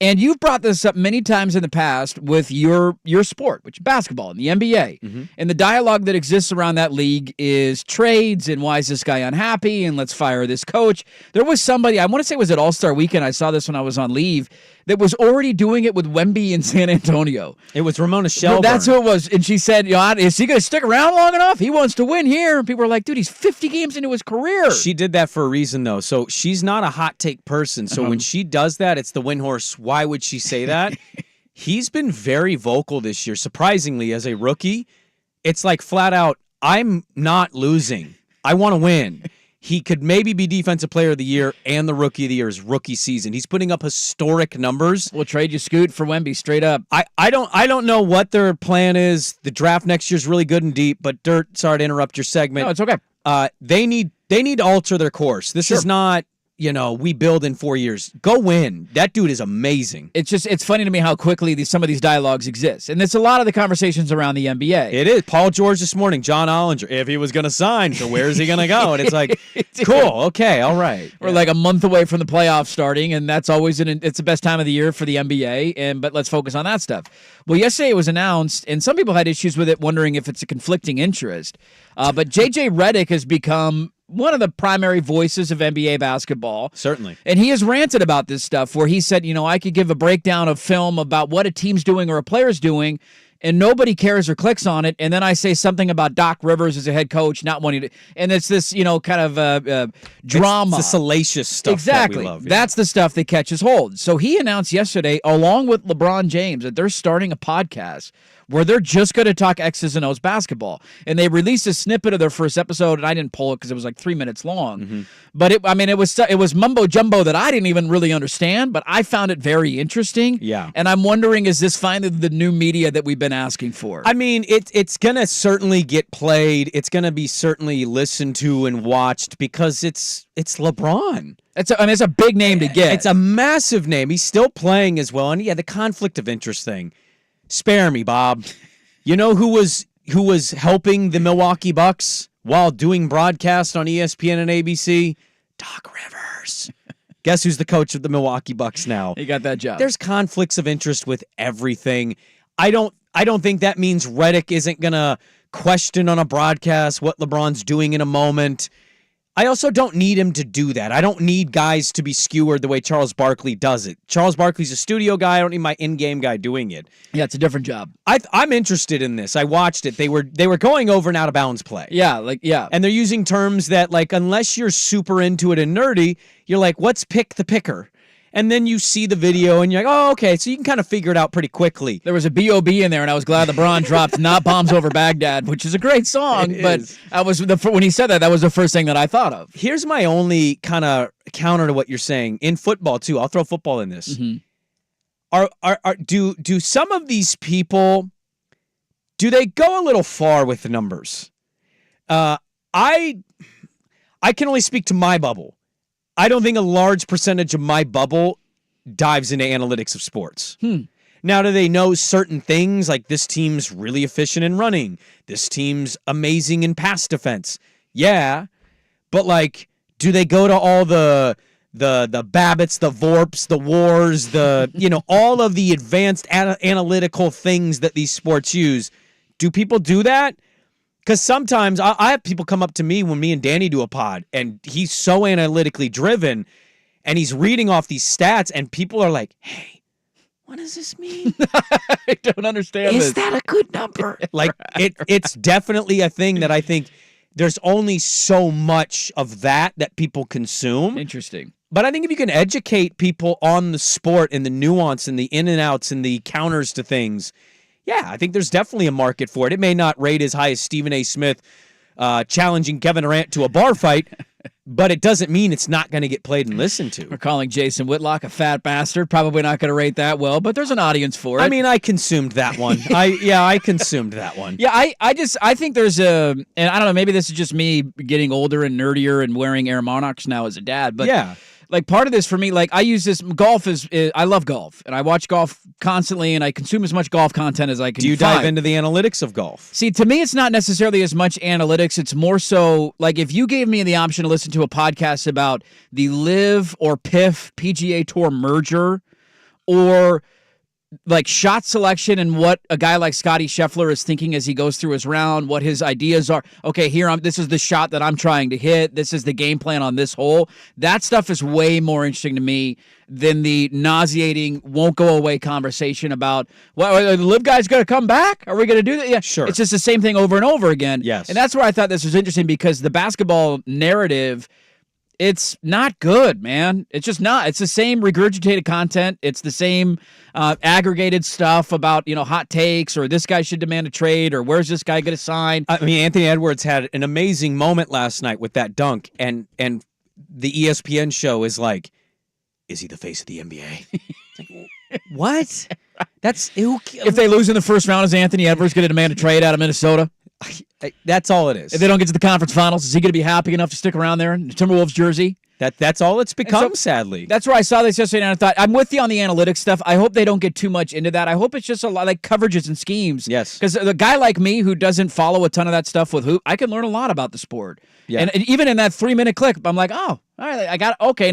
And you've brought this up many times in the past with your sport, which is basketball and the NBA. Mm-hmm. And the dialogue that exists around that league is trades and why is this guy unhappy and let's fire this coach. There was somebody, I want to say it was at All-Star Weekend, I saw this when I was on leave, that was already doing it with Wemby in San Antonio. It was Ramona Shelburne. That's who it was. And she said, is he going to stick around long enough? He wants to win here. And people were like, dude, he's 50 games into his career. She did that for a reason, though. So she's not a hot take person. So when she does that, it's the Windhorse. Why would she say that? He's been very vocal this year, surprisingly, as a rookie. It's like flat out, I'm not losing. I want to win. He could maybe be Defensive Player of the Year and the Rookie of the Year his rookie season. He's putting up historic numbers. We'll trade you Scoot for Wemby straight up. I don't know what their plan is. The draft next year is really good and deep, but Dirt, sorry to interrupt your segment. No, it's okay. They need to alter their course. This is not, we build in 4 years. Go win. That dude is amazing. It's funny to me how quickly some of these dialogues exist. And it's a lot of the conversations around the NBA. It is. Paul George this morning, John Ollinger, if he was going to sign, so where is he going to go? And it's like, cool, okay, all right. We're like a month away from the playoffs starting, and that's always it's the best time of the year for the NBA, but let's focus on that stuff. Well, yesterday it was announced, and some people had issues with it, wondering if it's a conflicting interest. But J.J. Redick has become one of the primary voices of NBA basketball. Certainly. And he has ranted about this stuff where he said, I could give a breakdown of film about what a team's doing or a player's doing, and nobody cares or clicks on it. And then I say something about Doc Rivers as a head coach not wanting to. And it's this, kind of drama. It's the salacious stuff exactly. that we love. Yeah. That's the stuff that catches hold. So he announced yesterday, along with LeBron James, that they're starting a podcast where they're just going to talk X's and O's basketball. And they released a snippet of their first episode, and I didn't pull it because it was like 3 minutes long. Mm-hmm. But it was mumbo jumbo that I didn't even really understand, but I found it very interesting. Yeah. And I'm wondering, is this finally the new media that we've been asking for? I mean, it's going to certainly get played. It's going to be certainly listened to and watched because it's LeBron. It's a big name to get. It's a massive name. He's still playing as well. And yeah, the conflict of interest thing. Spare me, Bob. You know who was helping the Milwaukee Bucks while doing broadcast on ESPN and ABC? Doc Rivers. Guess who's the coach of the Milwaukee Bucks now? He got that job. There's conflicts of interest with everything. I don't think that means Redick isn't gonna question on a broadcast what LeBron's doing in a moment. I also don't need him to do that. I don't need guys to be skewered the way Charles Barkley does it. Charles Barkley's a studio guy. I don't need my in-game guy doing it. Yeah, it's a different job. I'm interested in this. I watched it. They were going over an out-of-bounds play. Yeah, And they're using terms that, unless you're super into it and nerdy, you're like, what's pick the picker? And then you see the video and you're like, oh, okay. So you can kind of figure it out pretty quickly. There was a B.O.B. in there, and I was glad LeBron dropped Not Bombs Over Baghdad, which is a great song. But I was when he said that was the first thing that I thought of. Here's my only kind of counter to what you're saying. In football, too, I'll throw football in this. Do some of these people, do they go a little far with the numbers? I can only speak to my bubble. I don't think a large percentage of my bubble dives into analytics of sports. Now, do they know certain things like this team's really efficient in running? This team's amazing in pass defense. Yeah. But like, do they go to all the Babbitts, the Vorps, the Wars, all of the advanced analytical things that these sports use? Do people do that? Because sometimes I have people come up to me when me and Danny do a pod, and he's so analytically driven, and he's reading off these stats, and people are like, hey, what does this mean? I don't understand this. Is that a good number? Like, it's definitely a thing that I think there's only so much of that people consume. Interesting. But I think if you can educate people on the sport and the nuance and the in and outs and the counters to things, yeah, I think there's definitely a market for it. It may not rate as high as Stephen A. Smith challenging Kevin Durant to a bar fight, but it doesn't mean it's not going to get played and listened to. We're calling Jason Whitlock a fat bastard. Probably not going to rate that well, but there's an audience for it. I mean, I consumed that one. I consumed that one. Yeah, I think there's and I don't know, maybe this is just me getting older and nerdier and wearing Air Monarchs now as a dad, but yeah. Like part of this for me, like I use this, golf is I love golf and I watch golf constantly and I consume as much golf content as I can. Do you dive into the analytics of golf? See, to me, it's not necessarily as much analytics. It's more so like if you gave me the option to listen to a podcast about the Live or PGA Tour merger or like shot selection and what a guy like Scotty Scheffler is thinking as he goes through his round, what his ideas are. Okay, this is the shot that I'm trying to hit. This is the game plan on this hole. That stuff is way more interesting to me than the nauseating, won't go away conversation about, well, are the Live guys going to come back? Are we going to do that? Yeah, sure. It's just the same thing over and over again. Yes. And that's where I thought this was interesting because the basketball narrative, it's not good, man. It's just not. It's the same regurgitated content. It's the same aggregated stuff about, hot takes or this guy should demand a trade or where's this guy going to sign. I mean, Anthony Edwards had an amazing moment last night with that dunk, and the ESPN show is like, is he the face of the NBA? Like, what? If they lose in the first round, is Anthony Edwards going to demand a trade out of Minnesota? That's all it is. If they don't get to the conference finals, is he going to be happy enough to stick around there in the Timberwolves jersey? That's all it's become, sadly. That's where I saw this yesterday, and I thought, I'm with you on the analytics stuff. I hope they don't get too much into that. I hope it's just a lot like coverages and schemes. Yes. Because the guy like me who doesn't follow a ton of that stuff with hoop, I can learn a lot about the sport. Yeah. And even in that 3-minute clip, I'm like, oh, all right,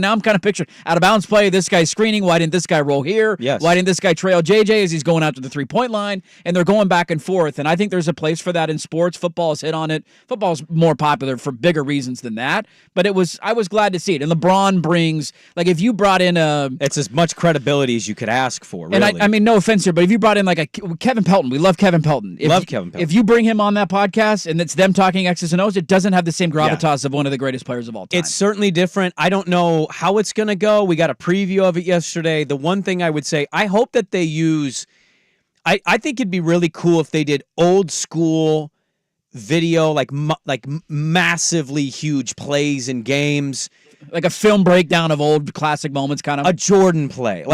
now I'm kind of picturing out of bounds play. This guy's screening. Why didn't this guy roll here? Yes. Why didn't this guy trail JJ as he's going out to the 3-point line? And they're going back and forth. And I think there's a place for that in sports. Football has hit on it. Football's more popular for bigger reasons than that. But I was glad to see it. And LeBron brings, like, if you brought in it's as much credibility as you could ask for. Really. And I mean, no offense here, but if you brought in like a Kevin Pelton, we love Kevin Pelton. Kevin Pelton. If you bring him on that podcast and it's them talking X's and O's, it doesn't have the same gravitas of one of the greatest players of all time. It's certainly different. I don't know how it's going to go. We got a preview of it yesterday. The one thing I would say, I hope that they use, I think it'd be really cool if they did old school video, like massively huge plays and games. Like a film breakdown of old classic moments, kind of. A Jordan play.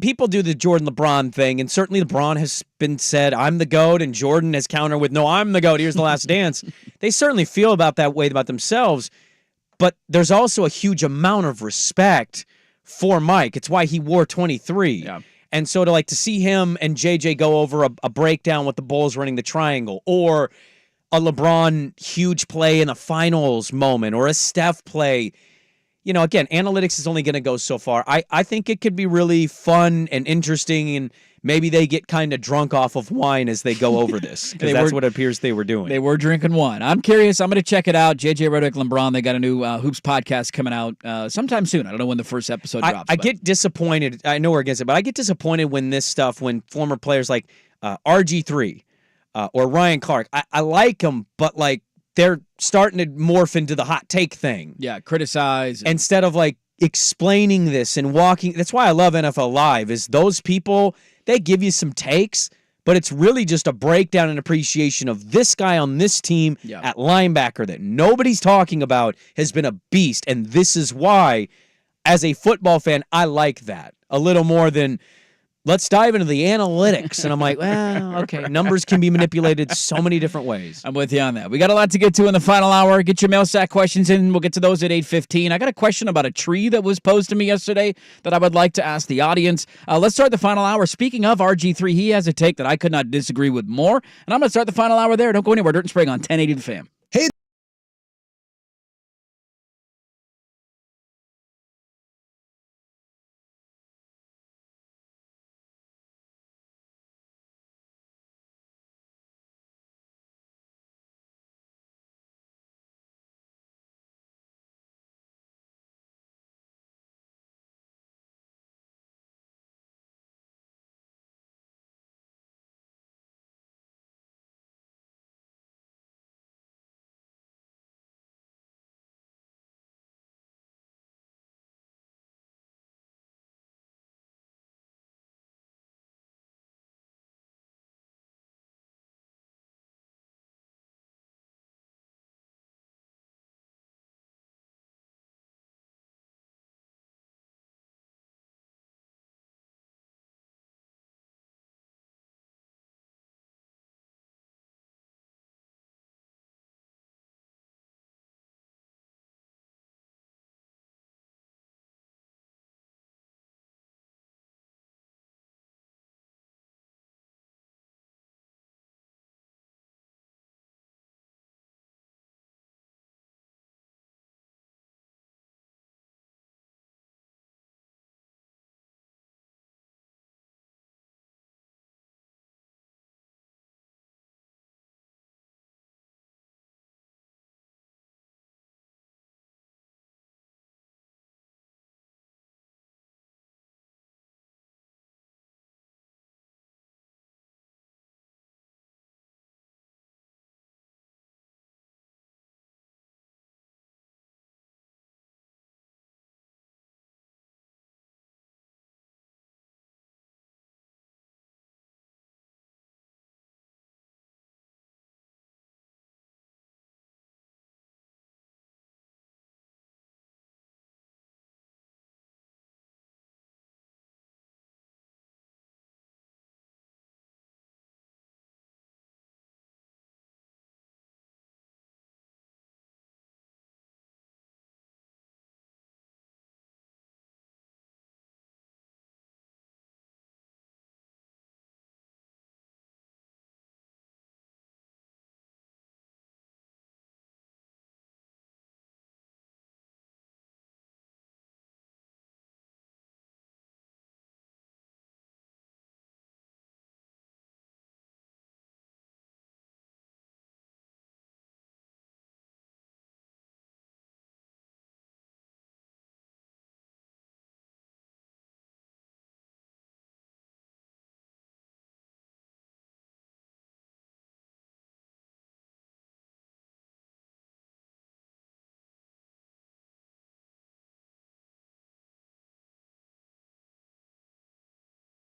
People do the Jordan LeBron thing, and certainly LeBron has been said, I'm the GOAT, and Jordan has countered with, no, I'm the GOAT, here's the last dance. They certainly feel about that way about themselves, but there's also a huge amount of respect for Mike. It's why he wore 23. Yeah. And so to see him and JJ go over a breakdown with the Bulls running the triangle, or a LeBron huge play in the finals moment, or a Steph play. Again, analytics is only going to go so far. I think it could be really fun and interesting, and maybe they get kind of drunk off of wine as they go over this, because that's what it appears they were doing. They were drinking wine. I'm curious. I'm going to check it out. JJ Redick, LeBron, they got a new Hoops podcast coming out sometime soon. I don't know when the first episode drops. I get disappointed. I know we're against it, but I get disappointed when former players like RG3 or Ryan Clark, I like them, but they're starting to morph into the hot take thing. Yeah, criticize. Instead of explaining this and walking. That's why I love NFL Live, is those people, they give you some takes, but it's really just a breakdown and appreciation of this guy on this team at linebacker that nobody's talking about has been a beast. And this is why, as a football fan, I like that a little more than let's dive into the analytics. And I'm like, well, okay, numbers can be manipulated so many different ways. I'm with you on that. We got a lot to get to in the final hour. Get your mail sack questions in. We'll get to those at 8:15. I got a question about a tree that was posed to me yesterday that I would like to ask the audience. Let's start the final hour. Speaking of RG3, he has a take that I could not disagree with more. And I'm going to start the final hour there. Don't go anywhere. Dirt and Sprague on 1080 The Fan.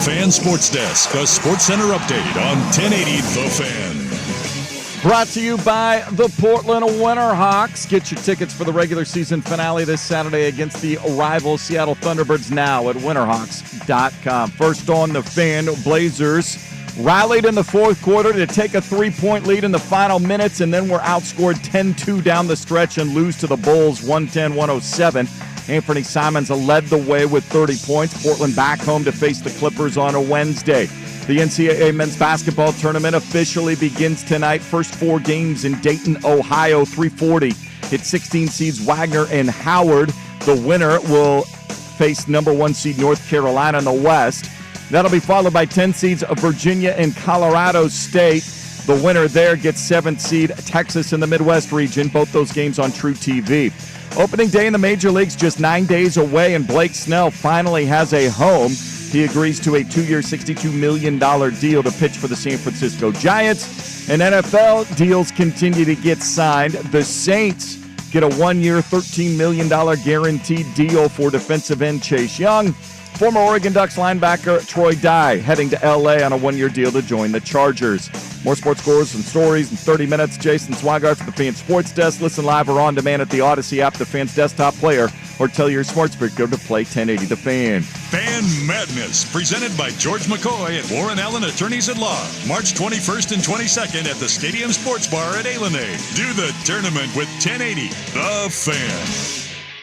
Fan Sports Desk, a Sports Center update on 1080 The Fan. Brought to you by the Portland Winterhawks. Get your tickets for the regular season finale this Saturday against the rival Seattle Thunderbirds now at winterhawks.com. First on the Fan, Blazers rallied in the fourth quarter to take a 3-point lead in the final minutes, and then were outscored 10-2 down the stretch and lose to the Bulls 110-107. Anthony Simons led the way with 30 points. Portland back home to face the Clippers on a Wednesday. The NCAA men's basketball tournament officially begins tonight. First 4 games in Dayton, Ohio, 3:40. It's 16 seeds Wagner and Howard. The winner will face number 1 seed North Carolina in the West. That'll be followed by 10 seeds of Virginia and Colorado State. The winner there gets 7th seed Texas in the Midwest region. Both those games on True TV. Opening day in the major leagues just 9 days away, and Blake Snell finally has a home. He agrees to a 2-year, $62 million deal to pitch for the San Francisco Giants. And NFL deals continue to get signed. The Saints Get a 1-year, $13 million guaranteed deal for defensive end Chase Young. Former Oregon Ducks linebacker Troy Dye heading to L.A. on a 1-year deal to join the Chargers. More sports scores and stories in 30 minutes. Jason Swigart for the Fan Sports Desk. Listen live or on demand at the Odyssey app, the Fan's desktop player, or tell your smart speaker to play 1080 The Fan. Fan Madness, presented by George McCoy at Warren Allen Attorneys at Law. March 21st and 22nd at the Stadium Sports Bar at Alenay. Do the tournament with 1080 The Fan.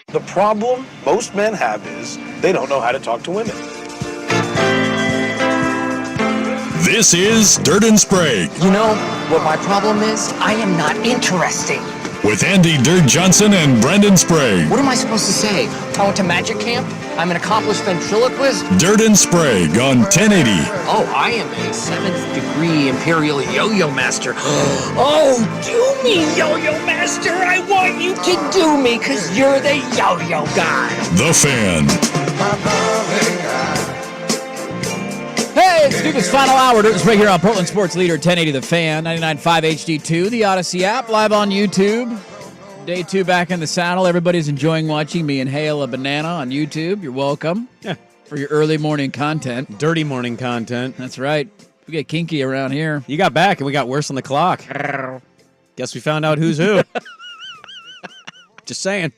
The problem most men have is they don't know how to talk to women. This is Dirt and Sprague. You know what my problem is? I am not interesting. With Andy Dirt Johnson and Brendan Sprague. What am I supposed to say? I went to magic camp? I'm an accomplished ventriloquist? Dirt and Sprague on 1080. Oh, I am a 7th degree imperial yo-yo master. Oh, do me, yo-yo master. I want you to do me because you're the yo-yo guy. The Fan. Hey, let's do this final hour. Dirt and Sprague here on Portland Sports Leader 1080 The Fan, 99.5 HD2, the Odyssey app, live on YouTube. Day 2 back in the saddle. Everybody's enjoying watching me inhale a banana on YouTube. You're welcome for your early morning content. Dirty morning content. That's right. We get kinky around here. You got back and we got worse on the clock. Guess we found out who's who. Just saying.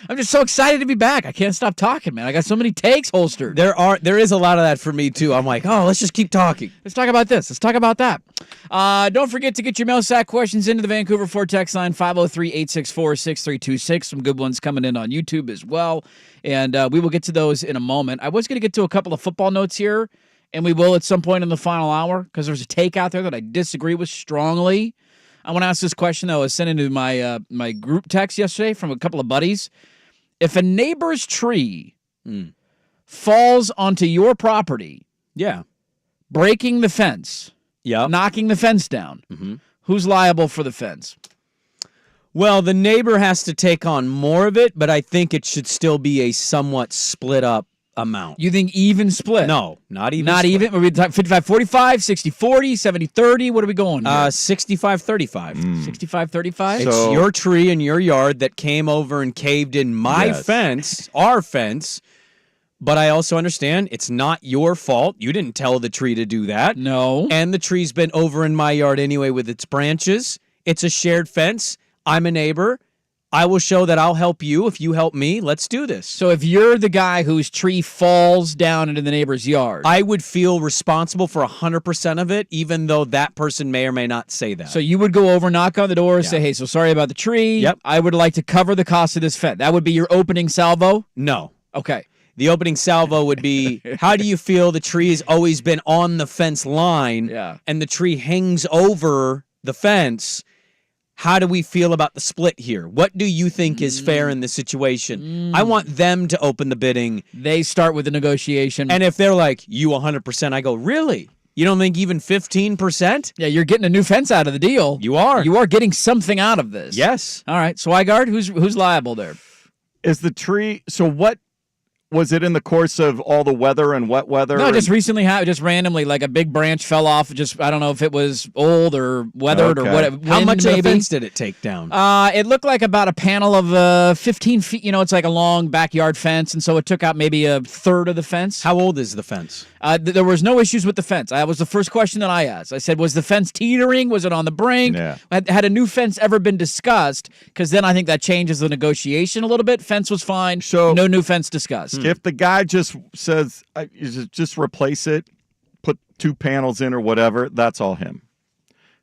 I'm just so excited to be back. I can't stop talking, man. I got so many takes holstered. There is a lot of that for me too. I'm like, oh, let's just keep talking. Let's talk about this. Let's talk about that. Don't forget to get your mail sack questions into the Vancouver Ford text line 503-864-6326. Some good ones coming in on YouTube as well. And we will get to those in a moment. I was going to get to a couple of football notes here, and we will at some point in the final hour because there's a take out there that I disagree with strongly. I want to ask this question that I was sent into my my group text yesterday from a couple of buddies. If a neighbor's tree falls onto your property, breaking the fence, knocking the fence down, who's liable for the fence? Well, the neighbor has to take on more of it, but I think it should still be a somewhat split up amount. You think even split? No, not even. Not split. even? Are we talking 55-45, 60-40, 70-30? What are we going here? 65-35. 65-35? It's your tree in your yard that came over and caved in my fence, our fence. But I also understand it's not your fault. You didn't tell the tree to do that. No. And the tree's been over in my yard anyway with its branches. It's a shared fence. I'm a neighbor. I will show that I'll help you if you help me. Let's do this. So if you're the guy whose tree falls down into the neighbor's yard, I would feel responsible for 100% of it, even though that person may or may not say that. So you would go over, knock on the door, and say, hey, so sorry about the tree. Yep. I would like to cover the cost of this fence. That would be your opening salvo? No. Okay. The opening salvo would be, how do you feel the tree has always been on the fence line and the tree hangs over the fence? How do we feel about the split here? What do you think is fair in this situation? I want them to open the bidding. They start with the negotiation. And if they're like, you 100%, I go, really? You don't think even 15%? Yeah, you're getting a new fence out of the deal. You are. You are getting something out of this. Yes. All right. Swigard, who's liable there? Is the tree, so what? Was it in the course of all the weather and wet weather? No, just recently, just randomly, like a big branch fell off. Just I don't know if it was old or weathered or whatever. How much maybe. of the fence did it take down? It looked like about a panel of 15 feet. You know, it's like a long backyard fence, and so it took out maybe a third of the fence. How old is the fence? There was no issues with the fence. That was the first question that I asked. I said, was the fence teetering? Was it on the brink? Yeah. Had a new fence ever been discussed? Because then I think that changes the negotiation a little bit. Fence was fine. So no new fence discussed. If the guy just says, just replace it, put 2 panels in or whatever, that's all him.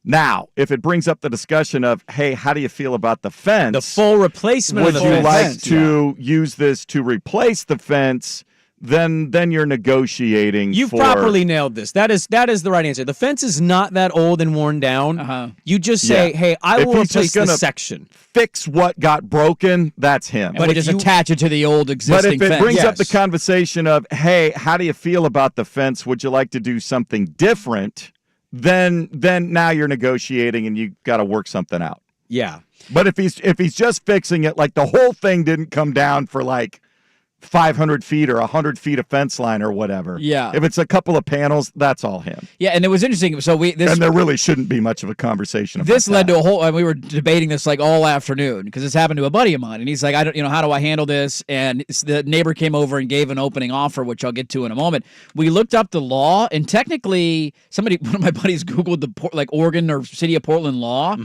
Now, if it brings up the discussion of, hey, how do you feel about the fence? The full replacement of the fence. Would you like to use this to replace the fence? Then you're negotiating. You've properly nailed this. That is the right answer. The fence is not that old and worn down. You just say, hey, I will replace this section. Fix what got broken, that's him. But just attach it to the old existing fence. But if it brings up the conversation of, hey, how do you feel about the fence? Would you like to do something different? Then now you're negotiating and you got to work something out. Yeah. But if he's just fixing it, like the whole thing didn't come down for like 500 feet or 100 feet of fence line or whatever. Yeah. If it's a couple of panels, that's all him. Yeah, and it was interesting. So and there really shouldn't be much of a conversation about this led that. to a whole, and we were debating this like all afternoon because this happened to a buddy of mine, and he's like, how do I handle this? And the neighbor came over and gave an opening offer, which I'll get to in a moment. We looked up the law, and technically, one of my buddies Googled the Oregon or City of Portland law,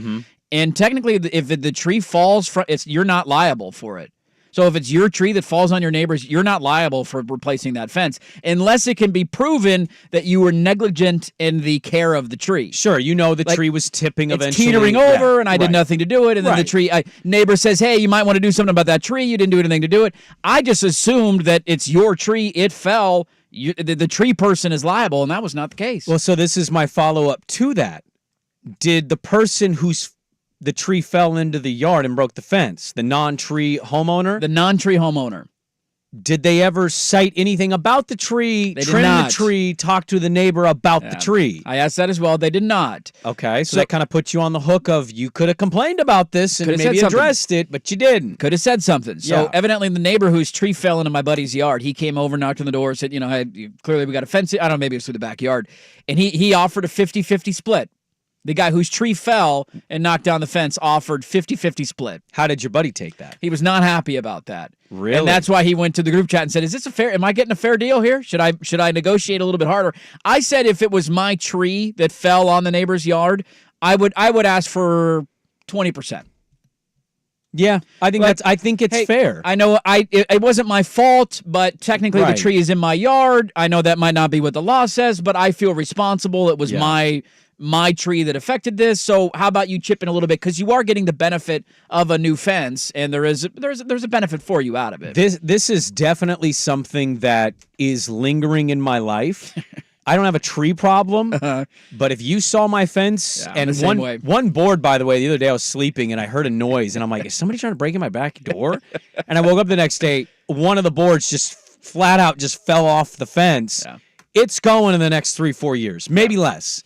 and technically, if the tree falls you're not liable for it. So if it's your tree that falls on your neighbor's, you're not liable for replacing that fence unless it can be proven that you were negligent in the care of the tree. Sure, the tree was tipping it's eventually. Teetering over, and I did nothing to do it. And then Right. the tree neighbor says, hey, you might want to do something about that tree. You didn't do anything to do it. I just assumed that it's your tree. It fell. The tree person is liable, and that was not the case. Well, so this is my follow-up to that. Did the person the tree fell into the yard and broke the fence, the non-tree homeowner? The non-tree homeowner. Did they ever cite anything about the tree, They did trim not. the tree, talk to the neighbor about the tree? I asked that as well. They did not. Okay, so that kind of puts you on the hook of you could have complained about this and Coulda said maybe something. addressed it, but you didn't. Could have said something. So Yeah. evidently the neighbor whose tree fell into my buddy's yard, he came over, knocked on the door, said, hey, clearly we got a fence. I don't know, maybe it's through the backyard. And he offered a 50-50 split. The guy whose tree fell and knocked down the fence offered 50-50 split. How did your buddy take that? He was not happy about that. Really? And that's why he went to the group chat and said, am I getting a fair deal here? Should I negotiate a little bit harder? I said if it was my tree that fell on the neighbor's yard, I would ask for 20%. Yeah, I think it's fair. I know it wasn't my fault, but technically Right. the tree is in my yard. I know that might not be what the law says, but I feel responsible. It was my tree that affected this. So how about you chip in a little bit, because you are getting the benefit of a new fence, and there's a benefit for you out of it. This is definitely something that is lingering in my life. I don't have a tree problem, but if you saw my fence I'm and the same way. one board, by the way, the other day I was sleeping and I heard a noise and I'm like, is somebody trying to break in my back door? And I woke up the next day, one of the boards just flat out just fell off the fence. Yeah. It's going in the next 3-4 years, maybe less.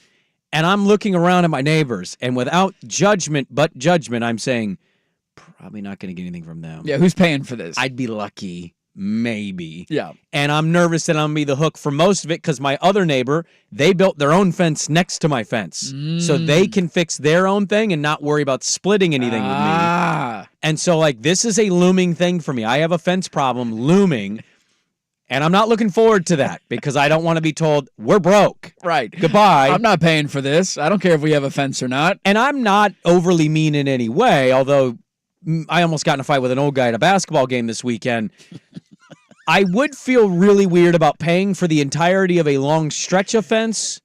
And I'm looking around at my neighbors, and without judgment, I'm saying, probably not going to get anything from them. Yeah, who's paying for this? I'd be lucky, maybe. Yeah. And I'm nervous that I'm going to be the hook for most of it because my other neighbor, they built their own fence next to my fence. So they can fix their own thing and not worry about splitting anything with me. And so, this is a looming thing for me. I have a fence problem looming. And I'm not looking forward to that because I don't want to be told, we're broke. Right. Goodbye. I'm not paying for this. I don't care if we have a fence or not. And I'm not overly mean in any way, although I almost got in a fight with an old guy at a basketball game this weekend. I would feel really weird about paying for the entirety of a long stretch of fence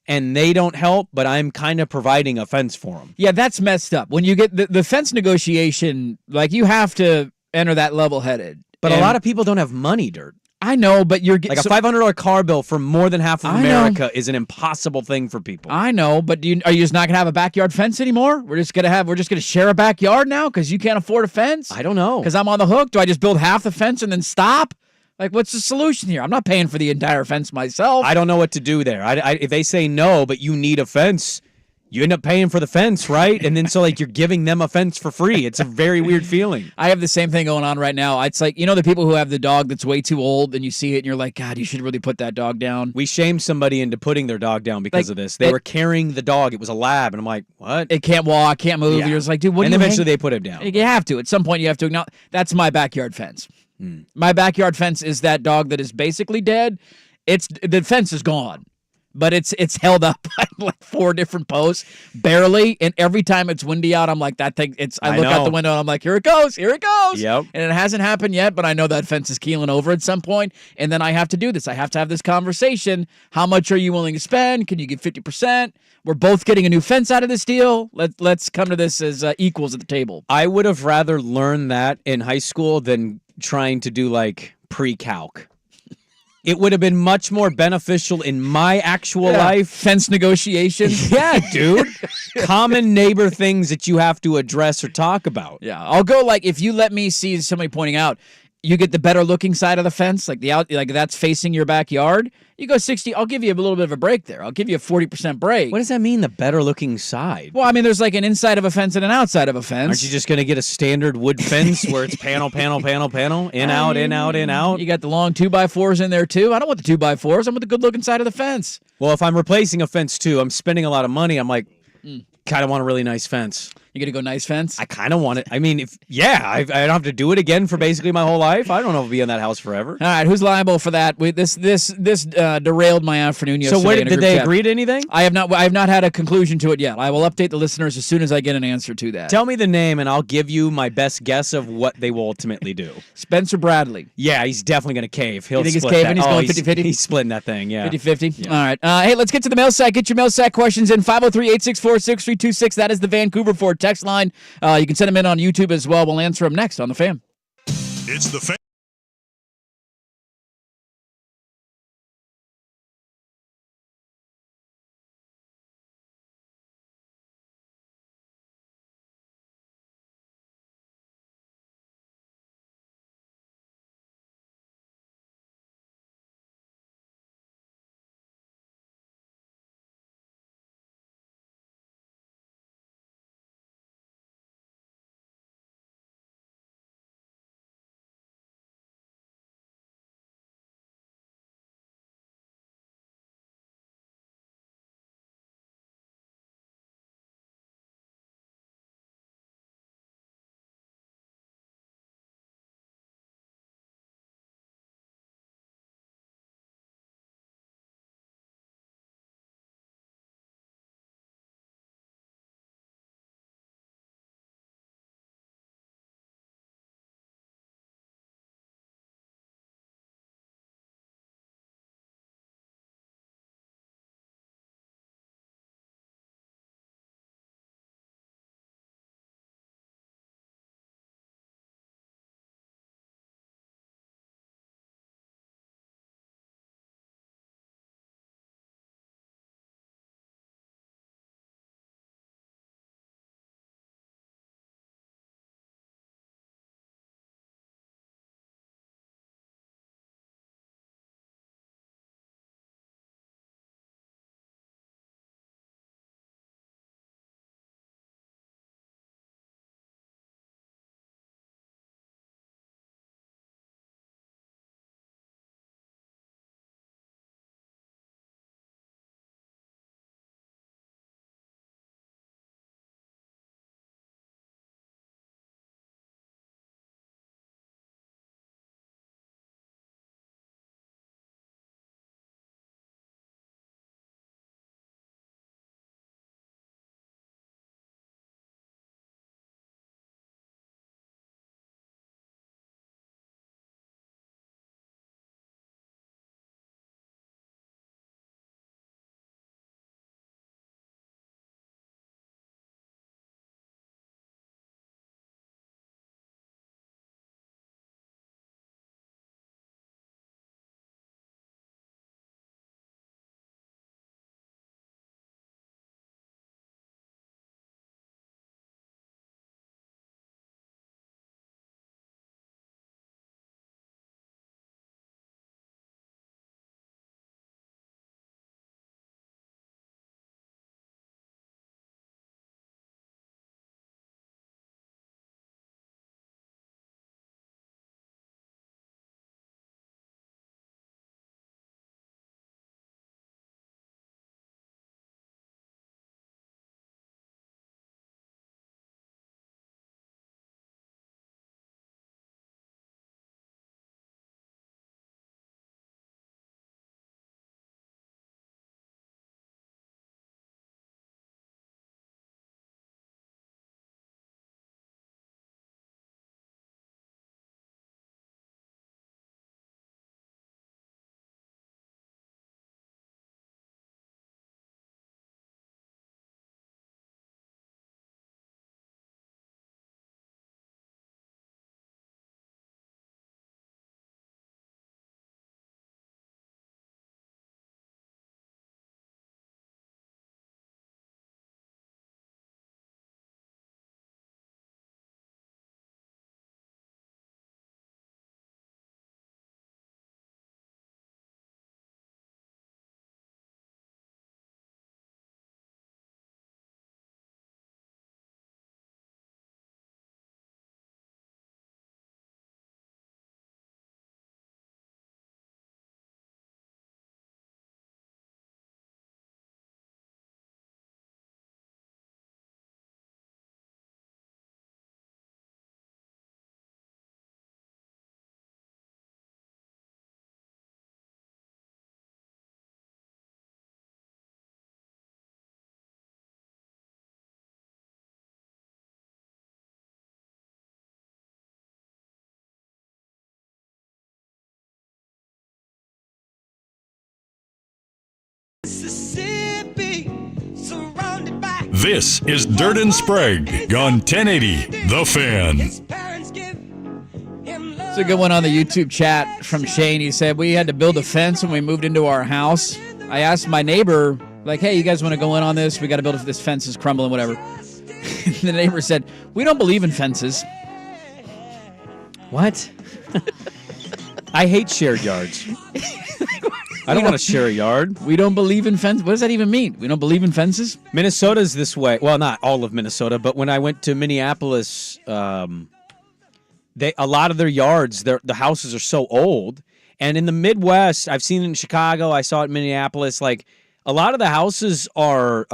and they don't help, but I'm kind of providing a fence for them. Yeah, that's messed up. When you get the fence negotiation, you have to enter that level-headed. But a lot of people don't have money, Dirt. I know, but you're getting a $500 car bill for more than half of America is an impossible thing for people. I know, but are you just not gonna have a backyard fence anymore? We're just gonna share a backyard now because you can't afford a fence. I don't know. Because I'm on the hook. Do I just build half the fence and then stop? What's the solution here? I'm not paying for the entire fence myself. I don't know what to do there. If they say no, but you need a fence, you end up paying for the fence, right? And then you're giving them a fence for free. It's a very weird feeling. I have the same thing going on right now. It's the people who have the dog that's way too old and you see it and you're like, God, you should really put that dog down. We shamed somebody into putting their dog down because of this. They were carrying the dog. It was a lab. And I'm like, what? It can't walk, can't move. Yeah. You're just like, dude, what and do you eventually they put him down. You have to. At some point you have to acknowledge. That's my backyard fence. My backyard fence is that dog that is basically dead. The fence is gone. But it's held up by 4 different posts, barely. And every time it's windy out, I'm like, that thing. I look out the window and I'm like, here it goes. Yep. And it hasn't happened yet, but I know that fence is keeling over at some point. And then I have to do this. I have to have this conversation. How much are you willing to spend? Can you give 50%? We're both getting a new fence out of this deal. Let's come to this as equals at the table. I would have rather learned that in high school than trying to do pre-calc. It would have been much more beneficial in my actual life. Fence negotiations. Yeah, dude. Common neighbor things that you have to address or talk about. Yeah, I'll go if you let me see somebody pointing out, you get the better looking side of the fence, like that's facing your backyard. You go 60. I'll give you a little bit of a break there. I'll give you a 40% break. What does that mean? The better looking side? Well, I mean, there's like an inside of a fence and an outside of a fence. Aren't you just going to get a standard wood fence where it's panel, panel, panel, panel, in, out, in, out, in, out? You got the long 2x4s in there too. I don't want the 2x4s. I want the good looking side of the fence. Well, if I'm replacing a fence too, I'm spending a lot of money. I'm like, kind of want a really nice fence. You gonna go nice fence? I kind of want it. I mean, I don't have to do it again for basically my whole life. I don't know if I'll be in that house forever. All right, who's liable for that? This derailed my afternoon yesterday. So in a did group they chat. agree to anything? I have not had a conclusion to it yet. I will update the listeners as soon as I get an answer to that. Tell me the name, and I'll give you my best guess of what they will ultimately do. Spencer Bradley. Yeah, he's definitely going to cave. You think he's caving? He's going 50-50? He's splitting that thing, yeah. 50-50? Yeah. All right. Hey, let's get to the mail sack. Get your mail sack questions in 503-864-6326. That is the Vancouver Ford text line. You can send them in on YouTube as well. We'll answer them next on The Fan. It's The Fan. This is Dirt and Sprague on 1080 The Fan. It's a good one on the YouTube chat from Shane. He said, we had to build a fence when we moved into our house. I asked my neighbor, like, hey, you guys want to go in on this? We got to build this fence is crumbling, whatever. The neighbor said, we don't believe in fences. What? I hate shared yards. I don't want to share a yard. We don't believe in fences. What does that even mean? We don't believe in fences? Minnesota's this way. Well, not all of Minnesota, but when I went to Minneapolis, a lot of their yards, the houses are so old. And in the Midwest, I've seen it in Chicago. I saw it in Minneapolis. Like, a lot of the houses are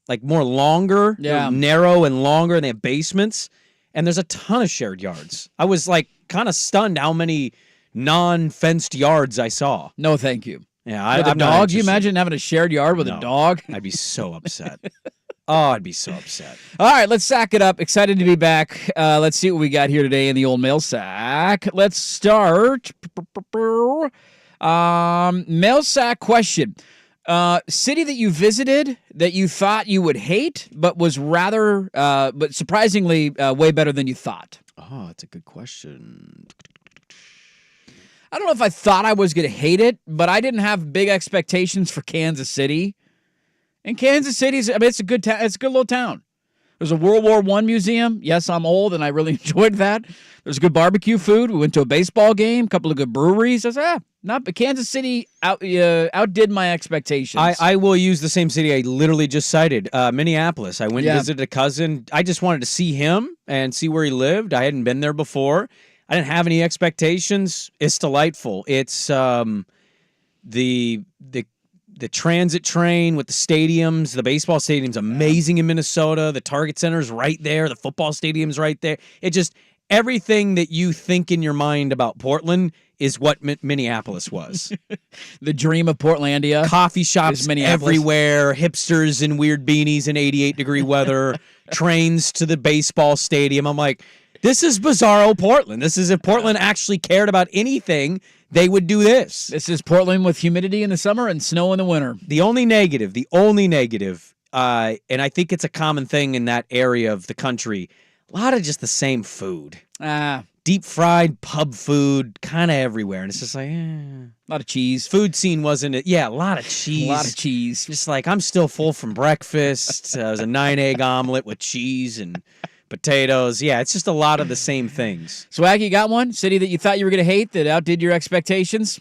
like more longer, narrow and longer, and they have basements. And there's a ton of shared yards. I was like kind of stunned how many non-fenced yards I saw. No, thank you. Yeah, with a dog? You imagine having a shared yard with a dog? I'd be so upset. I'd be so upset. All right, let's sack it up. Excited to be back. Let's see what we got here today in the old mail sack. Let's start. Mail sack question. City that you visited that you thought you would hate, but was rather, but surprisingly way better than you thought. Oh, that's a good question. I don't know if I thought I was going to hate it, but I didn't have big expectations for Kansas City. And Kansas City's, I mean, it's a good town. It's a good little town. There's a World War I museum. Yes, I'm old, and I really enjoyed that. There's good barbecue food. We went to a baseball game, a couple of good breweries. I said, but Kansas City outdid my expectations. I will use the same city I literally just cited, Minneapolis. I went and visited a cousin. I just wanted to see him and see where he lived. I hadn't been there before. I didn't have any expectations. It's delightful. It's the transit train with the stadiums. The baseball stadium's amazing in Minnesota. The Target Center's right there. The football stadium's right there. It just, everything that you think in your mind about Portland is what Minneapolis was. The dream of Portlandia. Coffee shops everywhere, hipsters in weird beanies in 88-degree weather, trains to the baseball stadium. I'm like, this is bizarro Portland. This is if Portland actually cared about anything, they would do this. This is Portland with humidity in the summer and snow in the winter. The only negative, and I think it's a common thing in that area of the country, a lot of just the same food. Deep fried pub food, kind of everywhere. And it's just like, a lot of cheese. Food scene wasn't it? Yeah, a lot of cheese. A lot of cheese. Just like, I'm still full from breakfast. It was a 9-egg omelet with cheese and potatoes. Yeah, it's just a lot of the same things. Swag, you got one? City that you thought you were going to hate that outdid your expectations?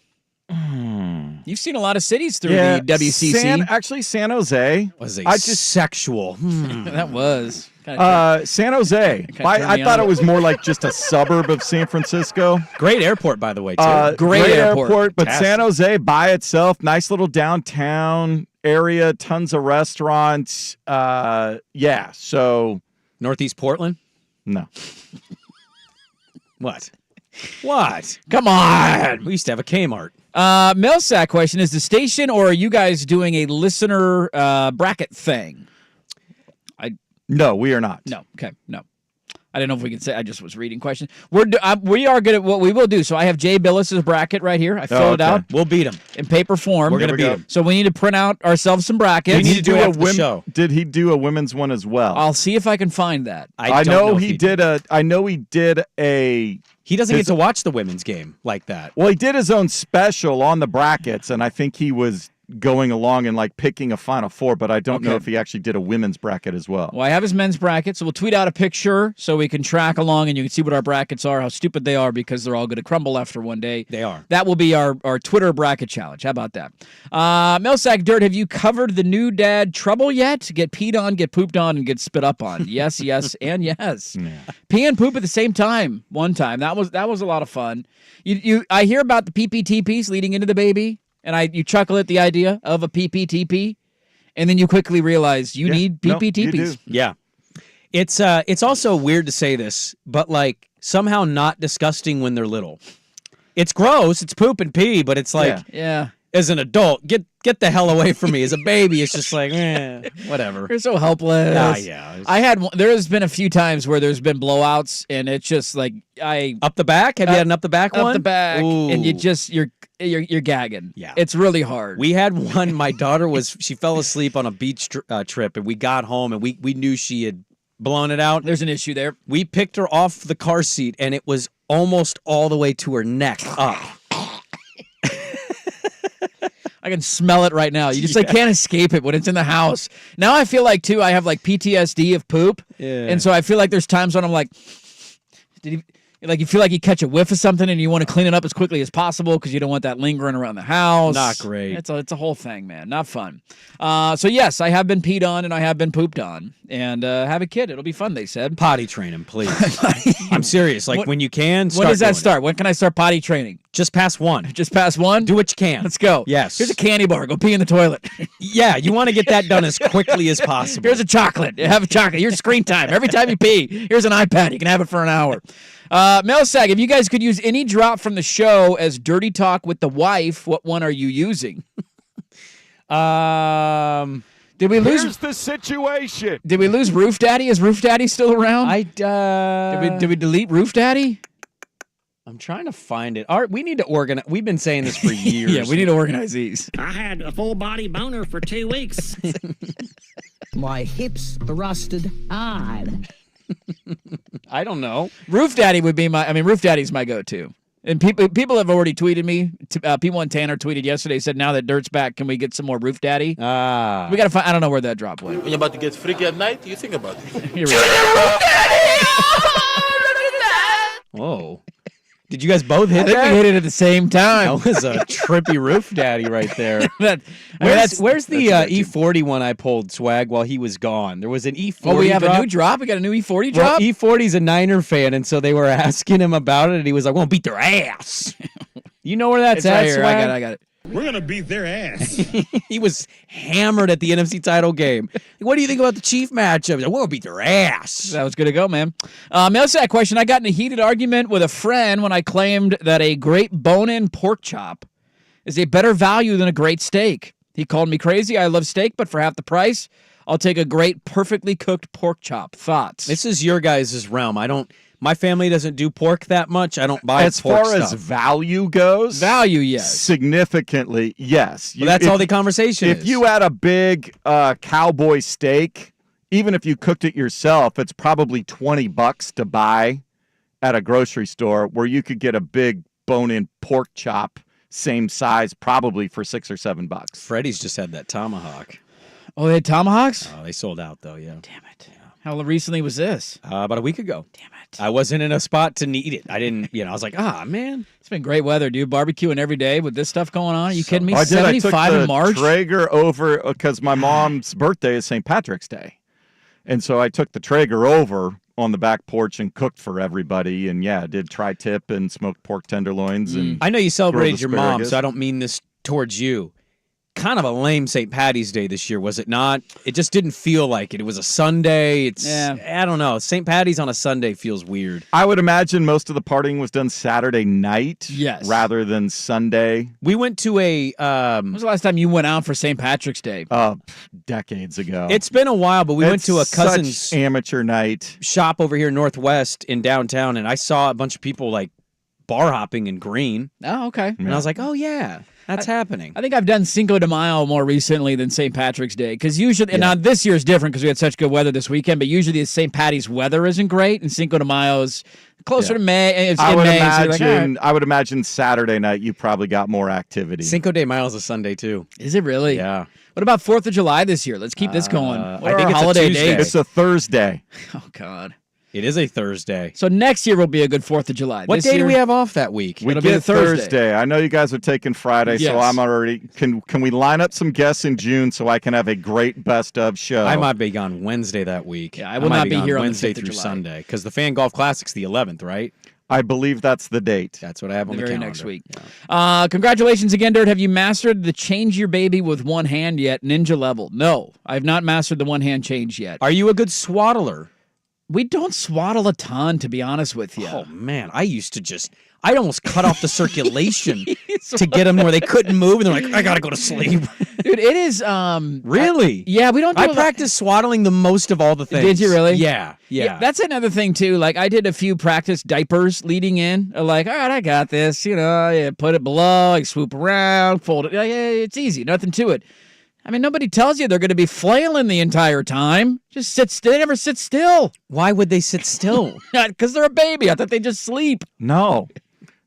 You've seen a lot of cities through the WCC. Actually, San Jose was sexual. That was. San Jose. I thought it was more like just a suburb of San Francisco. Great airport, by the way, too. Great airport. But San Jose by itself, nice little downtown area, tons of restaurants. So... Northeast Portland? No. What? What? Come on. We used to have a Kmart. Mail sack question, is the station or are you guys doing a listener bracket thing? No, we are not. No. Okay. No. I didn't know if we could say. I just was reading questions. We are good at what we will do. So I have Jay Billis's bracket right here. I filled it out. We'll beat him in paper form. We're gonna beat him. So we need to print out ourselves some brackets. We need to do it after the show. Did he do a women's one as well? I'll see if I can find that. I know he did a. I know he did a. He doesn't get to watch the women's game like that. Well, he did his own special on the brackets, and I think he was going along and like picking a Final Four, but I don't know if he actually did a women's bracket as well. Well, I have his men's bracket, so we'll tweet out a picture so we can track along and you can see what our brackets are, how stupid they are because they're all going to crumble after one day. They are. That will be our Twitter bracket challenge. How about that? Melsack Dirt, have you covered the new dad trouble yet? Get peed on, get pooped on, and get spit up on. Yes, yes, and yes. Yeah. Pee and poop at the same time one time. That was a lot of fun. I hear about the PPTPs leading into the baby. And you chuckle at the idea of a PPTP, and then you quickly realize you need PPTPs. Yeah. It's also weird to say this, but like somehow not disgusting when they're little. It's gross, it's poop and pee, but it's like as an adult, get the hell away from me. As a baby, it's just like, whatever. You're so helpless. Yeah. There has been a few times where there's been blowouts, and it's just like up the back. Have you had an up the back one? Up the back, Ooh. and you're gagging. Yeah, it's really hard. We had one. My daughter she fell asleep on a beach trip, and we got home, and we knew she had blown it out. There's an issue there. We picked her off the car seat, and it was almost all the way to her neck up. I can smell it right now. You just can't escape it when it's in the house. Now I feel like too. I have like PTSD of poop, and so I feel like there's times when I'm like, you feel like you catch a whiff of something and you want to clean it up as quickly as possible because you don't want that lingering around the house. Not great. It's a whole thing, man. Not fun. So yes, I have been peed on and I have been pooped on, and have a kid. It'll be fun. They said potty train him, please. I'm serious. Like when you can. When does that start? When can I start potty training? Just past one. Just past one? Do what you can. Let's go. Yes. Here's a candy bar. Go pee in the toilet. Yeah, you want to get that done as quickly as possible. Here's a chocolate. Have a chocolate. Here's screen time. Every time you pee, here's an iPad. You can have it for an hour. Mailsag, if you guys could use any drop from the show as dirty talk with the wife, what one are you using? Did we lose? Here's the situation. Did we lose Roof Daddy? Is Roof Daddy still around? Did we delete Roof Daddy? I'm trying to find it. We need to organize. We've been saying this for years. Yeah, we need to organize these. I had a full body boner for 2 weeks. My hips thrusted hard. I don't know. Roof Daddy would be Roof Daddy's my go-to. And people have already tweeted me. People in Tanner tweeted yesterday, said, now that Dirt's back, can we get some more Roof Daddy? We got to find, I don't know where that drop went. When you're about to get freaky at night, you think about it. Here we go. Whoa. Did you guys both hit I think that? we hit it at the same time. That was a trippy Roof Daddy right there. Where's the E40 one I pulled, Swag, while he was gone? There was an E40 Oh, we have drop. a new drop? We got a new E40 Well, drop? E40's a Niner fan, and so they were asking him about it, and he was like, "We'll beat their ass." You know where that's It's right at, here. Swag? I got it. We're going to beat their ass. He was hammered at the NFC title game. What do you think about the Chief matchup? He's like, we'll beat their ass. That was good to go, man. Mailsag question. I got in a heated argument with a friend when I claimed that a great bone-in pork chop is a better value than a great steak. He called me crazy. I love steak, but for half the price, I'll take a great, perfectly cooked pork chop. Thoughts? This is your guys' realm. My family doesn't do pork that much. I don't buy as pork far as stuff. value goes. Value, yes. Significantly, yes. Well, that's all the conversation If you had a big cowboy steak, even if you cooked it yourself, it's probably $20 to buy at a grocery store, where you could get a big bone-in pork chop, same size, probably for $6 or $7. Freddie's just had that tomahawk. Oh, they had tomahawks? Oh, they sold out, though, yeah. Damn it. How recently was this? About a week ago. Damn it. I wasn't in a spot to need it. I didn't, I was like, man. It's been great weather, dude. Barbecuing every day with this stuff going on. Are you kidding me? I 75 took in March? Traeger over because my mom's birthday is St. Patrick's Day. And so I took the Traeger over on the back porch and cooked for everybody. And did tri-tip and smoked pork tenderloins. And I know you celebrated your mom, asparagus. so I don't mean this towards you. Kind of a lame St. Patty's Day this year, was it not? It just didn't feel like it. It was a Sunday. I don't know. St. Patty's on a Sunday feels weird. I would imagine most of the partying was done Saturday night rather than Sunday. We went to a... when was the last time you went out for St. Patrick's Day? Decades ago. It's been a while, but we went to a cousin's such amateur night shop over here Northwest in downtown, and I saw a bunch of people like bar hopping in green. Oh, okay. And I was like, oh, yeah. That's happening. I think I've done Cinco de Mayo more recently than St. Patrick's Day, because usually, and now this year is different because we had such good weather this weekend, but usually the St. Patty's weather isn't great, and Cinco de Mayo is closer to May. It's I in would May, imagine. so you're like, I would imagine Saturday night you probably got more activity. Cinco de Mayo is a Sunday too. Is it really? Yeah. What about 4th of July this year? Let's keep this going. What I are think our it's holiday a Tuesday. dates? It's a Thursday. Oh God. It is a Thursday. So next year will be a good 4th of July. What This day do year- we have off that week? We It'll be get a Thursday. I know you guys are taking Friday, so Yes. I'm already. Can we line up some guests in June so I can have a great best of show? I might be gone Wednesday that week. Yeah, I will might not be gone here on the Wednesday 5th of through July. Sunday because the Fan Golf Classic's the 11th, right? I believe that's the date. That's what I have on the the very calendar. next week. Congratulations again, Dirt. Have you mastered the change your baby with one hand yet? Ninja level. No, I have not mastered the one hand change yet. Are you a good swaddler? We don't swaddle a ton, to be honest with you. Oh, man. I almost cut off the circulation to get them where they couldn't move. And they're like, I got to go to sleep. Dude, it is. Really? Yeah, we don't do I practiced swaddling the most of all the things. Did you really? Yeah. That's another thing, too. Like, I did a few practice diapers leading in. Like, all right, I got this. Put it below, I swoop around, fold it. Yeah, it's easy. Nothing to it. I mean, nobody tells you they're going to be flailing the entire time. Just sit still. They never sit still. Why would they sit still? Because they're a baby. I thought they just sleep. No.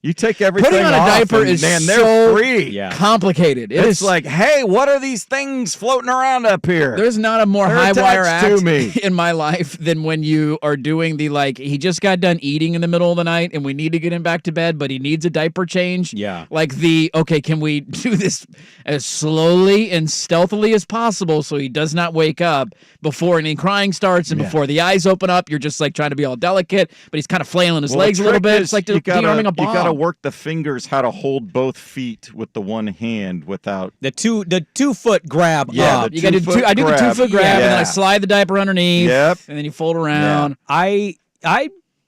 You take everything Putting on a off diaper and, is man, they're so free. complicated. It's like, hey, what are these things floating around up here? There's not a more They're high wire attached act to me. in my life than when you are doing the, like, he just got done eating in the middle of the night and we need to get him back to bed, but he needs a diaper change. Yeah. Like okay, can we do this as slowly and stealthily as possible so he does not wake up before any crying starts and before the eyes open up? You're just like trying to be all delicate, but he's kind of flailing his legs a little bit. It's like de-arming a bomb. You got to work the fingers how to hold both feet with the one hand without the 2 foot grab. Yeah, up. You got to do. I do the 2 foot grab, and then I slide the diaper underneath. Yep. And then you fold around. I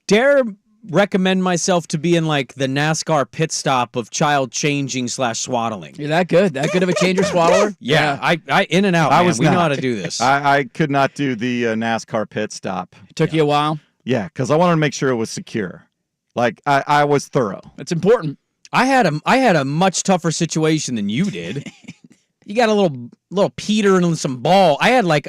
dare recommend myself to be in like the NASCAR pit stop of child changing / swaddling. You're that good? That good of a changer swaddler? Yeah, I in and out. I man. was we not. know how to do this. I could not do the NASCAR pit stop. It took you a while. Yeah, because I wanted to make sure it was secure. Like I was thorough. It's important. I had a much tougher situation than you did. You got a little Peter and some ball. I had I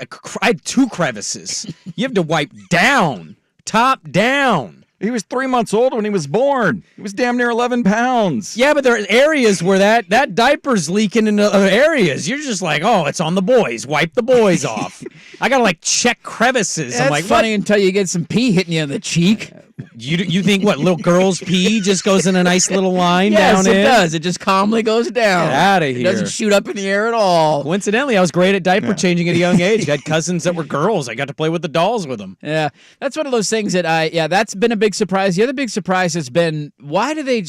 had 2 crevices. You have to wipe down, top down. He was 3 months old when he was born. He was damn near 11 pounds. Yeah, but there are areas where that diaper's leaking into other areas. You're just like, oh, it's on the boys. Wipe the boys off. I gotta check crevices. That's I'm like, funny what? until you get some pee hitting you in the cheek. You think what, little girls' pee just goes in a nice little line yes, down in? Yes, it does. It just calmly goes down. Get out of It here. doesn't shoot up in the air at all. Coincidentally, I was great at diaper changing at a young age. I had cousins that were girls. I got to play with the dolls with them. Yeah, that's one of those things that that's been a big surprise. The other big surprise has been, why do they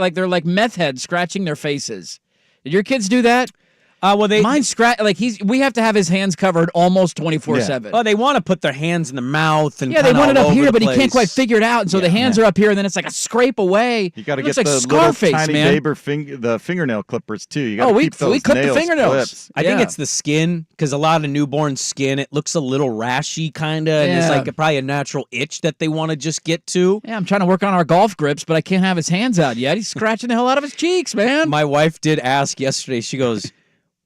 they're like meth heads scratching their faces? Did your kids do that? Mine scratch we have to have his hands covered almost 24/7. Oh, they want to put their hands in the mouth and they want it up here, but he place. can't quite figure it out, and so the hands are up here, and then it's like a scrape away. You got to It get looks the like Scarface, little tiny man. the fingernail clippers too. You got to we keep those clip the nails fingernails. clipped. I think it's the skin, because a lot of newborn skin, it looks a little rashy kind of, and it's Yeah. probably a natural itch that they want to just get to. Yeah, I'm trying to work on our golf grips, but I can't have his hands out yet. He's scratching the hell out of his cheeks, man. My wife did ask yesterday, she goes,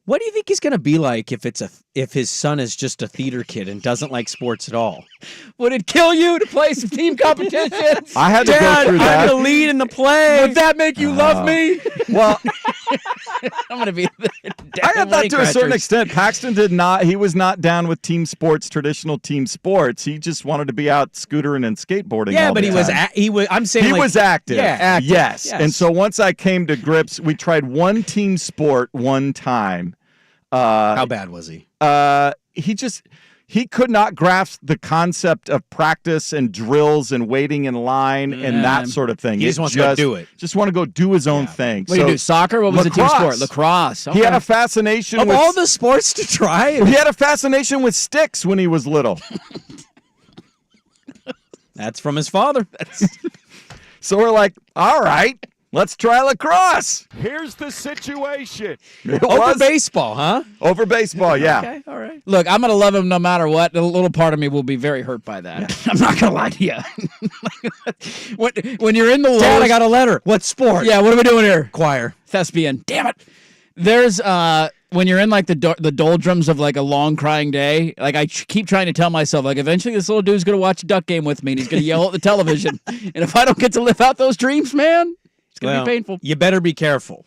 what do you think he's going to be like if his son is just a theater kid and doesn't like sports at all? Would it kill you to play some team competitions? I had to Dad, go through that. I'm the lead in the play. Would that make you love me? Well, I'm going to be I had that to a certain extent. Paxton did not. He was not down with team sports, traditional team sports. He just wanted to be out scootering and skateboarding. Yeah, all but the time. he was. I'm saying He was active. Yeah, active. Yes. Yes. And so once I came to grips, we tried one team sport one time. How bad was he? He could not grasp the concept of practice and drills and waiting in line and that sort of thing. He just wants to go do it. Just want to go do his own thing. What do you do? Soccer? What was the team sport? Lacrosse. Lacrosse. He had a fascination Of with all the sports to try. he had a fascination with sticks when he was little. That's from his father. So we're like, all right, let's try lacrosse. Here's the situation. Over baseball, huh? Over baseball, yeah. Okay, all right. Look, I'm going to love him no matter what. A little part of me will be very hurt by that. I'm not going to lie to you. when you're in the lowest... Dad, I got a letter. What sport? Yeah, what are we doing here? Choir. Thespian. Damn it. There's... when you're in the doldrums of a long crying day, I keep trying to tell myself, eventually this little dude's going to watch a duck game with me and he's going to yell at the television. And if I don't get to live out those dreams, man, it's going to be painful. You better be careful,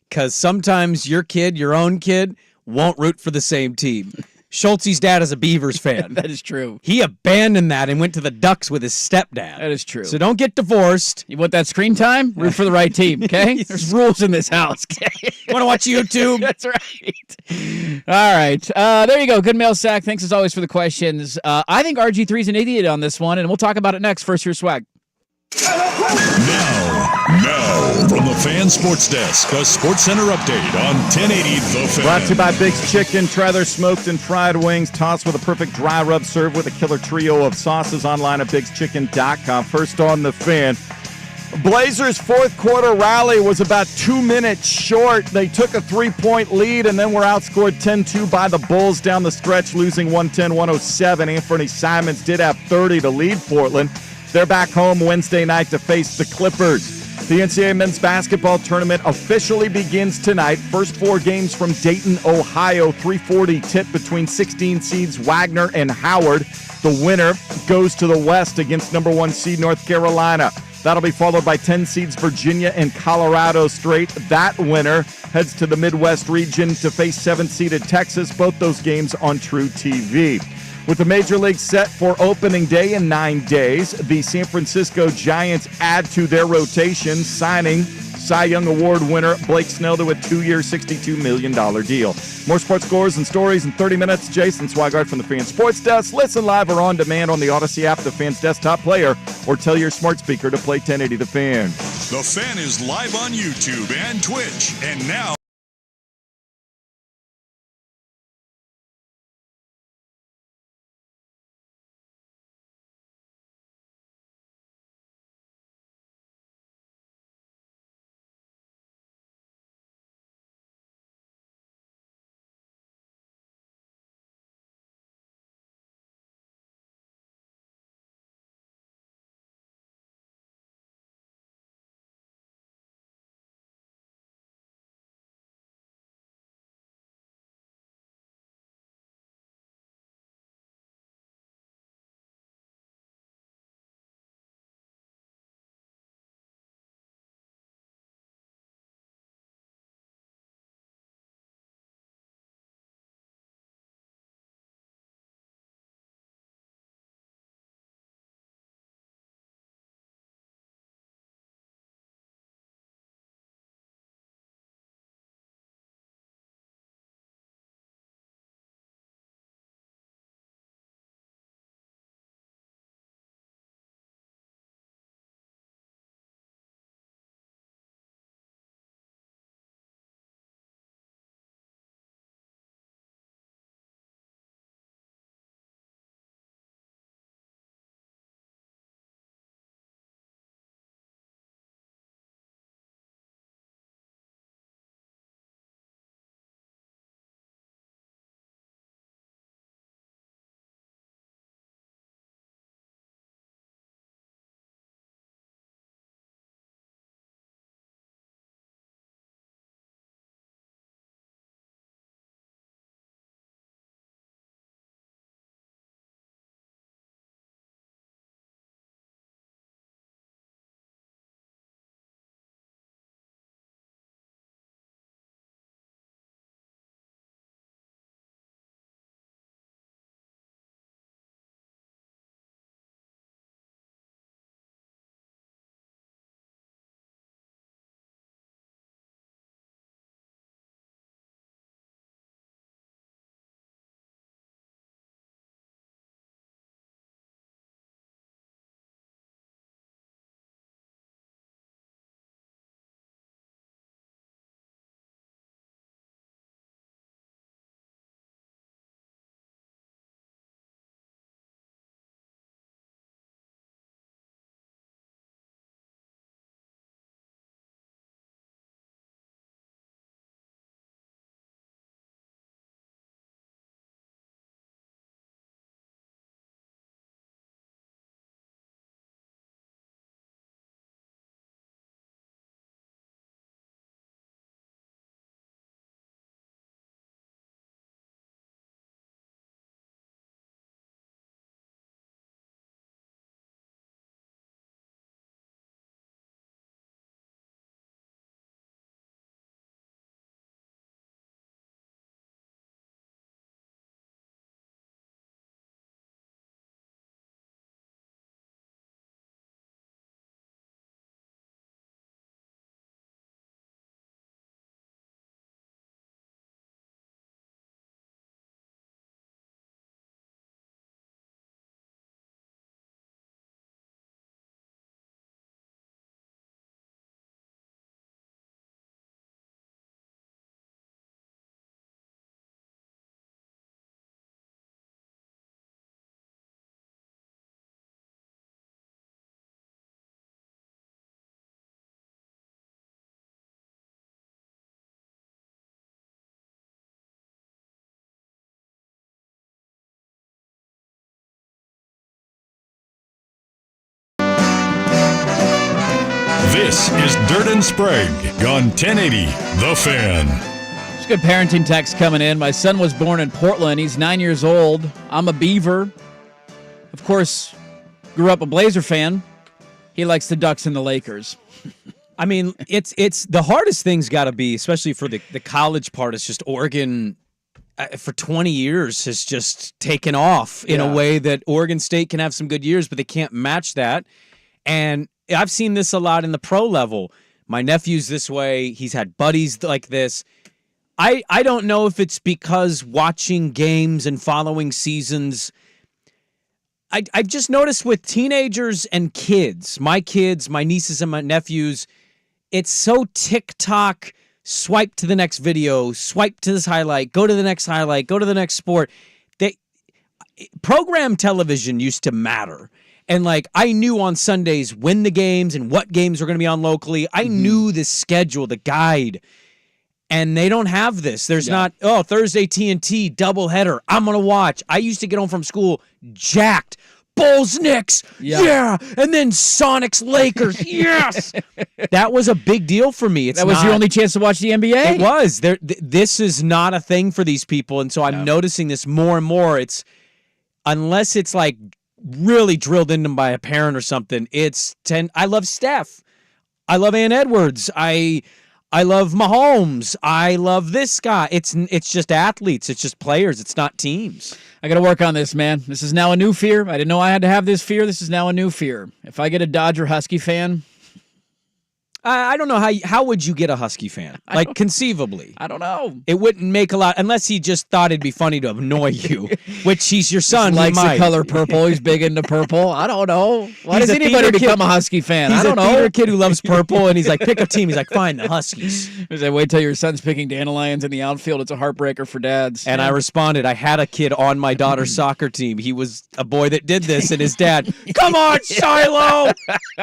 because sometimes your own kid, won't root for the same team. Schultz's dad is a Beavers fan. That is true. He abandoned that and went to the Ducks with his stepdad. That is true. So don't get divorced. You want that screen time? Root for the right team, okay? There's rules in this house, okay? Want to watch YouTube? That's right. All right. There you go. Good mail sack. Thanks as always for the questions. I think RG3's an idiot on this one, and we'll talk about it next. First, here's Swag. Now, Now, from the Fan Sports Desk, a Sports Center update on 1080 The Fan. Brought to you by Big's Chicken. Try their smoked and fried wings, tossed with a perfect dry rub, served with a killer trio of sauces online at bigschicken.com. First on The Fan. Blazers' fourth quarter rally was about 2 minutes short. They took a 3-point lead and then were outscored 10-2 by the Bulls down the stretch, losing 110-107. Anthony Simons did have 30 to lead Portland. They're back home Wednesday night to face the Clippers. The NCAA men's basketball tournament officially begins tonight. First 4 games from Dayton, Ohio. 3:40 tip between 16 seeds Wagner and Howard. The winner goes to the West against number 1 seed North Carolina. That'll be followed by 10 seeds Virginia and Colorado straight. That winner heads to the Midwest region to face 7-seeded Texas. Both those games on True TV. With the Major League set for opening day in 9 days, the San Francisco Giants add to their rotation, signing Cy Young Award winner Blake Snell to a 2-year, $62 million deal. More sports scores and stories in 30 minutes. Jason Swigart from the Fan Sports Desk. Listen live or on demand on the Odyssey app, the Fan's desktop player, or tell your smart speaker to play 1080 The Fan. The Fan is live on YouTube and Twitch, and now This is Dirt and Sprague on 1080 The Fan. It's good parenting text coming in. My son was born in Portland. He's 9 years old. I'm a Beaver. Of course, grew up a Blazer fan. He likes the Ducks and the Lakers. I mean, it's the hardest thing's got to be, especially for the college part, is just Oregon for 20 years has just taken off in a way that Oregon State can have some good years, but they can't match that. And I've seen this a lot in the pro level. My nephew's this way. He's had buddies like this. I don't know if it's because watching games and following seasons, I've just noticed with teenagers and kids, my nieces and my nephews, it's so TikTok, swipe to the next video, swipe to this highlight, go to the next highlight, go to the next sport. Program television used to matter. And, like, I knew on Sundays when the games and what games were going to be on locally. I knew the schedule, the guide. And they don't have this. There's not, Thursday TNT, doubleheader. I'm going to watch. I used to get home from school jacked. Bulls, Knicks, yeah. And then Sonics, Lakers, yes. That was a big deal for me. That was your only chance to watch the NBA? It was. This is not a thing for these people. And so I'm noticing this more and more. Unless it's like really drilled into them by a parent or something, I love Steph. I love Ann Edwards. I love Mahomes. I love this guy. It's just athletes. It's just players. It's not teams. I got to work on this, man. This is now a new fear. I didn't know I had to have this fear. This is now a new fear. If I get a Dodger Husky fan, I don't know how would you get a Husky fan? Like, conceivably. I don't know. It wouldn't make a lot, unless he just thought it'd be funny to annoy you, which he's your son. He likes the color purple. He's big into purple. I don't know. Why does anybody become a Husky fan? He's I don't know. He's a theater kid who loves purple, and he's like, pick a team. He's like, fine, the Huskies. As I wait till your son's picking dandelions in the outfield, it's a heartbreaker for dads. And I responded, I had a kid on my daughter's soccer team. He was a boy that did this, and his dad, come on, Shiloh,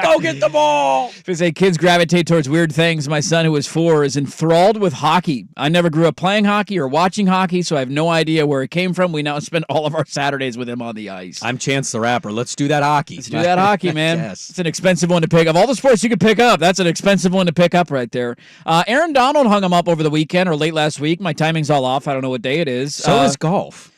go get the ball. If I say kids gravitate towards weird things, my son, who is 4, is enthralled with hockey. I never grew up playing hockey or watching hockey, so I have no idea where it came from. We now spend all of our Saturdays with him on the ice. I'm Chance the Rapper. Let's do that hockey. Let's do that hockey, man. Yes. It's an expensive one to pick up. All the sports you can pick up, that's an expensive one to pick up right there. Aaron Donald hung him up over the weekend or late last week. My timing's all off. I don't know what day it is. So is golf.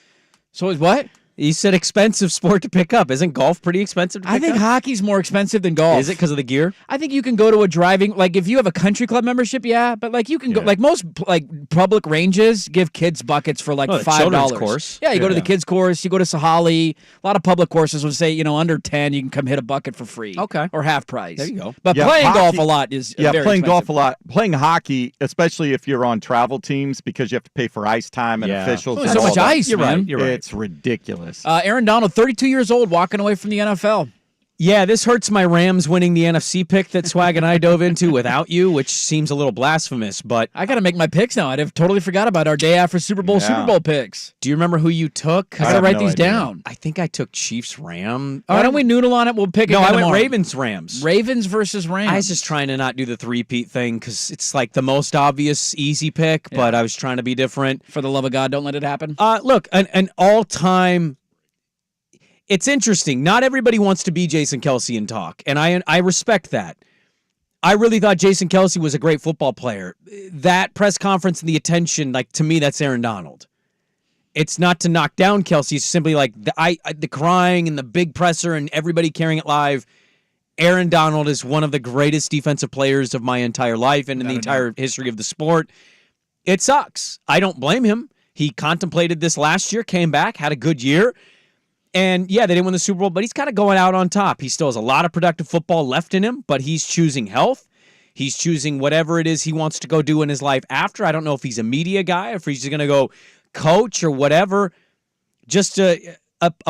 So is what? You said expensive sport to pick up. Isn't golf pretty expensive to pick up? I think hockey's more expensive than golf. Is it because of the gear? I think you can go to a driving, like if you have a country club membership, yeah, but like you can go, like most like public ranges give kids buckets for like $5. Children's course. Yeah, you go to the kids course, you go to Sahali. A lot of public courses would say, under 10, you can come hit a bucket for free. Okay. Or half price. There you go. But playing golf a lot is very playing expensive. golf a lot. Playing hockey, especially if you're on travel teams, because you have to pay for ice time and officials. There's so much ice, You're man. right. You're right. It's ridiculous. Aaron Donald, 32 years old, walking away from the NFL. Yeah, this hurts my Rams winning the NFC pick that Swag and I dove into without you, which seems a little blasphemous, but I got to make my picks now. I'd have totally forgot about our day after Super Bowl picks. Do you remember who you took? I got to write these down. I think I took Chiefs Ram. Why don't we noodle on it? We'll pick it. No, I went tomorrow. Ravens Rams. Ravens versus Rams. I was just trying to not do the three-peat thing because it's like the most obvious, easy pick, but I was trying to be different. For the love of God, don't let it happen. Look, an all-time... It's interesting. Not everybody wants to be Jason Kelce and talk, and I respect that. I really thought Jason Kelce was a great football player. That press conference and the attention, like, to me, that's Aaron Donald. It's not to knock down Kelce. It's simply like the crying and the big presser and everybody carrying it live. Aaron Donald is one of the greatest defensive players of my entire life and in the entire history of the sport. It sucks. I don't blame him. He contemplated this last year, came back, had a good year. And, yeah, they didn't win the Super Bowl, but he's kind of going out on top. He still has a lot of productive football left in him, but he's choosing health. He's choosing whatever it is he wants to go do in his life after. I don't know if he's a media guy, if he's just going to go coach or whatever. Just a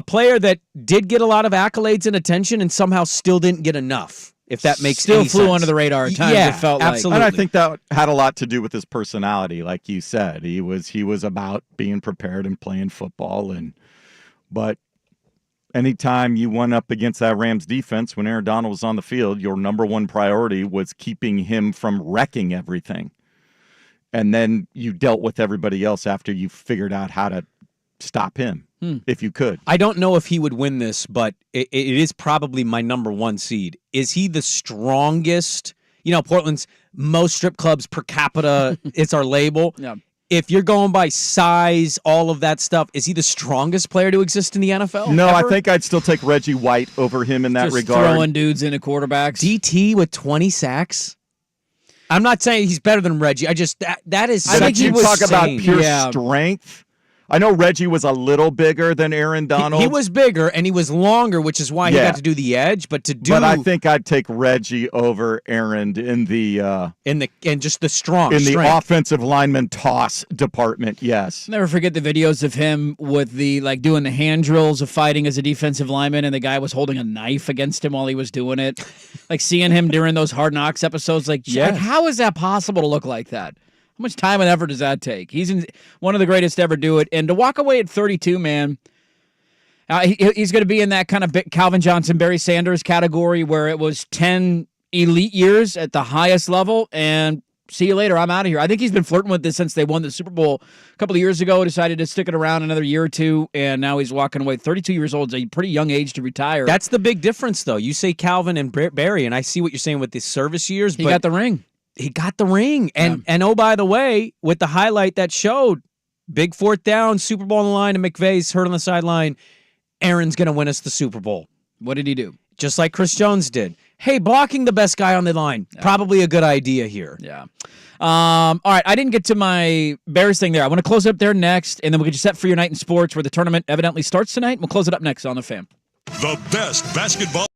player that did get a lot of accolades and attention and somehow still didn't get enough, if that makes any sense. Still flew under the radar at times, it felt absolutely. like. And I think that had a lot to do with his personality, like you said. He was about being prepared and playing football, but anytime you went up against that Rams defense when Aaron Donald was on the field, your number one priority was keeping him from wrecking everything. And then you dealt with everybody else after you figured out how to stop him, if you could. I don't know if he would win this, but it is probably my number one seed. Is he the strongest? Portland's most strip clubs per capita. It's our label. Yeah. If you're going by size, all of that stuff, is he the strongest player to exist in the NFL? No, ever? I think I'd still take Reggie White over him in that Just regard. throwing dudes into quarterbacks. DT with 20 sacks. I'm not saying he's better than Reggie. I just that is. I think such you talk about insane. pure strength. I know Reggie was a little bigger than Aaron Donald. He was bigger and he was longer, which is why he got to do the edge. But I think I'd take Reggie over Aaron in just the strength. Offensive lineman toss department. Yes. Never forget the videos of him with the doing the hand drills of fighting as a defensive lineman, and the guy was holding a knife against him while he was doing it. Like seeing him during those Hard Knocks episodes, how is that possible to look like that? How much time and effort does that take? He's one of the greatest to ever do it. And to walk away at 32, man, he's going to be in that kind of Calvin Johnson, Barry Sanders category where it was 10 elite years at the highest level. And see you later. I'm out of here. I think he's been flirting with this since they won the Super Bowl a couple of years ago, decided to stick it around another year or two, and now he's walking away. 32 years old is a pretty young age to retire. That's the big difference, though. You say Calvin and Barry, and I see what you're saying with the service years. He got the ring. He got the ring. And oh, by the way, with the highlight that showed, big fourth down, Super Bowl on the line, and McVay's hurt on the sideline. Aaron's going to win us the Super Bowl. What did he do? Just like Chris Jones did. Hey, blocking the best guy on the line. Yeah. Probably a good idea here. Yeah. All right, I didn't get to my Bears thing there. I want to close it up there next, and then we'll get you set for your night in sports where the tournament evidently starts tonight. We'll close it up next on The Fan. The best basketball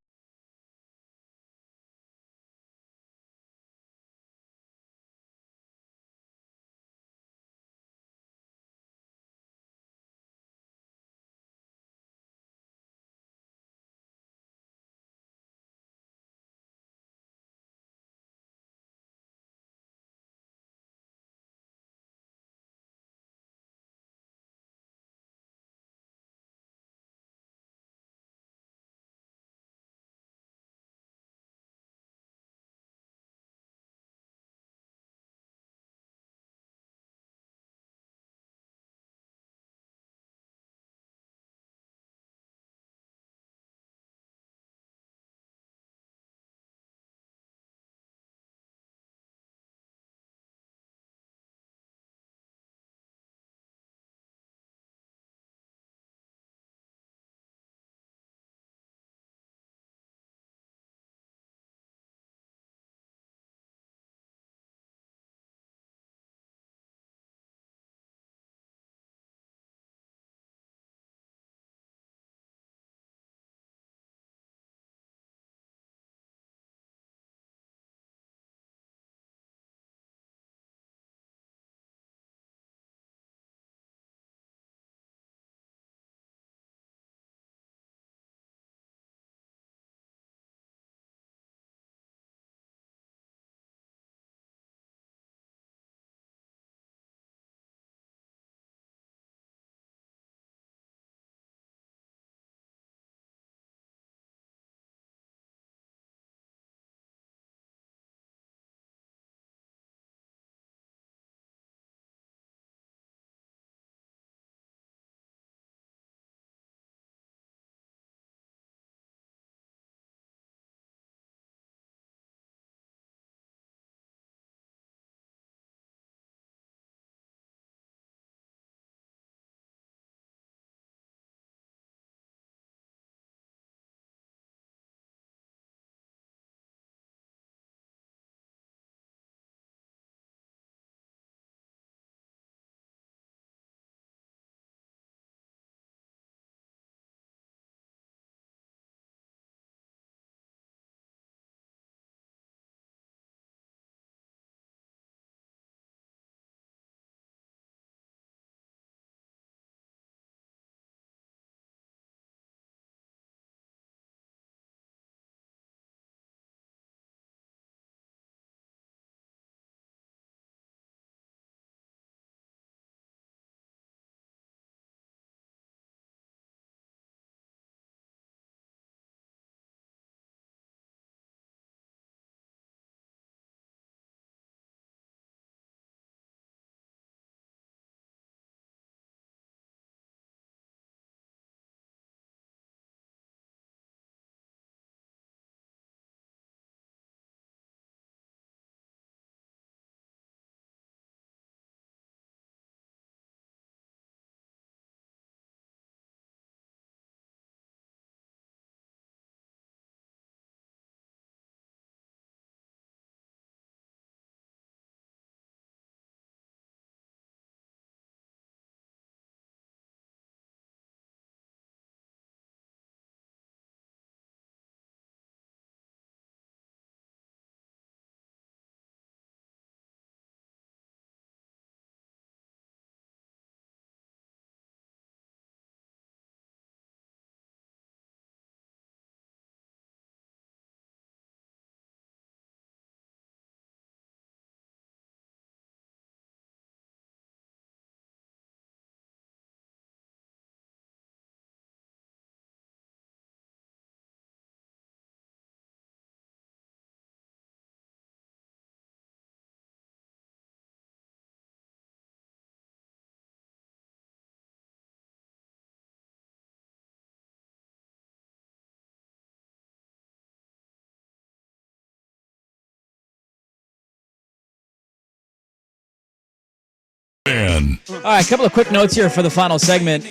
fan. All right, a couple of quick notes here for the final segment.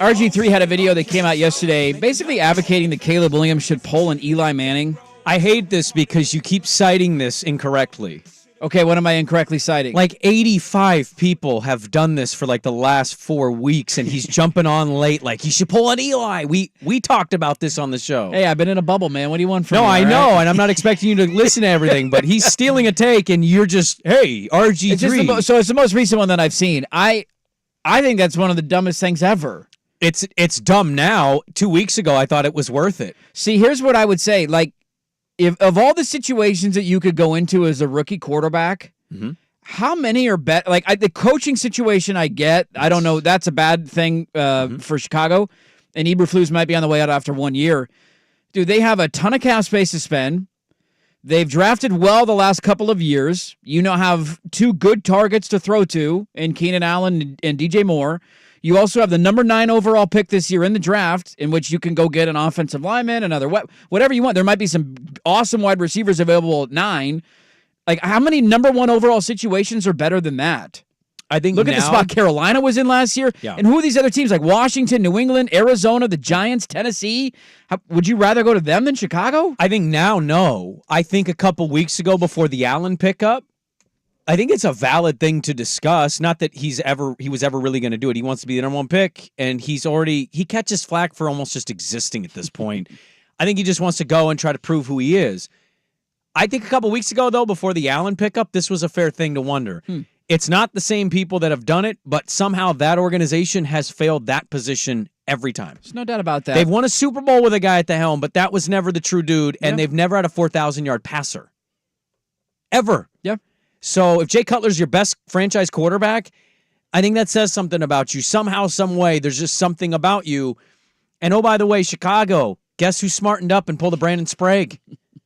RG3 had a video that came out yesterday basically advocating that Caleb Williams should pull an Eli Manning. I hate this because you keep citing this incorrectly. Okay, what am I incorrectly citing? Like 85 people have done this for like the last 4 weeks, and he's jumping on late like he should pull an Eli. We talked about this on the show. Hey, I've been in a bubble, man. What do you want from me? No, I all know, right? and I'm not expecting you to listen to everything, but he's stealing a take, and you're just, hey, RG3. It's just so it's the most recent one that I've seen. I think that's one of the dumbest things ever. It's dumb now. 2 weeks ago, I thought it was worth it. See, here's what I would say. Like, if of all the situations that you could go into as a rookie quarterback, how many are better? Like, the coaching situation I get. I don't know. That's a bad thing for Chicago. And Eberflus might be on the way out after 1 year. Dude, they have a ton of cap space to spend. They've drafted well the last couple of years. You now have 2 good targets to throw to in Keenan Allen and DJ Moore. You also have the number 9 overall pick this year in the draft, in which you can go get an offensive lineman, another whatever you want. There might be some awesome wide receivers available at 9. Like, how many number 1 overall situations are better than that? I think Look at the spot Carolina was in last year. Yeah. And who are these other teams like Washington, New England, Arizona, the Giants, Tennessee? Would you rather go to them than Chicago? I think now, no. I think a couple weeks ago before the Allen pickup, I think it's a valid thing to discuss. Not that he was ever really going to do it. He wants to be the number 1 pick, and he catches flack for almost just existing at this point. I think he just wants to go and try to prove who he is. I think a couple weeks ago, though, before the Allen pickup, this was a fair thing to wonder. It's not the same people that have done it, but somehow that organization has failed that position every time. There's no doubt about that. They've won a Super Bowl with a guy at the helm, but that was never the true dude, and they've never had a 4,000-yard passer. Ever. Yeah. So if Jay Cutler's your best franchise quarterback, I think that says something about you. Somehow, some way, there's just something about you. And oh, by the way, Chicago, guess who smartened up and pulled a Brandon Sprague?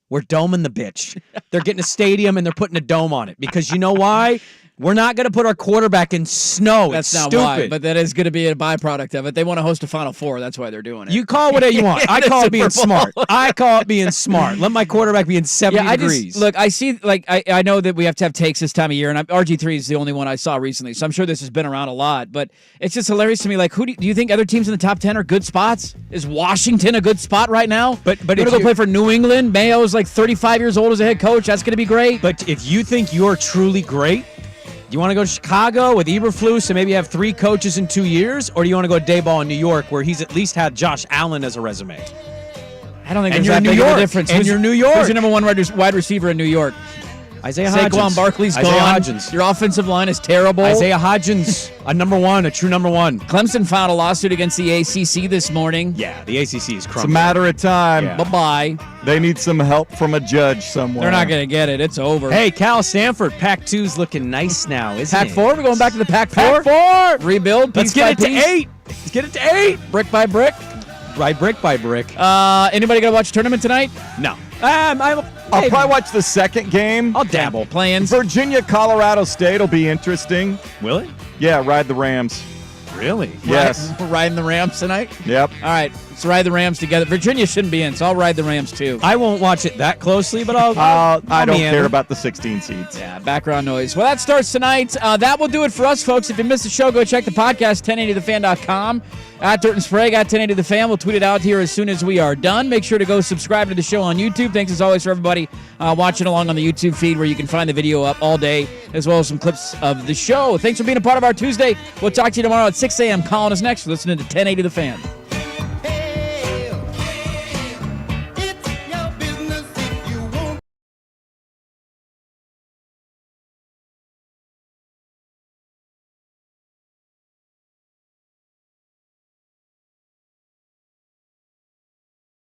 We're doming the bitch. They're getting a stadium and they're putting a dome on it. Because you know why? We're not going to put our quarterback in snow. That's it's not stupid. why, but that is going to be a byproduct of it. They want to host a Final Four. That's why they're doing it. You call it whatever you want. I call it being smart. I call it being smart. Let my quarterback be in 70 degrees. Look, I see, like, I know that we have to have takes this time of year, and RG3 is the only one I saw recently, so I'm sure this has been around a lot, but it's just hilarious to me. Like, who do you think other teams in the top 10 are good spots? Is Washington a good spot right now? But you're going to go play for New England. Mayo's like 35 years old as a head coach. That's going to be great. But if you think you're truly great, you want to go to Chicago with Eberflus and maybe have 3 coaches in 2 years? Or do you want to go to Dayball in New York where he's at least had Josh Allen as a resume? I don't think And there's you're that in New big of a York. difference. And you're New York. Who's your number 1 wide receiver in New York? Isaiah Saquon Hodgins. Barkley's Isaiah gone. Hodgins. Your offensive line is terrible. Isaiah Hodgins, a number 1, a true number 1. Clemson filed a lawsuit against the ACC this morning. Yeah, the ACC is It's a crumbling. matter of time. Yeah. Bye-bye. They need some help from a judge somewhere. They're not going to get it. It's over. Hey, Cal Stanford, Pac-2's looking nice now, isn't Pac it? 4? We're going back to the Pac 4? Pac 4! Rebuild Let's piece by get it to piece? 8. Let's get it to 8. Brick by brick? Right, brick by brick. Anybody going to watch the tournament tonight? No. I'll probably watch the second game. I'll dabble. Plans? Virginia, Colorado State will be interesting. Will it? Yeah, ride the Rams. Really? Yes. We're riding the Rams tonight? Yep. All right, let's ride the Rams together. Virginia shouldn't be in, so I'll ride the Rams too. I won't watch it that closely, but I'll I don't meander. care about the 16 seeds. Yeah, background noise. Well, that starts tonight. That will do it for us, folks. If you missed the show, go check the podcast, 1080thefan.com. At Dirt and Sprague, at 1080 The Fan. We'll tweet it out here as soon as we are done. Make sure to go subscribe to the show on YouTube. Thanks, as always, for everybody watching along on the YouTube feed where you can find the video up all day, as well as some clips of the show. Thanks for being a part of our Tuesday. We'll talk to you tomorrow at 6 a.m. Calling us next. Listening to 1080 The Fan.